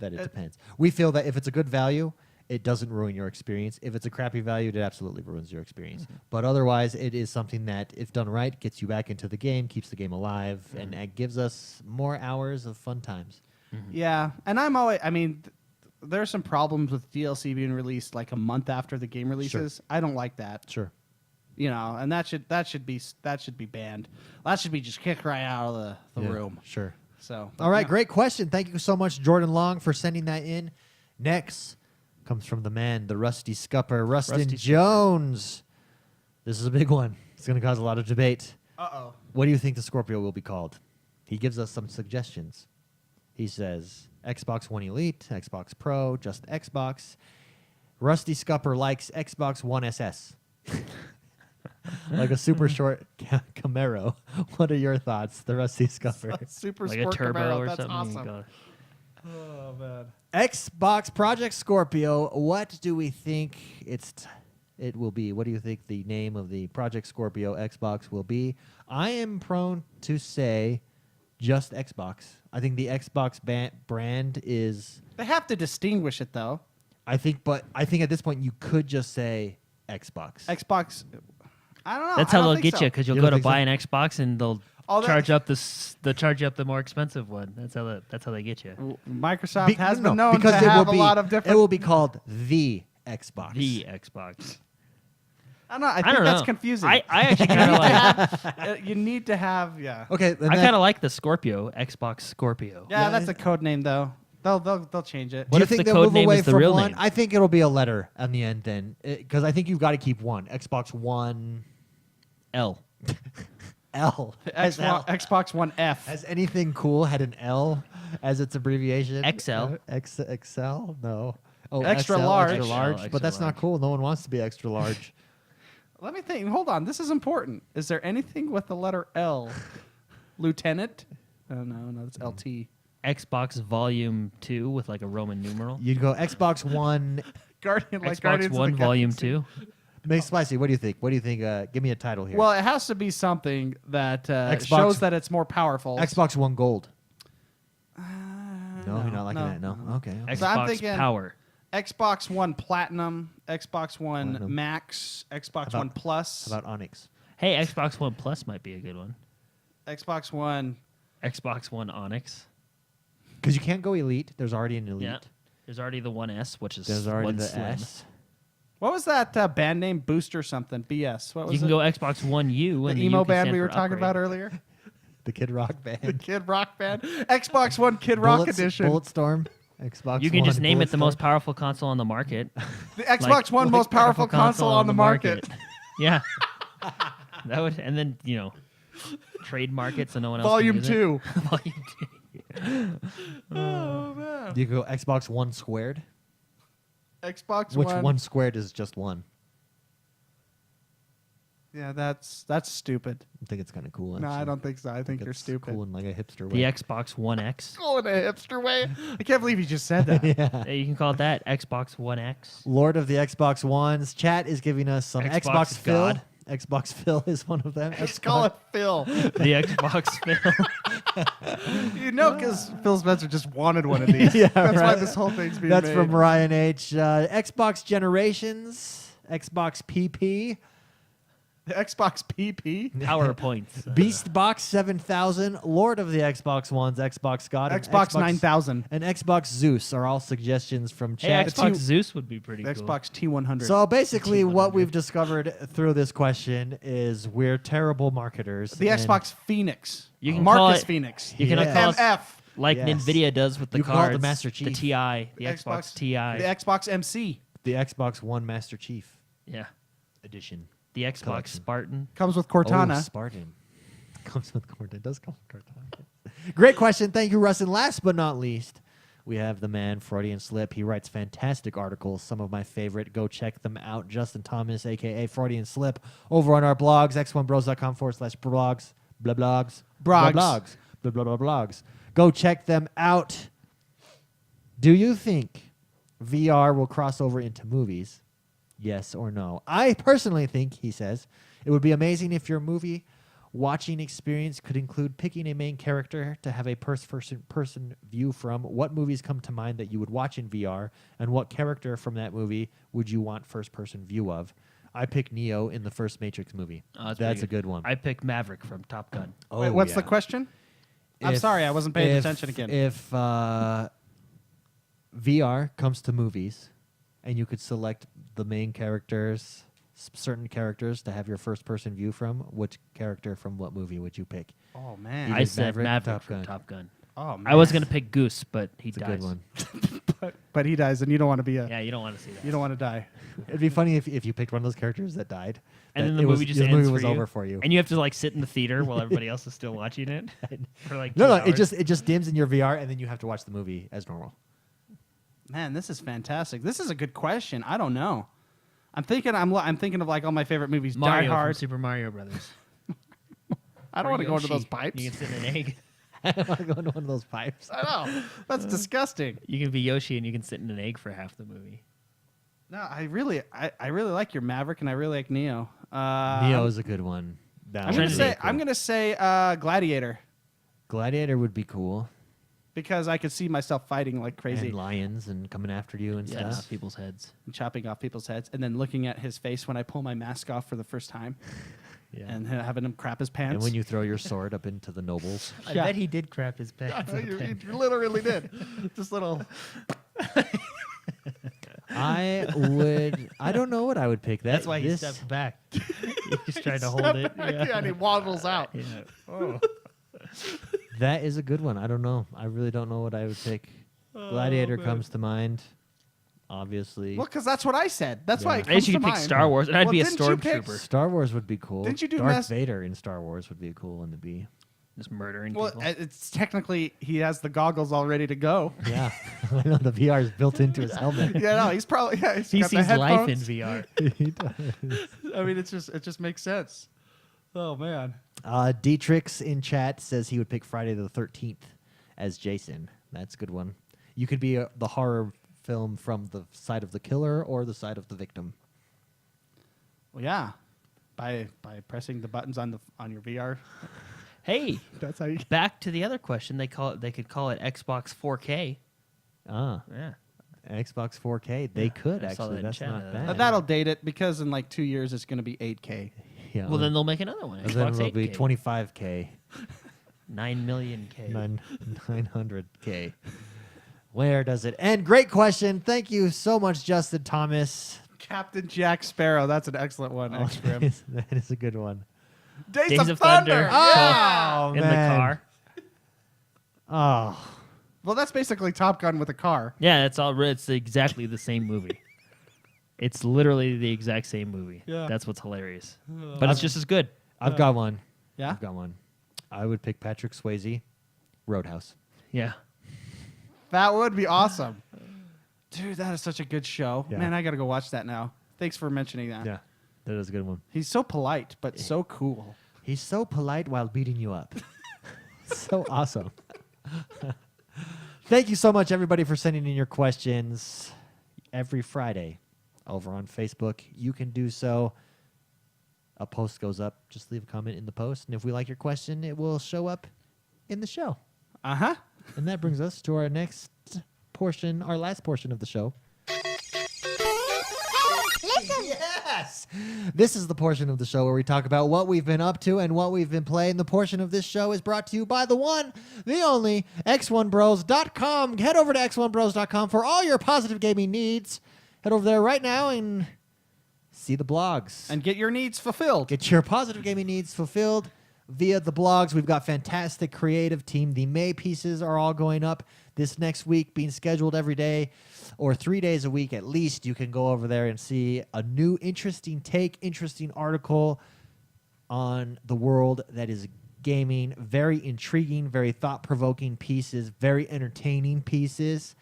Speaker 1: that it depends. We feel that if it's a good value it doesn't ruin your experience. If it's a crappy value, it absolutely ruins your experience. But otherwise, it is something that, if done right, gets you back into the game, keeps the game alive, and it gives us more hours of fun times.
Speaker 2: Yeah, and there's some problems with DLC being released like a month after the game releases. I don't like that.
Speaker 1: Sure.
Speaker 2: And that should be banned. That should be just kicked right out of the room.
Speaker 1: Sure.
Speaker 2: So,
Speaker 1: All right, great question. Thank you so much, Jordan Long, for sending that in. Next comes from the man, the Rusty Scupper, Rustin Jones. This is a big one. It's going to cause a lot of debate.
Speaker 2: Uh-oh.
Speaker 1: What do you think the Scorpio will be called? He gives us some suggestions. He says Xbox One Elite, Xbox Pro, just Xbox. Rusty Scupper likes Xbox One SS. Like a super short Camaro. What are your thoughts, the Rusty Scupper?
Speaker 2: Super
Speaker 3: Like
Speaker 2: sport
Speaker 3: a turbo
Speaker 2: Camaro.
Speaker 3: or
Speaker 2: That's
Speaker 3: something.
Speaker 2: awesome.
Speaker 3: Go-
Speaker 2: Oh man.
Speaker 1: Xbox Project Scorpio. What do we think it will be? What do you think the name of the Project Scorpio Xbox will be? I am prone to say just Xbox. I think the Xbox brand is.
Speaker 2: They have to distinguish it though.
Speaker 1: I think at this point you could just say Xbox.
Speaker 2: Xbox. I don't know.
Speaker 3: That's
Speaker 2: I
Speaker 3: how
Speaker 2: don't
Speaker 3: they'll
Speaker 2: think
Speaker 3: get
Speaker 2: so.
Speaker 3: you, because you'll
Speaker 1: You
Speaker 3: go
Speaker 1: don't
Speaker 3: to
Speaker 1: think
Speaker 3: buy an Xbox and they'll
Speaker 2: Oh, that-
Speaker 3: charge up the more expensive one. That's how they get you.
Speaker 2: Microsoft has
Speaker 1: no,
Speaker 2: been known
Speaker 1: because
Speaker 2: to
Speaker 1: it
Speaker 2: have
Speaker 1: will
Speaker 2: a
Speaker 1: be,
Speaker 2: lot of
Speaker 1: It
Speaker 2: different.
Speaker 1: will be called the Xbox.
Speaker 3: The Xbox.
Speaker 2: I don't know. I
Speaker 3: I
Speaker 2: think
Speaker 3: don't
Speaker 2: that's
Speaker 3: know.
Speaker 2: confusing.
Speaker 3: I actually kind of like.
Speaker 2: You need to have
Speaker 1: Okay.
Speaker 3: I kind of like the Scorpio, Xbox Scorpio.
Speaker 2: Yeah,
Speaker 1: Yeah,
Speaker 2: that's a code name though. They'll change it.
Speaker 1: Do you
Speaker 3: if
Speaker 1: think
Speaker 3: the
Speaker 1: they'll
Speaker 3: code
Speaker 1: move
Speaker 3: name
Speaker 1: away
Speaker 3: is the
Speaker 1: from
Speaker 3: real
Speaker 1: one?
Speaker 3: name?
Speaker 1: I think it'll be a letter on the end then, because I think you've got to keep one. Xbox One
Speaker 3: L.
Speaker 1: L. Has L.
Speaker 2: Xbox One F.
Speaker 1: Has anything cool had an L as its abbreviation?
Speaker 3: XL.
Speaker 1: XL? No. Oh,
Speaker 2: Extra
Speaker 1: XL,
Speaker 2: large.
Speaker 1: Extra large.
Speaker 3: XL,
Speaker 1: But that's
Speaker 3: extra
Speaker 1: not cool. No one wants to be extra large.
Speaker 2: Let me think. Hold on. This is important. Is there anything with the letter L? Lieutenant? Oh no, it's LT.
Speaker 3: Xbox Volume 2 with like a Roman numeral.
Speaker 1: You'd go Xbox One.
Speaker 2: Guardian, like
Speaker 3: Xbox
Speaker 2: Guardians of
Speaker 3: One
Speaker 2: the
Speaker 3: Volume
Speaker 2: Galaxy.
Speaker 3: 2.
Speaker 1: Make spicy. What do you think? What do you think? Give me a title here.
Speaker 2: Well, it has to be something that
Speaker 1: Xbox-
Speaker 2: shows that it's more powerful.
Speaker 1: Xbox One Gold.
Speaker 2: Uh,
Speaker 1: No, you're not liking that. No. Okay.
Speaker 2: So I'm
Speaker 3: Xbox
Speaker 2: thinking-
Speaker 3: Power.
Speaker 2: Xbox One Platinum, Xbox One
Speaker 1: Platinum.
Speaker 2: Max, Xbox
Speaker 1: How
Speaker 2: One
Speaker 1: about-
Speaker 2: Plus,
Speaker 1: How about Onyx?
Speaker 3: Hey, Xbox One Plus might be a good one.
Speaker 2: Xbox One.
Speaker 3: Xbox One Onyx.
Speaker 1: Because you can't go Elite. There's already an Elite.
Speaker 3: Yeah. There's already the One S, which is
Speaker 1: There's already
Speaker 3: one
Speaker 1: the
Speaker 3: slim.
Speaker 1: S.
Speaker 2: What was that band name? Booster something. BS. What was
Speaker 3: You can
Speaker 2: it?
Speaker 3: go Xbox One U.
Speaker 2: The
Speaker 3: and
Speaker 2: emo
Speaker 3: U can
Speaker 2: band
Speaker 3: stand
Speaker 2: we
Speaker 3: for
Speaker 2: were talking
Speaker 3: upgrade.
Speaker 2: about earlier.
Speaker 1: The Kid Rock
Speaker 2: The
Speaker 1: band.
Speaker 2: Kid Rock band. Xbox One Kid Rock Edition.
Speaker 1: Bulletstorm. Xbox
Speaker 3: You can just
Speaker 1: One
Speaker 3: name it the
Speaker 1: Bulletstorm.
Speaker 3: most powerful console on the market.
Speaker 2: The Xbox One most powerful console on the market.
Speaker 3: Yeah. That would, and then, trademark it so no one else
Speaker 2: Volume
Speaker 3: can use
Speaker 2: 2.
Speaker 3: it. Volume 2.
Speaker 2: Oh man.
Speaker 1: You can go Xbox One Squared.
Speaker 2: Xbox
Speaker 1: Which
Speaker 2: One.
Speaker 1: one squared is just one?
Speaker 2: Yeah, that's stupid.
Speaker 1: I think it's kind of cool.
Speaker 2: No, I
Speaker 1: actually.
Speaker 2: don't think so. I think you're
Speaker 1: it's
Speaker 2: stupid.
Speaker 1: Cool in like a hipster
Speaker 3: The
Speaker 1: way.
Speaker 3: Xbox One X.
Speaker 2: Cool in a hipster way. I can't believe you just said that.
Speaker 1: Yeah.
Speaker 3: You can call it that. Xbox One X.
Speaker 1: Lord of the Xbox Ones. Chat is giving us some
Speaker 3: Xbox
Speaker 1: Xbox Phil.
Speaker 3: God.
Speaker 1: Xbox Phil is one of them.
Speaker 2: Let's call it Phil.
Speaker 3: The Xbox Phil.
Speaker 2: Because Phil Spencer just wanted one of these.
Speaker 1: Yeah,
Speaker 2: That's why
Speaker 1: right.
Speaker 2: this whole thing's being
Speaker 1: That's
Speaker 2: made.
Speaker 1: from Ryan H. Xbox Generations. Xbox PP.
Speaker 2: The Xbox PP.
Speaker 3: PowerPoints.
Speaker 1: Beast Box 7000. Lord of the Xbox Ones. Xbox God. and
Speaker 2: Xbox 9000.
Speaker 1: And Xbox Zeus are all suggestions from
Speaker 3: Hey,
Speaker 1: chat.
Speaker 3: Xbox Zeus would be pretty
Speaker 2: The
Speaker 3: cool.
Speaker 2: Xbox T100.
Speaker 1: So basically, what
Speaker 3: T100.
Speaker 1: we've discovered through this question is we're terrible marketers.
Speaker 2: the
Speaker 1: and
Speaker 2: Xbox Phoenix.
Speaker 3: You can call
Speaker 2: Marcus
Speaker 3: it-
Speaker 2: Phoenix.
Speaker 3: You can
Speaker 1: Yeah.
Speaker 3: call it
Speaker 2: MF.
Speaker 3: like
Speaker 1: Yes.
Speaker 3: NVIDIA does with the
Speaker 1: You call it the
Speaker 3: cards.
Speaker 1: Master Chief.
Speaker 3: The TI. The Xbox TI.
Speaker 2: The Xbox MC.
Speaker 1: The Xbox One Master Chief
Speaker 3: Yeah.
Speaker 1: Edition.
Speaker 3: The Xbox
Speaker 1: Collection.
Speaker 3: Spartan.
Speaker 2: Comes with Cortana.
Speaker 1: Oh, Spartan. Comes with Cortana. It does come with Cortana. Great question. Thank you, Russ. And last but not least, we have the man, Freudian Slip. He writes fantastic articles, some of my favorite. Go check them out. Justin Thomas, a.k.a. Freudian Slip, over on our blogs, x1bros.com/blogs, blah, blogs, blah,
Speaker 2: Brogs.
Speaker 1: blogs, blah, blah, blah, blogs. Go check them out. Do you think VR will cross over into movies? Yes or no? I personally think, he says, it would be amazing if your movie Watching experience could include picking a main character to have a person view from. What movies come to mind that you would watch in VR, and what character from that movie would you want first-person view of? I pick Neo in the first Matrix movie.
Speaker 3: Oh,
Speaker 1: that's a good one.
Speaker 3: I picked Maverick from Top Gun.
Speaker 1: Oh,
Speaker 2: Wait, what's
Speaker 1: yeah.
Speaker 2: the question? I'm sorry, I wasn't paying attention again.
Speaker 1: If VR comes to movies, and you could select the main characters, certain characters to have your first-person view from, which character from what movie would you pick?
Speaker 2: Oh man.
Speaker 3: I said
Speaker 1: Maverick,
Speaker 3: Maverick
Speaker 1: Top
Speaker 3: from
Speaker 1: Gun.
Speaker 3: Top Gun.
Speaker 2: Oh man.
Speaker 3: I was going to pick Goose, but he
Speaker 1: It's a
Speaker 3: dies.
Speaker 1: good one.
Speaker 2: but he dies, and you don't want to be a.
Speaker 3: Yeah, you don't want to see that.
Speaker 2: You don't want to die.
Speaker 1: It'd be funny if you picked one of those characters that died,
Speaker 3: And
Speaker 1: that
Speaker 3: then the
Speaker 1: it
Speaker 3: movie
Speaker 1: was,
Speaker 3: just
Speaker 1: the
Speaker 3: ends
Speaker 1: movie
Speaker 3: for
Speaker 1: was
Speaker 3: you.
Speaker 1: over for you.
Speaker 3: And you have to like sit in the theater while everybody else is still watching it for like 2
Speaker 1: No,
Speaker 3: hours.
Speaker 1: it just dims in your VR, and then you have to watch the movie as normal.
Speaker 2: Man, this is fantastic. This is a good question. I don't know. I'm thinking of like all my favorite movies.
Speaker 3: Mario
Speaker 2: Die
Speaker 3: from
Speaker 2: Hard.
Speaker 3: Super Mario Brothers.
Speaker 2: I don't
Speaker 3: Or
Speaker 2: want to go into
Speaker 3: Yoshi.
Speaker 2: those pipes.
Speaker 3: You can sit in an egg.
Speaker 1: I don't want to go into one of those pipes.
Speaker 2: I know. That's disgusting.
Speaker 3: You can be Yoshi and you can sit in an egg for half the movie.
Speaker 2: No, I really like your Maverick, and I really like Neo.
Speaker 1: Neo is a good one. That
Speaker 2: I'm
Speaker 1: one
Speaker 2: gonna
Speaker 1: would be
Speaker 2: say
Speaker 1: cool.
Speaker 2: I'm gonna say Gladiator,
Speaker 1: Gladiator would be cool.
Speaker 2: because I could see myself fighting like crazy,
Speaker 1: And lions and coming after you and
Speaker 3: Yeah,
Speaker 1: stuff.
Speaker 3: people's heads.
Speaker 2: and chopping off people's heads, and then looking at his face when I pull my mask off for the first time,
Speaker 1: Yeah.
Speaker 2: and having him crap his pants.
Speaker 1: And when you throw your sword up into the nobles.
Speaker 3: I
Speaker 2: Yeah.
Speaker 3: bet he did crap his pants.
Speaker 2: you literally did. Just little.
Speaker 1: I don't know what I would pick.
Speaker 3: That's why he
Speaker 1: this-
Speaker 3: stepped back. He's trying to hold it.
Speaker 2: Yeah, and he waddles out.
Speaker 3: Yeah.
Speaker 2: Oh.
Speaker 1: That is a good one. I don't know. I really don't know what I would pick. Gladiator
Speaker 2: man.
Speaker 1: comes to mind, obviously.
Speaker 2: Well, because that's what I said. That's why
Speaker 1: Yeah.
Speaker 2: it
Speaker 3: I
Speaker 2: comes
Speaker 3: guess you
Speaker 2: to
Speaker 3: could pick
Speaker 2: mind.
Speaker 3: Star Wars, and I'd
Speaker 2: Well,
Speaker 3: be a
Speaker 2: didn't you pick-
Speaker 3: stormtrooper.
Speaker 1: Star Wars would be cool.
Speaker 2: Didn't you do
Speaker 1: Darth
Speaker 2: Mass-
Speaker 1: Vader in Star Wars would be a cool one to be.
Speaker 3: Just murdering
Speaker 2: Well,
Speaker 3: people.
Speaker 2: it's technically he has the goggles all ready to go.
Speaker 1: Yeah. I know the VR is built into his helmet.
Speaker 2: Yeah, no, he's probably he's
Speaker 3: He
Speaker 2: got the
Speaker 3: sees life in
Speaker 2: headphones.
Speaker 3: VR.
Speaker 1: He does.
Speaker 2: I mean, it just makes sense. Oh man.
Speaker 1: Dietrich in chat says he would pick Friday the 13th as Jason. That's a good one. You could be the horror film from the side of the killer or the side of the victim.
Speaker 2: Well, yeah. By pressing the buttons on your VR.
Speaker 3: Hey,
Speaker 2: That's how you.
Speaker 3: back to the other question. They could call it Xbox 4K.
Speaker 1: Ah,
Speaker 3: Yeah.
Speaker 1: Xbox 4K. They could
Speaker 3: I saw
Speaker 1: actually.
Speaker 3: that in
Speaker 1: That's
Speaker 3: chat.
Speaker 1: not bad.
Speaker 2: But that'll date it, because in like 2 years it's going to be 8K.
Speaker 1: Yeah,
Speaker 3: Well, then they'll make another one.
Speaker 1: and
Speaker 3: Xbox
Speaker 1: then it'll be
Speaker 3: 8K.
Speaker 1: 25K,
Speaker 3: 9 million K.
Speaker 1: 900K. Where does it end? Great question. Thank you so much, Justin Thomas.
Speaker 2: Captain Jack Sparrow. That's an excellent one.
Speaker 1: Oh,
Speaker 2: X-Grim.
Speaker 1: that is a good one.
Speaker 2: Days of Thunder.
Speaker 1: Oh,
Speaker 3: in
Speaker 1: man.
Speaker 3: the car.
Speaker 1: Oh,
Speaker 2: Well, that's basically Top Gun with a car.
Speaker 3: Yeah, it's exactly the same movie. It's literally the exact same movie.
Speaker 2: Yeah.
Speaker 3: That's what's hilarious. But it's just as good.
Speaker 1: I've got one.
Speaker 2: Yeah?
Speaker 1: I've got one. I would pick Patrick Swayze, Roadhouse.
Speaker 3: Yeah.
Speaker 2: That would be awesome. Dude, that is such a good show.
Speaker 1: Yeah.
Speaker 2: Man, I got to go watch that now. Thanks for mentioning that.
Speaker 1: Yeah, that is a good one.
Speaker 2: He's so polite, but so cool.
Speaker 1: He's so polite while beating you up. So awesome. Thank you so much, everybody, for sending in your questions every Friday over on Facebook. You can do so. A post goes up. Just leave a comment in the post. And if we like your question, it will show up in the show.
Speaker 2: Uh-huh.
Speaker 1: And that brings us to our next portion, our last portion of the show. Yes! This is the portion of the show where we talk about what we've been up to and what we've been playing. The portion of this show is brought to you by the one, the only, XoneBros.com. Head over to XoneBros.com for all your positive gaming needs. Head over there right now and see the blogs.
Speaker 2: And get your needs fulfilled.
Speaker 1: Get your positive gaming needs fulfilled via the blogs. We've got fantastic creative team. The May pieces are all going up this next week, being scheduled every day or 3 days a week at least. You can go over there and see a new interesting take, interesting article on the world that is gaming. Very intriguing, very thought-provoking pieces, very entertaining pieces.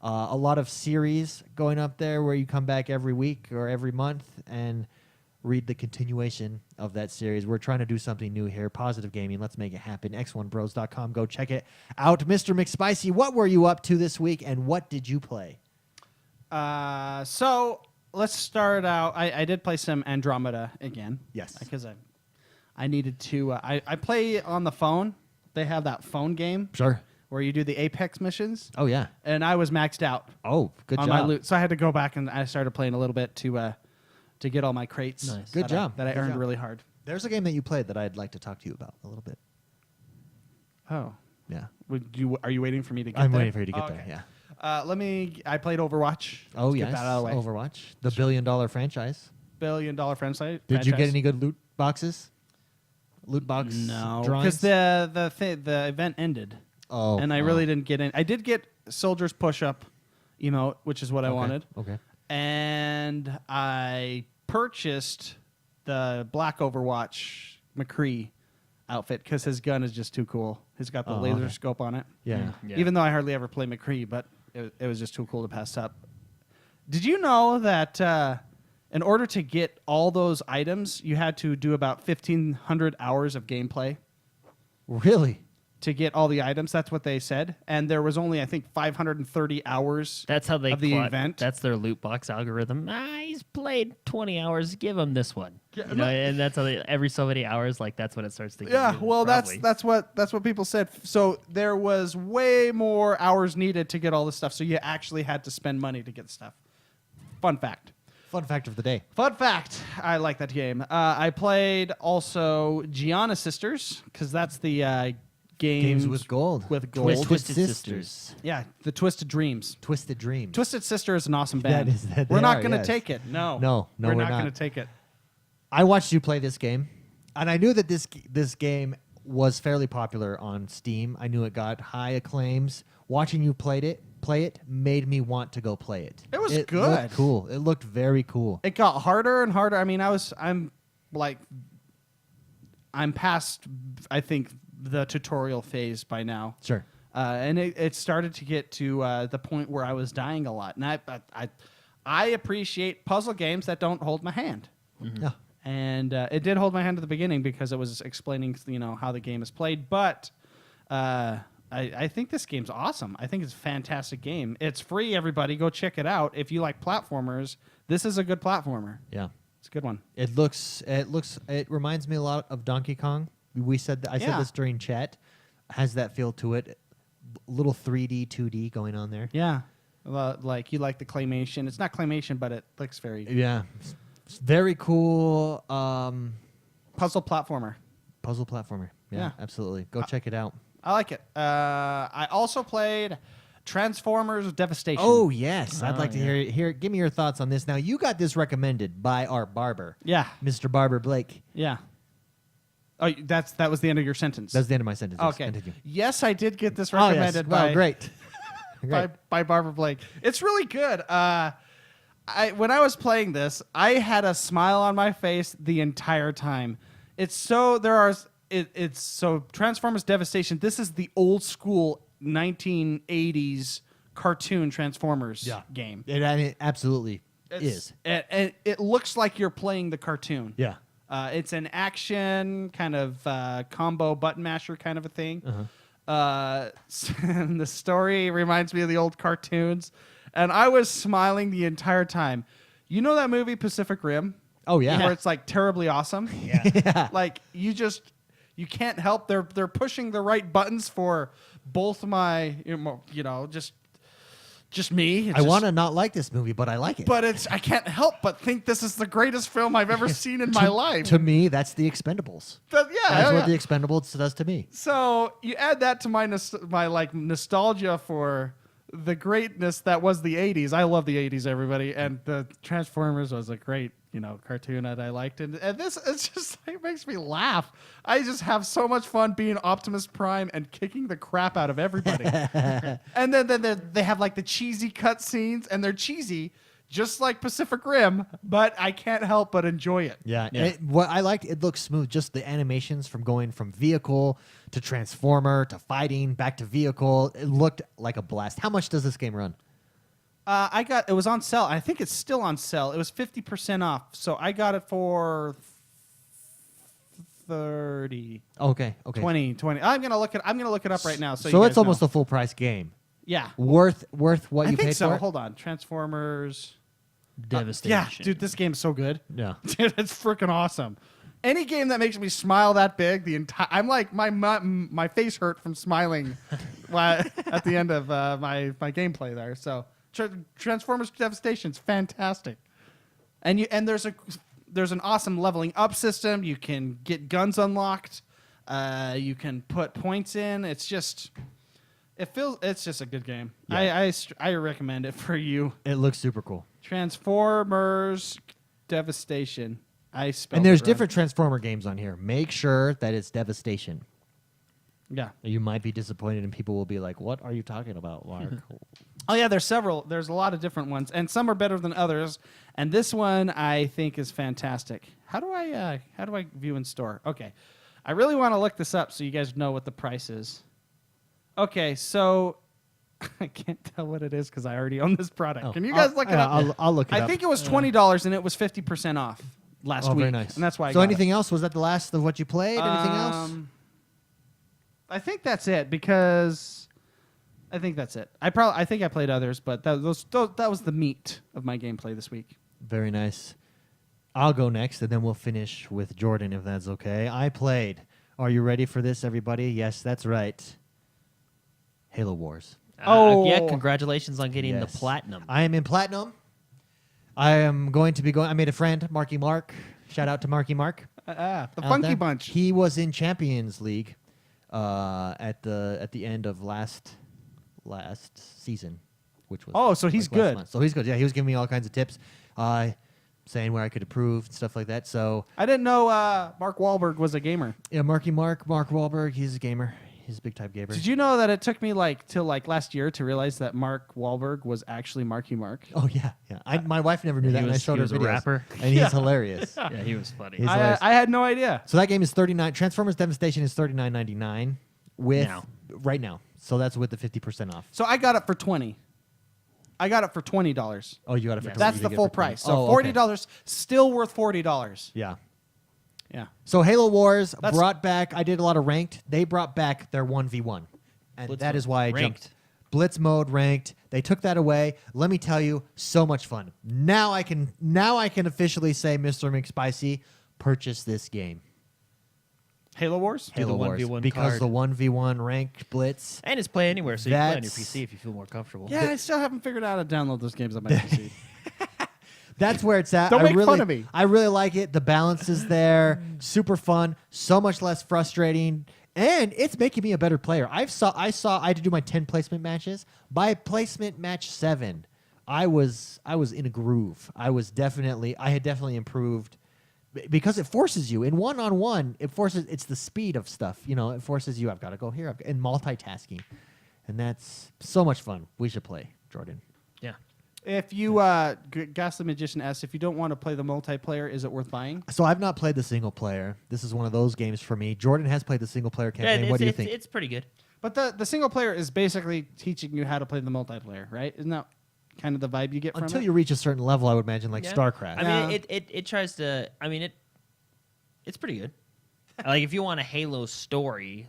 Speaker 1: A lot of series going up there where you come back every week or every month and read the continuation of that series. We're trying to do something new here. Positive gaming. Let's make it happen. XoneBros.com. Go check it out. Mr. McSpicy, what were you up to this week and what did you play?
Speaker 2: So let's start out. I did play some Andromeda again.
Speaker 1: Yes.
Speaker 2: Because I needed to. I play on the phone. They have that phone game
Speaker 1: Sure.
Speaker 2: where you do the Apex missions,
Speaker 1: Oh yeah.
Speaker 2: and I was maxed out
Speaker 1: Oh, good
Speaker 2: on
Speaker 1: job.
Speaker 2: my loot, so I had to go back and I started playing a little bit to get all my crates.
Speaker 3: Nice.
Speaker 1: Good
Speaker 2: that
Speaker 1: job.
Speaker 2: that I
Speaker 1: Good
Speaker 2: earned
Speaker 1: job.
Speaker 2: really hard.
Speaker 1: There's a game that you played that I'd like to talk to you about a little bit.
Speaker 2: Oh,
Speaker 1: Yeah.
Speaker 2: are you waiting for me to get
Speaker 1: I'm
Speaker 2: there?
Speaker 1: waiting for you to get
Speaker 2: Oh,
Speaker 1: there.
Speaker 2: okay.
Speaker 1: Yeah.
Speaker 2: I played Overwatch.
Speaker 1: Oh
Speaker 2: Let's
Speaker 1: yes.
Speaker 2: get that out of the way.
Speaker 1: Overwatch, the $1 billion franchise.
Speaker 2: $1 billion franchise.
Speaker 1: Did you get any good loot boxes? Loot box
Speaker 2: No,
Speaker 1: drawings?
Speaker 2: because the event ended.
Speaker 1: Oh,
Speaker 2: And I really didn't get in. I did get Soldier's push-up emote, which is what I wanted.
Speaker 1: Okay.
Speaker 2: And I purchased the Black Overwatch McCree outfit because his gun is just too cool. He's got the
Speaker 1: Oh,
Speaker 2: laser
Speaker 1: okay.
Speaker 2: scope on it.
Speaker 1: Yeah.
Speaker 3: Yeah.
Speaker 2: Even though I hardly ever play McCree, but it was just too cool to pass up. Did you know that in order to get all those items, you had to do about 1,500 hours of gameplay
Speaker 1: Really?
Speaker 2: to get all the items? That's what they said. And there was only, I think, 530 hours
Speaker 3: That's how they
Speaker 2: of the
Speaker 3: cla-
Speaker 2: event.
Speaker 3: That's their loot box algorithm. He's played 20 hours. Give him this one.
Speaker 2: Yeah,
Speaker 3: You know, and that's how they, every so many hours, like that's when it starts to. Give
Speaker 2: Yeah,
Speaker 3: you,
Speaker 2: well,
Speaker 3: probably.
Speaker 2: that's what people said. So there was way more hours needed to get all this stuff. So you actually had to spend money to get stuff. Fun fact.
Speaker 1: Fun fact of the day.
Speaker 2: Fun fact. I like that game. I played also Gianna Sisters because that's the
Speaker 1: Games with gold.
Speaker 2: With gold.
Speaker 3: Twisted
Speaker 1: Sisters.
Speaker 3: Sisters.
Speaker 2: Yeah, the Twisted Dreams.
Speaker 1: Twisted Dreams.
Speaker 2: Twisted Sister is an awesome band.
Speaker 1: That
Speaker 2: we're
Speaker 1: they
Speaker 2: not
Speaker 1: are,
Speaker 2: going to
Speaker 1: yes.
Speaker 2: take it. No.
Speaker 1: No,
Speaker 2: we're
Speaker 1: we're
Speaker 2: not
Speaker 1: not.
Speaker 2: going to take it.
Speaker 1: I watched you play this game, and I knew that this game was fairly popular on Steam. I knew it got high acclaims. Watching you play it made me want to go play it.
Speaker 2: It was
Speaker 1: It
Speaker 2: good.
Speaker 1: looked cool. It looked very cool.
Speaker 2: It got harder and harder. I mean, I'm past, I think, the tutorial phase by now.
Speaker 1: Sure.
Speaker 2: And it started to get to the point where I was dying a lot. And I appreciate puzzle games that don't hold my hand.
Speaker 1: Yeah.
Speaker 2: And it did hold my hand at the beginning because it was explaining, how the game is played. But I think this game's awesome. I think it's a fantastic game. It's free, everybody. Go check it out. If you like platformers, this is a good platformer.
Speaker 1: Yeah.
Speaker 2: It's a good one.
Speaker 1: It reminds me a lot of Donkey Kong. I said
Speaker 2: Yeah.
Speaker 1: this during chat. Has that feel to it. Little 3D, 2D going on there.
Speaker 2: Yeah. Like you like the claymation. It's not claymation, but it looks very
Speaker 1: Yeah. It's very cool.
Speaker 2: puzzle platformer.
Speaker 1: Puzzle platformer. Yeah,
Speaker 2: Yeah.
Speaker 1: absolutely. Go check it out.
Speaker 2: I like it. I also played Transformers Devastation.
Speaker 1: Oh yes, I'd
Speaker 3: Oh,
Speaker 1: like to hear. Give me your thoughts on this. Now you got this recommended by our barber,
Speaker 2: yeah,
Speaker 1: Mr. Barber Blake.
Speaker 2: yeah. Oh, that was the end of your sentence.
Speaker 1: That's the end of my sentence. Yes,
Speaker 2: okay.
Speaker 1: continue.
Speaker 2: Yes, I did get this
Speaker 1: Oh
Speaker 2: recommended
Speaker 1: yes. Well,
Speaker 2: by
Speaker 1: great. Great.
Speaker 2: by Barbara Blake. It's really good. When I was playing this, I had a smile on my face the entire time. It's so Transformers Devastation. This is the old school 1980s cartoon Transformers game.
Speaker 1: It absolutely is.
Speaker 2: And it looks like you're playing the cartoon.
Speaker 1: Yeah.
Speaker 2: It's an action kind of combo button masher kind of a thing. And the story reminds me of the old cartoons, and I was smiling the entire time. You know that movie Pacific Rim?
Speaker 1: Oh yeah.
Speaker 2: Where it's like terribly awesome.
Speaker 3: Yeah.
Speaker 2: Like you can't help. They're pushing the right buttons for both my just me. It's
Speaker 1: I
Speaker 2: just-
Speaker 1: want to not like this movie, but I like it.
Speaker 2: but I can't help but think this is the greatest film I've ever seen in my life.
Speaker 1: To me, that's the Expendables.
Speaker 2: But yeah,
Speaker 1: That's
Speaker 2: yeah.
Speaker 1: what the Expendables does to me.
Speaker 2: So you add that to my nostalgia for the greatness that was the 80s. I love the 80s, everybody, and the Transformers was a great cartoon that I liked, and this it's just it makes me laugh. I just have so much fun being Optimus Prime and kicking the crap out of everybody. And then they have like the cheesy cut scenes, and they're cheesy just like Pacific Rim, but I can't help but enjoy it.
Speaker 1: Yeah.
Speaker 3: Yeah.
Speaker 1: What I liked, it looks smooth. Just the animations from going from vehicle to transformer to fighting back to vehicle. It looked like a blast. How much does this game run?
Speaker 2: It was on sale. I think it's still on sale. It was 50% off. So I got it for 30,
Speaker 1: Okay.
Speaker 2: 20. I'm going to look it up right now. So
Speaker 1: So it's almost a full price game.
Speaker 2: yeah.
Speaker 1: Worth what
Speaker 2: I
Speaker 1: you
Speaker 2: think
Speaker 1: paid
Speaker 2: so.
Speaker 1: for it?
Speaker 2: Hold on. Transformers.
Speaker 3: Devastation.
Speaker 2: Yeah, dude, this game's so good.
Speaker 1: Yeah.
Speaker 2: Dude, it's freaking awesome. Any game that makes me smile that big, I'm like my face hurt from smiling at the end of my gameplay there. So Transformers Devastation's fantastic, and there's an awesome leveling up system. You can get guns unlocked. You can put points in. It's just a good game.
Speaker 1: Yeah.
Speaker 2: I recommend it for you.
Speaker 1: It looks super cool.
Speaker 2: Transformers Devastation.
Speaker 1: And there's different Transformer games on here. Make sure that it's Devastation.
Speaker 2: Yeah.
Speaker 1: You might be disappointed, and people will be like, "What are you talking about, Mark?"
Speaker 2: Oh yeah, there's several. There's a lot of different ones, and some are better than others. And this one I think is fantastic. How do I view in store? Okay, I really want to look this up so you guys know what the price is. Okay, so I can't tell what it is because I already own this product.
Speaker 1: Oh,
Speaker 2: Can you guys look it up?
Speaker 1: I'll look it up.
Speaker 2: I think it was $20 and it was 50% off last week.
Speaker 1: Very nice.
Speaker 2: And that's why.
Speaker 1: So anything else? Was that the last of what you played? Anything else?
Speaker 2: I think that's it because I think that's it. I think I played others, but that was the meat of my gameplay this week.
Speaker 1: Very nice. I'll go next, and then we'll finish with Jordan, if that's okay. I played. Are you ready for this, everybody? Yes, that's right. Halo Wars.
Speaker 3: Yeah, congratulations on getting the
Speaker 1: Yes.
Speaker 3: platinum.
Speaker 1: I am in platinum. I am going to be going. I made a friend, Marky Mark. Shout out to Marky Mark.
Speaker 2: The
Speaker 1: out
Speaker 2: Funky
Speaker 1: there.
Speaker 2: Bunch.
Speaker 1: He was in Champions League at the end of last season, which was
Speaker 2: so he's
Speaker 1: like last
Speaker 2: good.
Speaker 1: month. So he's good. Yeah, he was giving me all kinds of tips, saying where I could improve, stuff like that. So
Speaker 2: I didn't know Mark Wahlberg was a gamer.
Speaker 1: yeah, Mark Wahlberg, he's a gamer. He's a big time gamer.
Speaker 2: Did you know that it took me till last year to realize that Mark Wahlberg was actually Marky Mark?
Speaker 1: Oh yeah. My wife never knew that, and I showed
Speaker 3: he
Speaker 1: her
Speaker 3: was a
Speaker 1: videos.
Speaker 3: rapper.
Speaker 1: And he's hilarious.
Speaker 3: Yeah, he was funny.
Speaker 1: He's hilarious.
Speaker 2: I had no idea.
Speaker 1: So that game is $39. Transformers Devastation is $39.99 with
Speaker 3: Now.
Speaker 1: right now. So that's with the 50% off.
Speaker 2: So I got it for $20. I got it for $20.
Speaker 1: Oh, you got it for
Speaker 3: Yes.
Speaker 1: $20.
Speaker 2: That's
Speaker 1: You
Speaker 2: the
Speaker 1: did get it
Speaker 2: full
Speaker 1: for $20.
Speaker 2: price. So
Speaker 1: Oh, okay.
Speaker 2: $40 still worth $40.
Speaker 1: Yeah.
Speaker 2: Yeah.
Speaker 1: So Halo Wars
Speaker 2: That's-
Speaker 1: brought back. I did a lot of ranked. They brought back their 1v1, and
Speaker 3: Blitz
Speaker 1: that
Speaker 3: mode.
Speaker 1: is why I
Speaker 3: Ranked.
Speaker 1: jumped. Blitz mode ranked. They took that away. Let me tell you, so much fun. Now I can officially say, Mr. McSpicy, purchase this game.
Speaker 2: Halo Wars?
Speaker 3: Do the
Speaker 1: Halo Wars
Speaker 3: 1v1
Speaker 1: because
Speaker 3: card.
Speaker 1: the 1v1 ranked Blitz.
Speaker 3: And it's play anywhere, so you can play on your
Speaker 1: That's-
Speaker 3: PC if you feel more comfortable.
Speaker 2: Yeah, I still haven't figured out how to download those games on my PC.
Speaker 1: That's where it's at.
Speaker 2: Don't
Speaker 1: I
Speaker 2: make
Speaker 1: really,
Speaker 2: fun of me.
Speaker 1: I really like it. The balance is there. Super fun. So much less frustrating. And it's making me a better player. I had to do my 10 placement matches. By placement match 7, I was in a groove. I had definitely improved because it forces you in one-on-one. It's the speed of stuff. It forces you. I've got to go here. And multitasking. And that's so much fun. We should play, Jordan.
Speaker 3: Yeah.
Speaker 2: If you, Gas the Magician asks, if you don't want to play the multiplayer, is it worth buying?
Speaker 1: So I've not played the single player. This is one of those games for me. Jordan has played the single player campaign.
Speaker 3: Yeah,
Speaker 1: What do you think?
Speaker 3: It's pretty good.
Speaker 2: But the single player is basically teaching you how to play the multiplayer, right? Isn't that kind of the vibe you get from
Speaker 1: Until
Speaker 2: it?
Speaker 1: you reach a certain level, I would imagine, like
Speaker 3: Yeah.
Speaker 1: StarCraft.
Speaker 3: I mean, it tries to. I mean, it's pretty good. Like if you want a Halo story,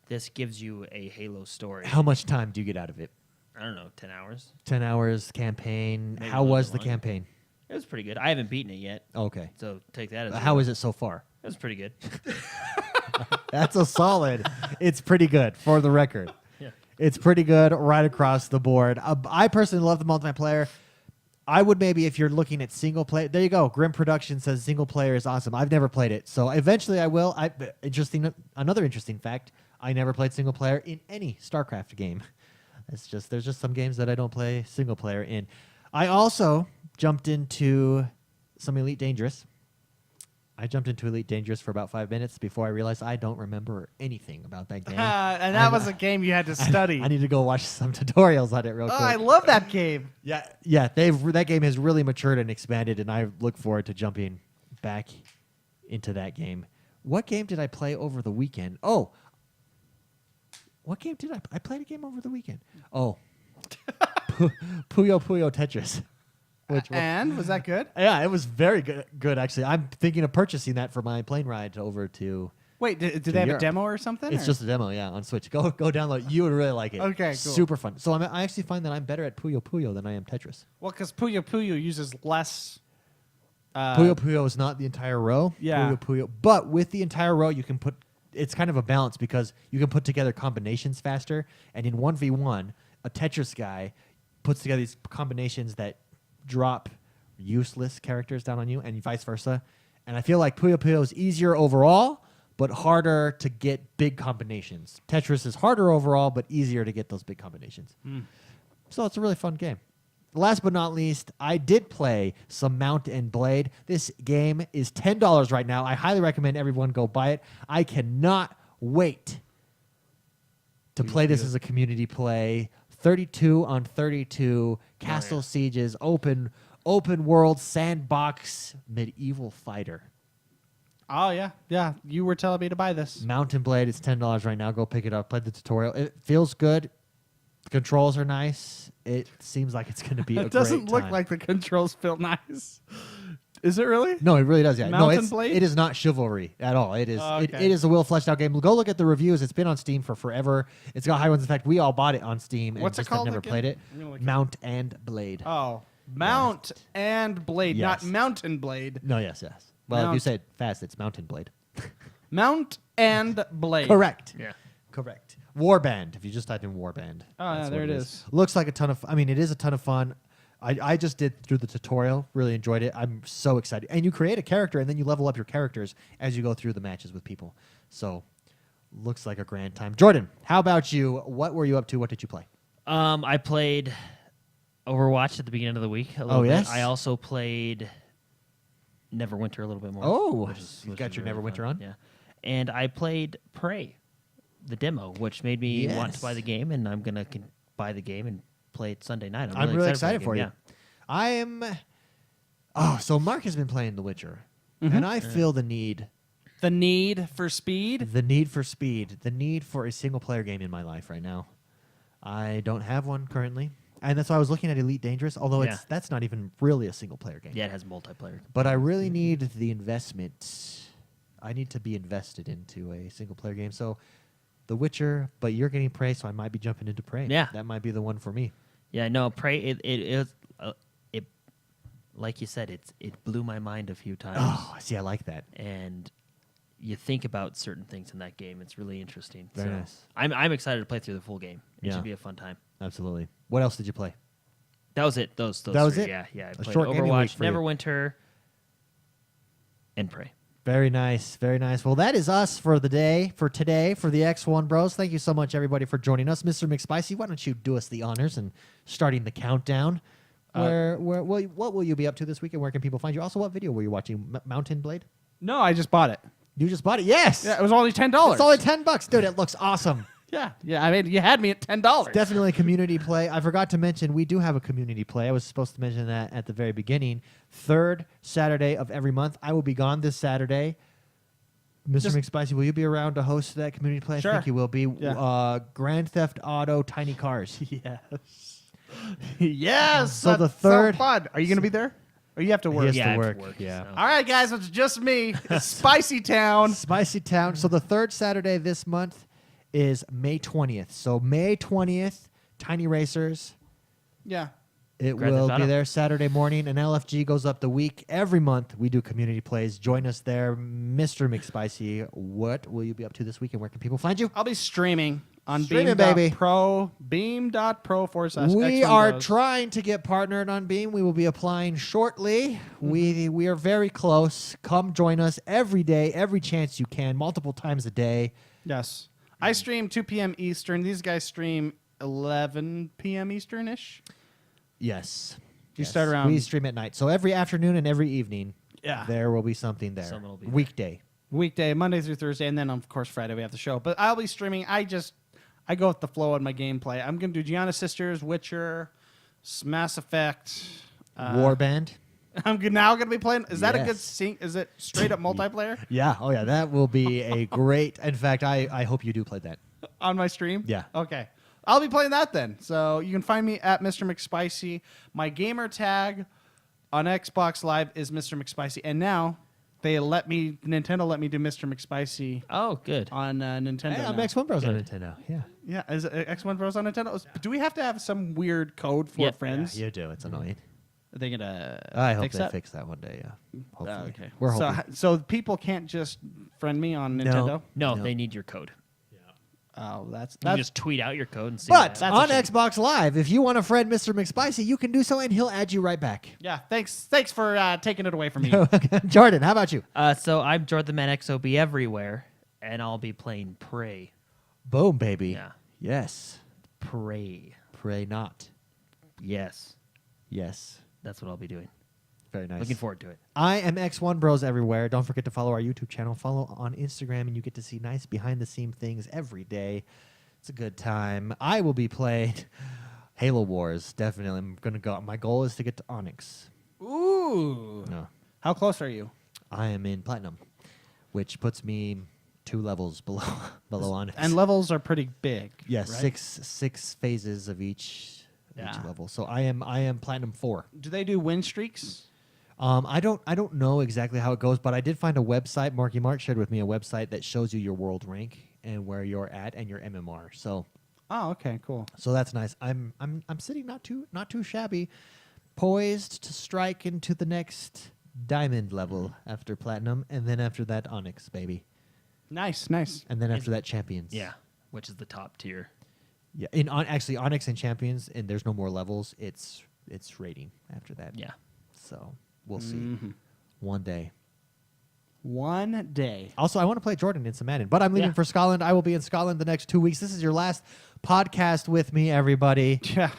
Speaker 3: this gives you a Halo story.
Speaker 1: How much time do you get out of it?
Speaker 3: I don't know, 10 hours.
Speaker 1: 10 hours campaign.
Speaker 3: Maybe a
Speaker 1: How
Speaker 3: little
Speaker 1: was
Speaker 3: bit
Speaker 1: the
Speaker 3: longer.
Speaker 1: campaign?
Speaker 3: It was pretty good. I haven't beaten it yet,
Speaker 1: Okay.
Speaker 3: so take that as
Speaker 1: How is it so far?
Speaker 3: It was pretty good.
Speaker 1: That's a solid. It's pretty good, for the record.
Speaker 3: Yeah.
Speaker 1: It's pretty good right across the board. I personally love the multiplayer. I would maybe, if you're looking at single player, there you go. Grim Production says single player is awesome. I've never played it, so eventually I will. Another interesting fact: I never played single player in any StarCraft game. There's just some games that I don't play single player in. I also jumped into some Elite Dangerous. I jumped into Elite Dangerous for about 5 minutes before I realized I don't remember anything about that game.
Speaker 2: and that was a game you had to study.
Speaker 1: I need to go watch some tutorials on it real quick.
Speaker 2: I love that game.
Speaker 1: Yeah. That game has really matured and expanded, and I look forward to jumping back into that game. What game did I play over the weekend? Oh, what game did I played a game over the weekend? Oh, Puyo Puyo Tetris.
Speaker 2: And was that good?
Speaker 1: Yeah, it was very good actually. I'm thinking of purchasing that for my plane ride over to.
Speaker 2: Wait, did they have
Speaker 1: Europe.
Speaker 2: a demo or something?
Speaker 1: It's
Speaker 2: or?
Speaker 1: just a demo, yeah, on Switch. Go download. You would really like it.
Speaker 2: Okay, cool.
Speaker 1: Super fun. So I actually find that I'm better at Puyo Puyo than I am Tetris.
Speaker 2: Well, because Puyo Puyo uses less
Speaker 1: Puyo Puyo is not the entire row.
Speaker 2: Yeah.
Speaker 1: Puyo Puyo. But with the entire row, you can put. It's kind of a balance because you can put together combinations faster. And in 1v1, a Tetris guy puts together these combinations that drop useless characters down on you, and vice versa. And I feel like Puyo Puyo is easier overall, but harder to get big combinations. Tetris is harder overall, but easier to get those big combinations. So it's a really fun game. Last but not least, I did play some Mount and Blade. This game is $10 right now. I highly recommend everyone go buy it. I cannot wait to play this as a community play. 32 on 32, castle sieges, open world, sandbox, medieval fighter.
Speaker 2: Oh, yeah. Yeah. You were telling me to buy this.
Speaker 1: Mount and Blade is $10 right now. Go pick it up. Play the tutorial. It feels good. The controls are nice. It seems like it's going to be a
Speaker 2: It doesn't
Speaker 1: great
Speaker 2: look
Speaker 1: time.
Speaker 2: like the controls feel nice. Is it really?
Speaker 1: No, it really does. Yeah,
Speaker 2: Mount
Speaker 1: no,
Speaker 2: and Blade?
Speaker 1: it is not chivalry at all. It is.
Speaker 2: Oh,
Speaker 1: it
Speaker 2: okay.
Speaker 1: is a well fleshed out game. Go look at the reviews. It's been on Steam for forever. It's got high ones. In fact, we all bought it on Steam.
Speaker 2: What's it
Speaker 1: and just have
Speaker 2: called
Speaker 1: never
Speaker 2: again?
Speaker 1: played it.
Speaker 2: I'm gonna look it
Speaker 1: Mount and Blade.
Speaker 2: Oh. Mount and Blade,
Speaker 1: Yes.
Speaker 2: not Mountain Blade.
Speaker 1: No, yes. Well, if you
Speaker 2: Mount-
Speaker 1: say it fast, it's Mountain Blade.
Speaker 2: Mount and Blade.
Speaker 1: Correct.
Speaker 3: Yeah.
Speaker 1: Correct. Warband. If you just type in Warband.
Speaker 2: Oh, yeah,
Speaker 1: that's
Speaker 2: there
Speaker 1: what
Speaker 2: it is.
Speaker 1: Looks like a ton of. I mean, it is a ton of fun. I just did through the tutorial. Really enjoyed it. I'm so excited. And you create a character, and then you level up your characters as you go through the matches with people. So, looks like a grand time. Jordan, how about you? What were you up to? What did you play?
Speaker 3: I played Overwatch at the beginning of the week. A little bit.
Speaker 1: Yes?
Speaker 3: I also played Neverwinter a little bit more.
Speaker 1: Oh,
Speaker 3: which
Speaker 1: you got
Speaker 3: is
Speaker 1: your
Speaker 3: really
Speaker 1: Neverwinter
Speaker 3: fun.
Speaker 1: on?
Speaker 3: Yeah, and I played Prey, the demo, which made me want to
Speaker 1: Yes.
Speaker 3: buy the game, and I'm gonna buy the game and play it Sunday night.
Speaker 1: I'm really excited
Speaker 3: the
Speaker 1: for
Speaker 3: game,
Speaker 1: you. I am. Oh, so Mark has been playing The Witcher, and I feel the need
Speaker 2: The need for speed.
Speaker 1: the need for speed, the need for a single player game in my life right now. I don't have one currently, and that's why I was looking at Elite Dangerous, although
Speaker 3: Yeah.
Speaker 1: that's not even really a single player game.
Speaker 3: Yeah, it has multiplayer.
Speaker 1: But I really need the investment. I need to be invested into a single player game. So The Witcher, but you're getting Prey, so I might be jumping into Prey.
Speaker 3: Yeah.
Speaker 1: That might be the one for me.
Speaker 3: Yeah, no, Prey. It like you said, it blew my mind a few times.
Speaker 1: Oh, see, I like that.
Speaker 3: And you think about certain things in that game. It's really interesting.
Speaker 1: Very
Speaker 3: so
Speaker 1: nice.
Speaker 3: I'm excited to play through the full game. It
Speaker 1: Yeah.
Speaker 3: should be a fun time.
Speaker 1: Absolutely. What else did you play?
Speaker 3: That was it. Those
Speaker 1: That was
Speaker 3: three.
Speaker 1: it?
Speaker 3: Yeah. I
Speaker 1: A
Speaker 3: played
Speaker 1: short gaming week
Speaker 3: Overwatch,
Speaker 1: for you.
Speaker 3: Neverwinter, and Prey.
Speaker 1: Very nice. Very nice. Well, that is us for the day, for today, for the X1 Bros. Thank you so much, everybody, for joining us. Mr. McSpicy, why don't you do us the honors and starting the countdown? What will you be up to this week, and where can people find you? Also, what video were you watching? Mountain Blade?
Speaker 2: No, I just bought it.
Speaker 1: You just bought it? Yes.
Speaker 2: Yeah, it was only $10.
Speaker 1: It's only $10, dude. It looks awesome.
Speaker 2: Yeah. I mean, you had me at $10.
Speaker 1: Definitely community play. I forgot to mention we do have a community play. I was supposed to mention that at the very beginning. Third Saturday of every month. I will be gone this Saturday. Mr. McSpicy, will you be around to host that community play?
Speaker 2: Sure.
Speaker 1: I think you will be.
Speaker 2: Yeah.
Speaker 1: Grand Theft Auto Tiny Cars.
Speaker 2: Yes. Yes.
Speaker 1: So
Speaker 2: that's
Speaker 1: the third-
Speaker 2: So fun. Are you going to be there? Or you have to
Speaker 1: He
Speaker 2: work?
Speaker 1: has
Speaker 3: Yeah,
Speaker 1: to
Speaker 3: I have
Speaker 1: work.
Speaker 3: to work,
Speaker 1: Yeah.
Speaker 3: so.
Speaker 2: All right, guys. It's just me. It's Spicy Town.
Speaker 1: Spicy Town. So the third Saturday this month is May 20th. So May 20th, Tiny Racers.
Speaker 2: Yeah.
Speaker 1: It
Speaker 3: Grand
Speaker 1: will
Speaker 3: Theft
Speaker 1: be
Speaker 3: Auto.
Speaker 1: there Saturday morning, and LFG goes up the week. Every month we do community plays. Join us there. Mr. McSpicy, what will you be up to this week, and where can people find you?
Speaker 2: I'll be streaming on
Speaker 1: Streaming, baby.
Speaker 2: beam.pro/.
Speaker 1: We are trying to get partnered on Beam. We will be applying shortly. We are very close. Come join us every day, every chance you can, multiple times a day.
Speaker 2: Yes. I stream 2 p.m. Eastern. These guys stream 11 p.m. Eastern-ish.
Speaker 1: Yes.
Speaker 2: You
Speaker 1: Yes.
Speaker 2: start around-
Speaker 1: We stream at night. So every afternoon and every evening,
Speaker 2: Yeah.
Speaker 1: there will be something there.
Speaker 3: Someone will be there.
Speaker 1: Weekday.
Speaker 2: Weekday, Monday through Thursday, and then, of course, Friday we have the show. But I'll be streaming. I go with the flow on my gameplay. I'm going to do Gianna Sisters, Witcher, Mass Effect.
Speaker 1: Warband.
Speaker 2: I'm now going to be playing. Is that a good
Speaker 1: Yes.
Speaker 2: sync? Is it straight up multiplayer
Speaker 1: Yeah. Oh, yeah. That will be a great. In fact, I hope you do play that.
Speaker 2: on my stream?
Speaker 1: Yeah.
Speaker 2: Okay. I'll be playing that then. So you can find me at Mr. McSpicy. My gamer tag on Xbox Live is Mr. McSpicy. And now Nintendo let me do Mr. McSpicy
Speaker 3: Oh, good.
Speaker 2: on Nintendo.
Speaker 1: Hey, I'm
Speaker 2: now.
Speaker 1: X1 Bros on
Speaker 3: Good.
Speaker 1: Nintendo. Yeah.
Speaker 2: Yeah, is it X1 Bros on Nintendo? Do we have to have some weird code for
Speaker 3: Yeah.
Speaker 2: friends?
Speaker 1: You do. It's annoying.
Speaker 2: Are they gonna
Speaker 1: I hope
Speaker 2: fix
Speaker 1: they
Speaker 2: that?
Speaker 1: fix that one day. Yeah, hopefully.
Speaker 2: Okay.
Speaker 1: We're
Speaker 2: so,
Speaker 1: hoping.
Speaker 2: so people can't just friend me on Nintendo?
Speaker 3: No,
Speaker 1: No.
Speaker 3: they need your code.
Speaker 2: Oh, that's
Speaker 3: You just tweet out your code and see.
Speaker 1: But
Speaker 3: that.
Speaker 1: on Xbox Live, if you want to friend Mr. McSpicy, you can do so, and he'll add you right back.
Speaker 2: yeah. Thanks for taking it away from me.
Speaker 1: Jordan, how about you?
Speaker 3: So I'm Jordan the Man XOB everywhere, and I'll be playing Prey.
Speaker 1: Boom, baby.
Speaker 3: Yeah.
Speaker 1: Yes.
Speaker 3: Prey.
Speaker 1: Pray not.
Speaker 3: Yes,
Speaker 1: Yes.
Speaker 3: that's what I'll be doing.
Speaker 1: Very nice.
Speaker 3: Looking forward to it.
Speaker 1: I am XoneBros everywhere. Don't forget to follow our YouTube channel. Follow on Instagram, and you get to see nice behind-the-scene things every day. It's a good time. I will be playing Halo Wars. Definitely. I'm going to go. My goal is to get to Onyx.
Speaker 2: Ooh.
Speaker 1: No.
Speaker 2: How close are you?
Speaker 1: I am in Platinum, which puts me 2 levels below Onyx.
Speaker 2: And levels are pretty big.
Speaker 1: yes,
Speaker 2: right?
Speaker 1: six phases of each
Speaker 2: Yeah.
Speaker 1: level. So I am Platinum 4.
Speaker 2: Do they do win streaks?
Speaker 1: I don't know exactly how it goes, but I did find a website. Marky Mark shared with me a website that shows you your world rank and where you're at and your MMR. So
Speaker 2: Oh, okay, cool.
Speaker 1: that's nice. I'm sitting not too shabby, poised to strike into the next diamond level after platinum, and then after that Onyx, baby,
Speaker 2: Nice, nice.
Speaker 1: and then after that champions.
Speaker 3: Yeah, which is the top tier.
Speaker 1: Yeah. Actually Onyx and champions, and there's no more levels. It's rating after that.
Speaker 3: Yeah.
Speaker 1: So we'll see
Speaker 2: Mhm.
Speaker 1: one day.
Speaker 2: One day.
Speaker 1: Also, I want to play Jordan in some Madden, but I'm leaving
Speaker 2: Yeah.
Speaker 1: for Scotland. I will be in Scotland the next 2 weeks. This is your last podcast with me, everybody.
Speaker 2: Yeah.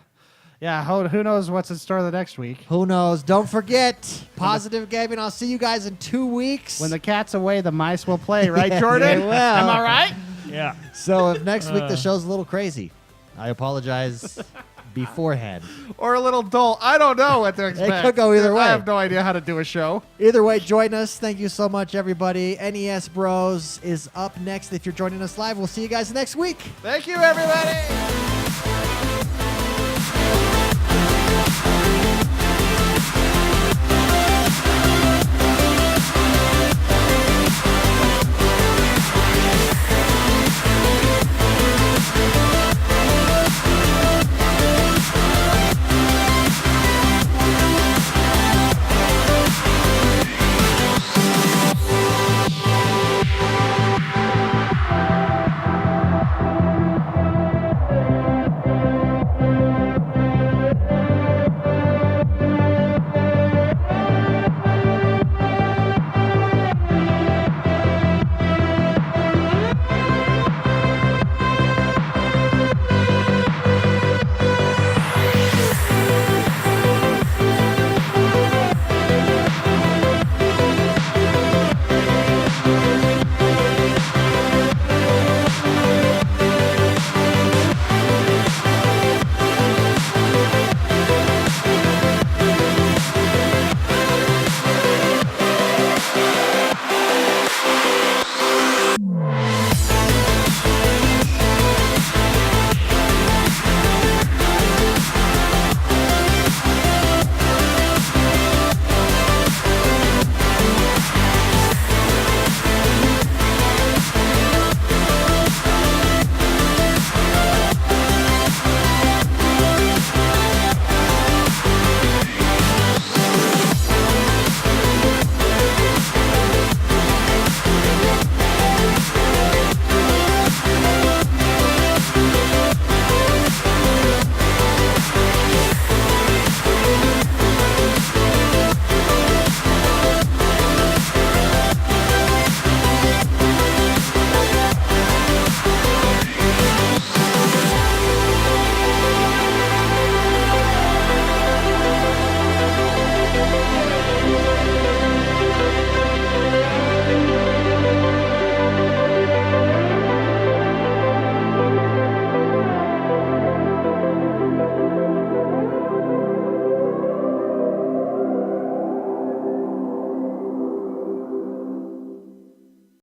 Speaker 2: Yeah, who knows what's in store the next week?
Speaker 1: Who knows? Don't forget, positive gaming. I'll see you guys in 2 weeks.
Speaker 2: When the cat's away, the mice will play, right, Jordan?
Speaker 1: They will.
Speaker 2: Am I right?
Speaker 3: Yeah.
Speaker 1: So if next week the show's a little crazy, I apologize beforehand.
Speaker 2: Or a little dull. I don't know what to expect.
Speaker 1: could go either way.
Speaker 2: I have no idea how to do a show.
Speaker 1: Either way, join us. Thank you so much, everybody. NES Bros is up next. If you're joining us live, we'll see you guys next week.
Speaker 2: Thank you, everybody.